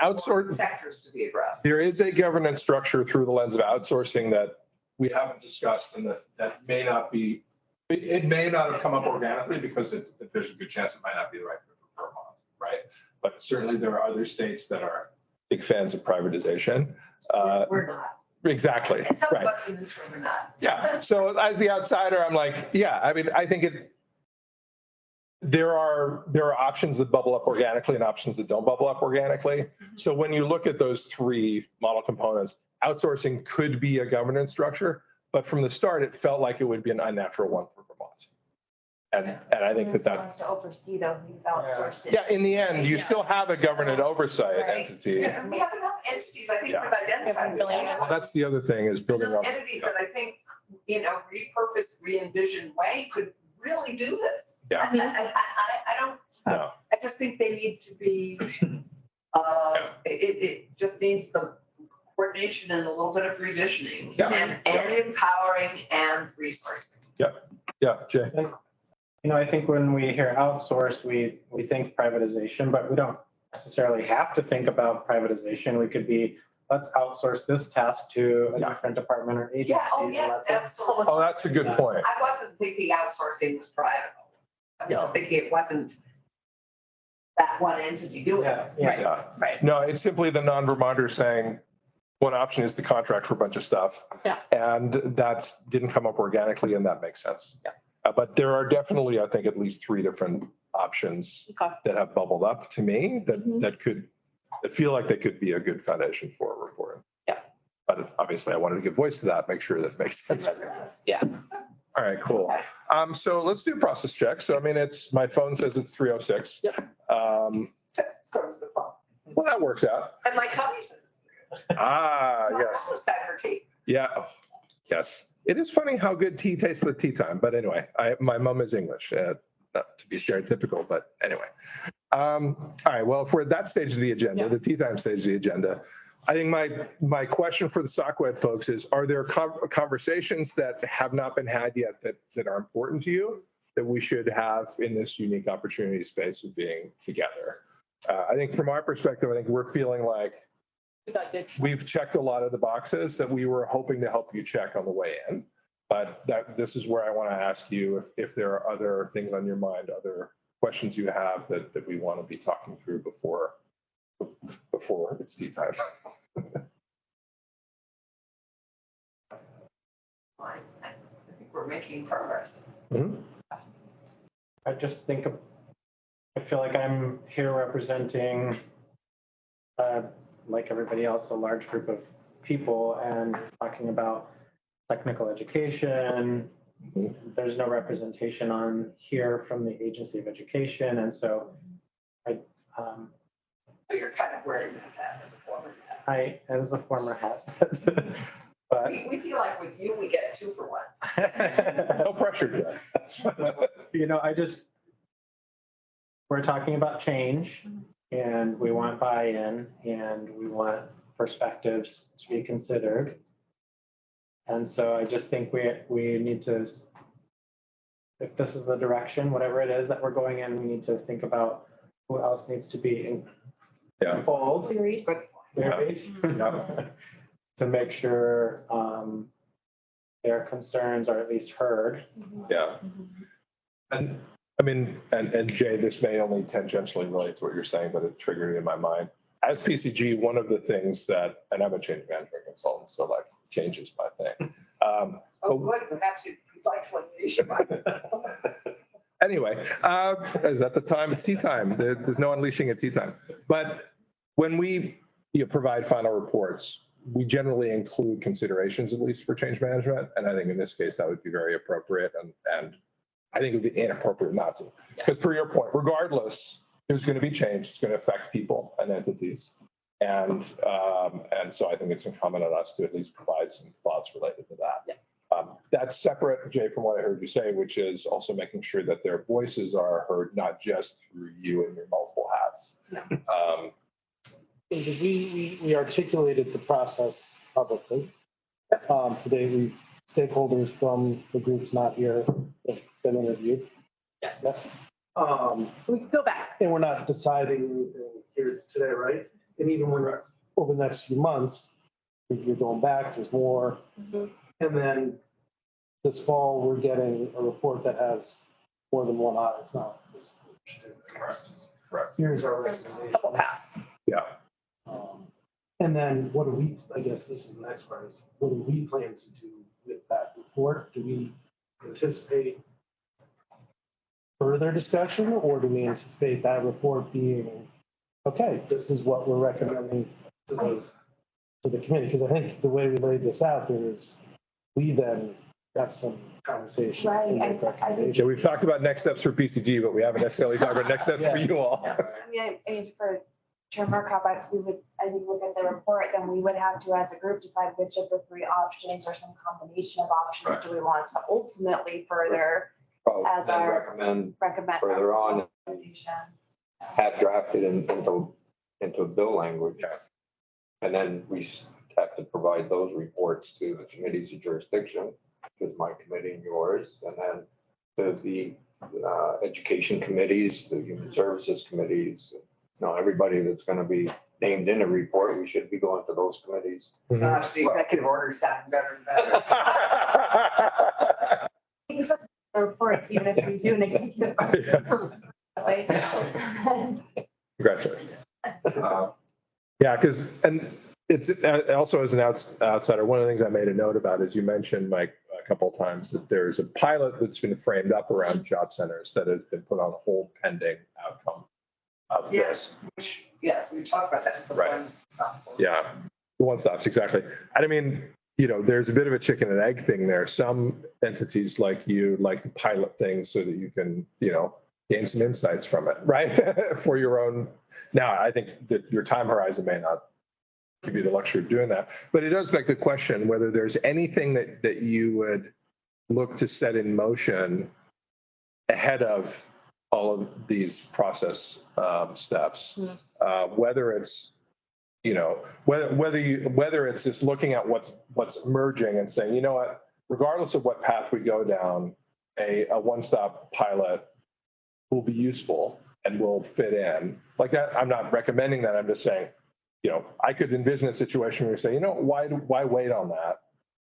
Sectors to be addressed. there is a governance structure through the lens of outsourcing that we haven't discussed and that may not be, it may not have come up organically because there's a good chance it might not be the right fit for Vermont, right? But certainly there are other states that are big fans of privatization. We're not. Exactly, And some of right. us in this room are not. Yeah, so as the outsider, I'm like, yeah, I mean, I think there are options that bubble up organically and options that don't bubble up organically. So when you look at those three model components, outsourcing could be a governance structure, but from the start, it felt like it would be an unnatural one for Vermont. And I think Someone that wants to oversee though, you've outsourced it. yeah, in the end, you still have a government oversight Right. entity. Yeah, and we have enough entities, I think Yeah. we've identified. We have Well, that's the other thing is building Enough up. entities that I think, repurposed, re-envisioned way could really do this. Yeah. I don't, No. I just think they need to be, it just needs the coordination and a little bit of revisioning Yeah. and empowering and resourcing. Yeah, Jay. I think when we hear outsource, we think privatization, but we don't necessarily have to think about privatization. We could be, let's outsource this task to a different department or agency. Yeah, oh, yes, absolutely. Oh, that's a good point. I wasn't thinking outsourcing was private. I was just thinking it wasn't that one entity doing it. Yeah. Right. No, it's simply the non-Vermonter saying, one option is to contract for a bunch of stuff. Yeah. And that didn't come up organically, and that makes sense. Yeah. But there are definitely, I think, at least three different options Okay. that have bubbled up to me that Mhm. that feel like they could be a good foundation for a report. Yeah. But obviously, I wanted to give voice to that, make sure that makes sense. Yeah. All right, cool. So let's do a process check. So I mean, my phone says it's 3:06. Yep. So is the phone. Well, that works out. And my tummy says it's good. Ah, So yes. almost time for tea. Yeah. Oh, yes. It is funny how good tea tastes at tea time. But anyway, my mom is English. Not to be stereotypical, but anyway. All right. Well, if we're at that stage of the agenda, Yeah. the tea time stage of the agenda, I think my question for the SOCWED folks is, are there conversations that have not been had yet that are important to you that we should have in this unique opportunity space of being together? I think from our perspective, I think we're feeling like we've checked a lot of the boxes that we were hoping to help you check on the way in. But this is where I want to ask you if there are other things on your mind, other questions you have that we want to be talking through before it's tea time. Fine. I think we're making progress. I just think, I feel like I'm here representing, like everybody else, a large group of people and talking about technical education. There's no representation on here from the Agency of Education. And so You're kind of wearing that hat as a former hat. as a former hat, but We feel like with you, we get a 2 for 1. No pressure, Jeff. we're talking about change and we want buy-in and we want perspectives to be considered. And so I just think we need to, if this is the direction, whatever it is that we're going in, we need to think about who else needs to be involved. Agreed. To make sure their concerns are at least heard. Yeah. And I mean, and Jay, this may only tangentially relate to what you're saying, but it triggered it in my mind. As PCG, one of the things that, and I'm a change management consultant, so like change is my thing. Good, perhaps you'd like to unleash mine. Anyway, is at the time, it's tea time. There's no unleashing at tea time. But when we provide final reports, we generally include considerations, at least for change management. And I think in this case, that would be very appropriate. And I think it would be inappropriate not to. Because per your point, regardless, there's going to be change. It's going to affect people and entities. And so I think it's incumbent on us to at least provide some thoughts related to that. Yeah. That's separate, Jay, from what I heard you say, which is also making sure that their voices are heard, not just through you and your multiple hats. Yeah. We articulated the process publicly. Today, stakeholders from the groups not here have been interviewed. Yes. Yes. We can go back. And we're not deciding anything here today, right? And even when we're over the next few months, you're going back, there's more. And then this fall, we're getting a report that has more than one eye. It's not. Correct. Here's our There's a recommendation. couple paths. Yeah. And then what do we, I guess this is the next part, is what do we plan to do with that report? Do we anticipate further discussion, or do we anticipate that report being, okay, this is what we're recommending to the committee? Because I think the way we laid this out, we then have some conversation. Right, and make I think- recommendations. Yeah, we've talked about next steps for PCG, but we haven't necessarily talked about next steps for you all. I mean, I mean, for Chair Markov, I think look at the report, then we would have to, as a group, decide which of the three options or some combination of options do we want to ultimately further as Then our recommend further on, recommendation. have drafted into bill language. And then we have to provide those reports to the committees of jurisdiction, which is my committee and yours, and then to the education committees, the human services committees. Everybody that's going to be named in a report, we should be going to those committees. Gosh, the executive order sound better and better. The reports, even if we do an executive. Congratulations. Yeah, because, and it's also as an outsider, one of the things I made a note about is you mentioned, Mike, a couple of times that there's a pilot that's been framed up around job centers that has been put on hold pending outcome of this. Yes, we talked about that. Right. Yeah, the one stops, exactly. And I mean, there's a bit of a chicken and egg thing there. Some entities like you like to pilot things so that you can, gain some insights from it, right? For your own. Now, I think that your time horizon may not give you the luxury of doing that, but it does beg the question whether there's anything that you would look to set in motion ahead of all of these process steps, whether it's, whether it's just looking at what's emerging and saying, what, regardless of what path we go down, a one-stop pilot will be useful and will fit in. Like that, I'm not recommending that. I'm just saying, I could envision a situation where you say, why wait on that?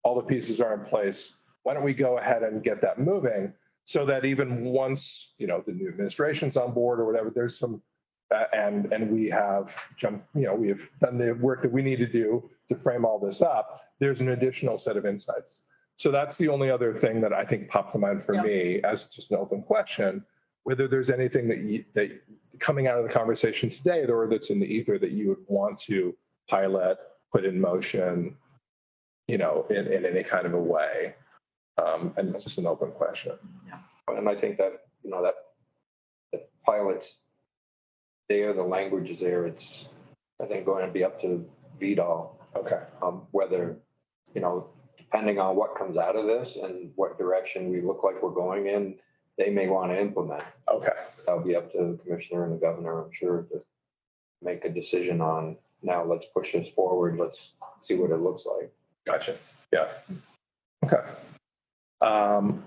All the pieces are in place. Why don't we go ahead and get that moving so that even once, the new administration's on board or whatever, there's some, and we have jumped, we have done the work that we need to do to frame all this up. There's an additional set of insights. So that's the only other thing that I think popped to mind for me as just an open question, whether there's anything that coming out of the conversation today or that's in the ether that you would want to pilot, put in motion, in any kind of a way. And it's just an open question. And I think that, that the pilots there, the language is there. It's, I think, going to be up to VDOL. Okay. Whether, depending on what comes out of this and what direction we look like we're going in, they may want to implement. Okay. That'll be up to the commissioner and the governor, I'm sure, to make a decision on, now let's push this forward. Let's see what it looks like. Gotcha. Yeah. Okay.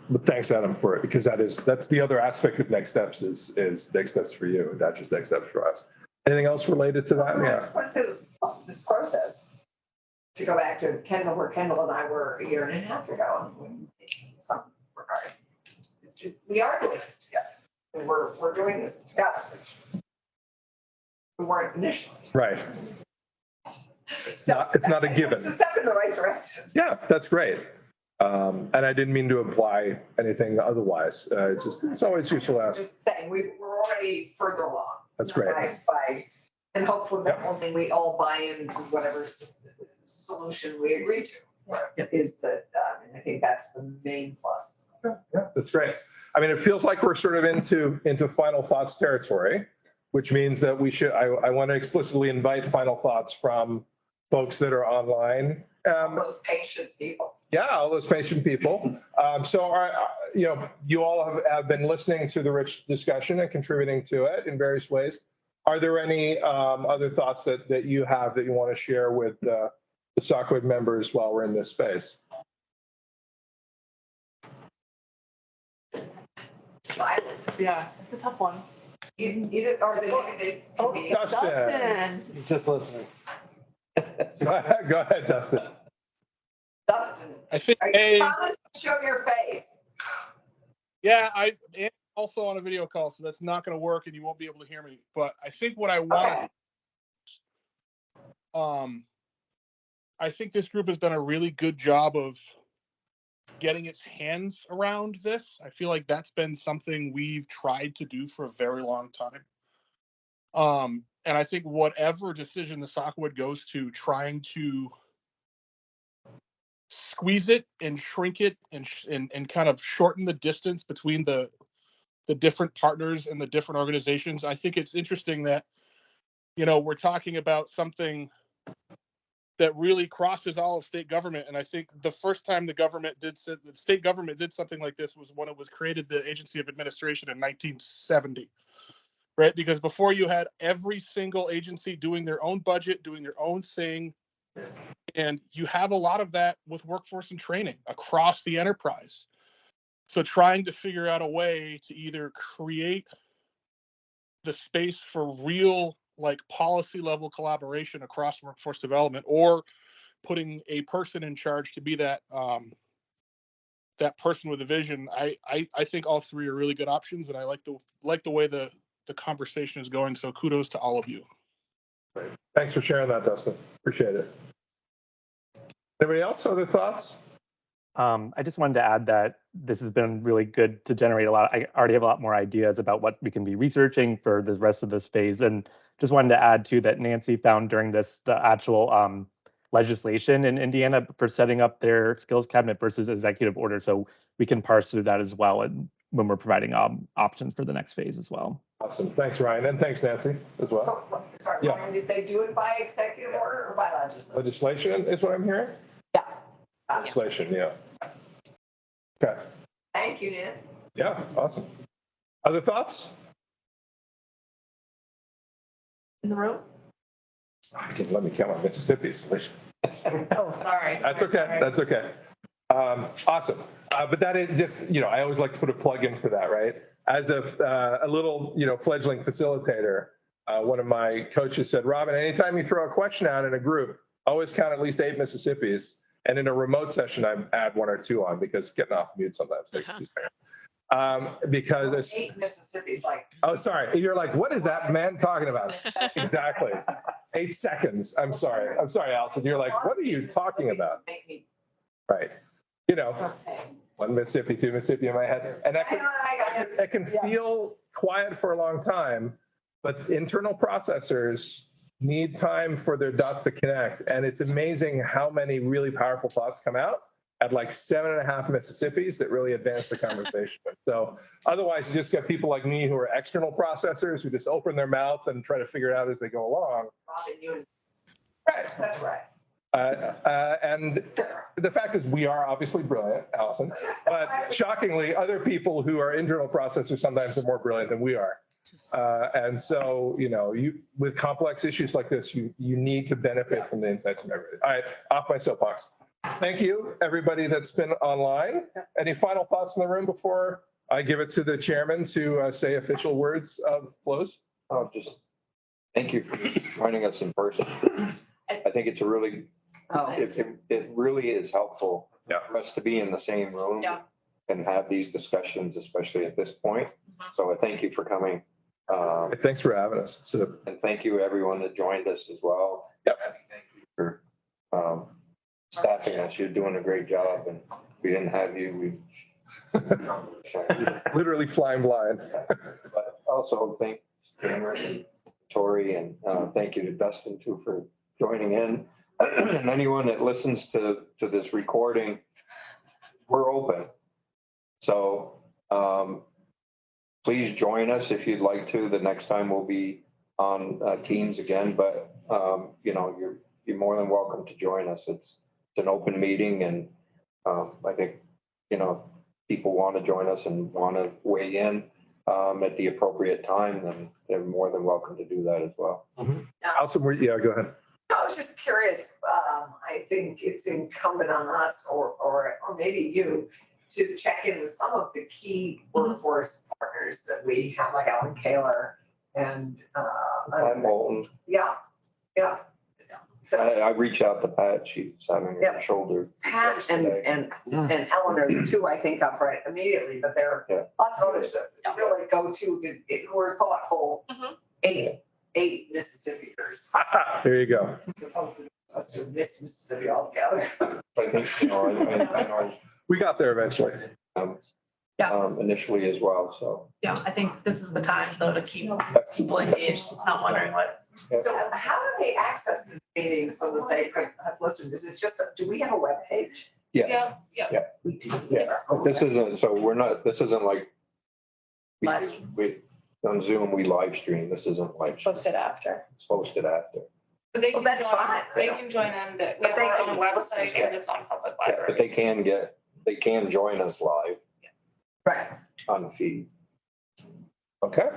But thanks, Adam, for it, because that's the other aspect of next steps is next steps for you, not just next steps for us. Anything else related to that? I just want to say also this process, to go back to Kendall, where Kendall and I were a year and a half ago, in some regard. We are doing this together. And we're doing this together, which we weren't initially. Right. It's not a given. It's a step in the right direction. Yeah, that's great. And I didn't mean to imply anything otherwise. It's always useful to ask. Just saying, we're already further along. That's great. And hopefully that only we all buy into whatever solution we agree to. Is that, I think that's the main plus. Yeah, that's great. I mean, it feels like we're sort of into final thoughts territory, which means that I want to explicitly invite final thoughts from folks that are online. Those patient people. Yeah, all those patient people. So, you all have been listening to the rich discussion and contributing to it in various ways. Are there any other thoughts that you have that you want to share with the SOCWED members while we're in this space? Yeah, it's a tough one. Either, or they. Dustin. He's just listening. Go ahead, Dustin. Dustin, I think promise to show your face. Yeah, I am also on a video call, so that's not going to work, and you won't be able to hear me. But I think what I want I think this group has done a really good job of getting its hands around this. I feel like that's been something we've tried to do for a very long time. And I think whatever decision the SOCWED goes to, trying to squeeze it and shrink it and kind of shorten the distance between the different partners and the different organizations. I think it's interesting that, we're talking about something that really crosses all of state government. And I think the first time the state government did something like this was when it was created, the Agency of Administration in 1970, right? Because before you had every single agency doing their own budget, doing their own thing. And you have a lot of that with workforce and training across the enterprise. So trying to figure out a way to either create the space for real, like, policy level collaboration across workforce development, or putting a person in charge to be that that person with a vision. I think all three are really good options, and I like the way the conversation is going. So kudos to all of you. Great. Thanks for sharing that, Dustin. Appreciate it. Anybody else? Other thoughts? I just wanted to add that this has been really good to generate a lot. I already have a lot more ideas about what we can be researching for the rest of this phase. And just wanted to add too that Nancy found during this the actual legislation in Indiana for setting up their skills cabinet versus executive order. So we can parse through that as well, and when we're providing options for the next phase as well. Awesome. Thanks, Ryan. And thanks, Nancy, as well. Sorry, Yeah. Ryan, did they do it by executive order or by legislation? Legislation is what I'm hearing? Yeah. Legislation, yeah. Okay. Thank you, Nancy. Yeah, awesome. Other thoughts? In the room? Let me count my Mississippi's. Oh, sorry. That's okay. That's okay. Awesome. But that is just, I always like to put a plug in for that, right? As a little, fledgling facilitator, one of my coaches said, Robin, anytime you throw a question out in a group, always count at least 8 Mississippis. And in a remote session, I add 1 or 2 on, because getting off mute sometimes takes 2 seconds. Because 8 Mississippi's like. Oh, sorry. You're like, what is that man talking about? Exactly. 8 seconds. I'm sorry, Allison. You're like, what are you talking about? Right. 1 Mississippi, 2 Mississippi in my head. And that can feel quiet for a long time, but internal processors need time for their dots to connect. And it's amazing how many really powerful thoughts come out at like 7.5 Mississippis that really advance the conversation. So otherwise, you just get people like me who are external processors who just open their mouth and try to figure it out as they go along. Right, that's right. And the fact is, we are obviously brilliant, Allison, but shockingly, other people who are internal processors sometimes are more brilliant than we are. And so, with complex issues like this, you need to benefit from the insights from everybody. All right, off my soapbox. Thank you, everybody that's been online. Any final thoughts in the room before I give it to the chairman to say official words of close? Oh, just thank you for joining us in person. I think it's a really, it really is helpful for us to be in the same room and have these discussions, especially at this point. So I thank you for coming. Thanks for having us. And thank you everyone that joined us as well. Yep. Thank you for staffing us. You're doing a great job, and if we didn't have you, literally flying blind. But also thank Cameron and Tori, and thank you to Dustin too for joining in. And anyone that listens to this recording, we're open. So please join us if you'd like to. The next time we'll be on Teams again, but you're more than welcome to join us. It's an open meeting, and I think if people want to join us and want to weigh in at the appropriate time, then they're more than welcome to do that as well. Also, yeah, go ahead. I was just curious. I think it's incumbent on us, or maybe you, to check in with some of the key workforce partners that we have, like Alan Kaler and Pat Bolton. Yeah. So I reached out to Pat. She's having her shoulder. Pat and Eleanor, the two I think of right immediately, but there are lots of others that really go to who are thoughtful 8 Mississippians, There you go. as opposed to us who miss Mississippi altogether. I think, you know, I know, We got there eventually. initially as well, so. Yeah, I think this is the time though to keep people engaged, not wondering what. So how do they access this meeting so that they could have listened? Is it just, do we have a webpage? Yeah, We do. yeah. This isn't, so we're not, this isn't like. Live. We, on Zoom, we live stream. This isn't live. stream. Posted after. It's posted after. But they Well, can that's join, fine. they can join in, that we But have they our can own listen website to it. and it's on public Yeah, but they libraries. they can join us live Right. on the feed. Okay.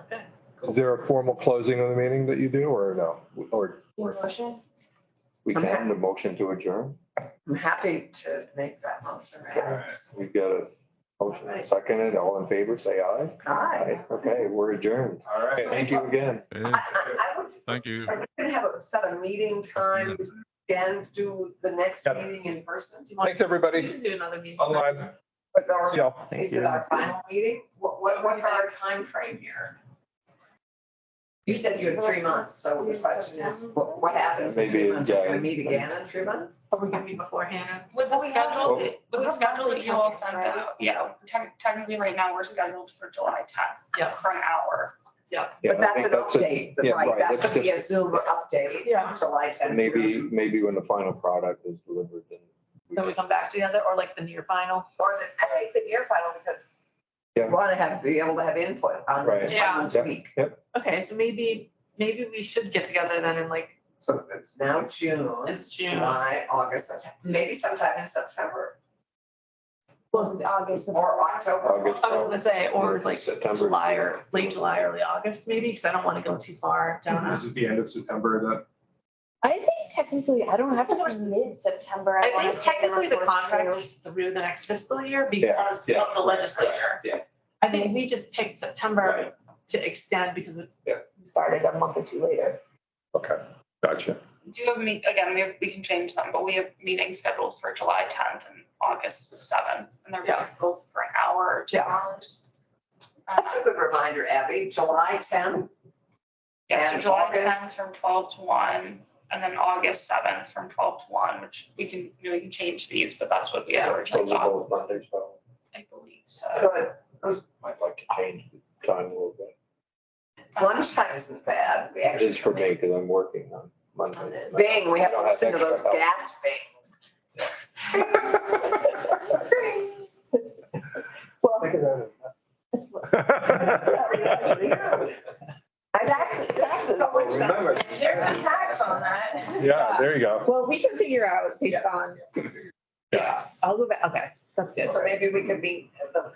Okay. Is there a formal closing of the meeting that you do or no? Or Motion? We Okay. can, the motion to adjourn. I'm happy to make that motion. We've got a motion seconded. All in favor, say aye. Aye. Okay, we're adjourned. All right. Thank you again. I would. Thank you. Are we gonna have set a meeting time, again, do the next Yep. meeting in person? Thanks, We everybody. can do another meeting. Online. But our- See y'all. Is it our final meeting? What's our time frame here? You said you had 3 months, so the question is, what happens in 3 Maybe, months? We're yeah. gonna meet again in 3 months? Or we can meet beforehand. With the Well, we have- schedule, Well- with the schedule that you all Monthly sent check-ins, out, yeah, technically right now, we're scheduled for July 10th. Yeah. For an hour. Yeah, But I that's think an that's a- update, yeah, right? That that's could be a just- Zoom update. Yeah. July 10th. Maybe when the final product is delivered, then. Then we come back together or like the near final. Or I think the year final, because Yeah. we want to be able to have input on Right. Yeah. each week. Okay, so maybe we should get together then in like, So it's now June. It's June. July, August, September, maybe sometime in September Well, August. or October. August. I was gonna say, or like September. July or late July, early August maybe, because I don't want to go too far down. This is the end of September that. I think technically, I don't have to. Mid-September. I wanna think say technically the reports contract through. is through the next fiscal year because yeah. of the legislature. Yeah. I think we just picked September Right. to extend because it Yeah. started a month or two later. Okay, gotcha. Do you have again, we can change them, but we have meetings scheduled for July 10th and August 7th, and they're Yeah. both for an hour or 2 Yeah. hours. That's a good reminder, Abby. July 10th. Yeah, so And July August- 10th from 12 to 1, and then August 7th from 12 to 1, which we can change these, but that's what we had originally Those are thought, both Mondays, so I believe, so. Good. I'd like to change the time a little bit. Lunchtime isn't bad. We It actually. is for me because I'm working on Monday. Bing, we have to I don't have listen to those extra help. gas bings. Taxes. So much Remember. There's a tax on that. Yeah, there you go. Well, we can figure out based on, yeah, I'll go back, okay, that's good. So maybe we could be, the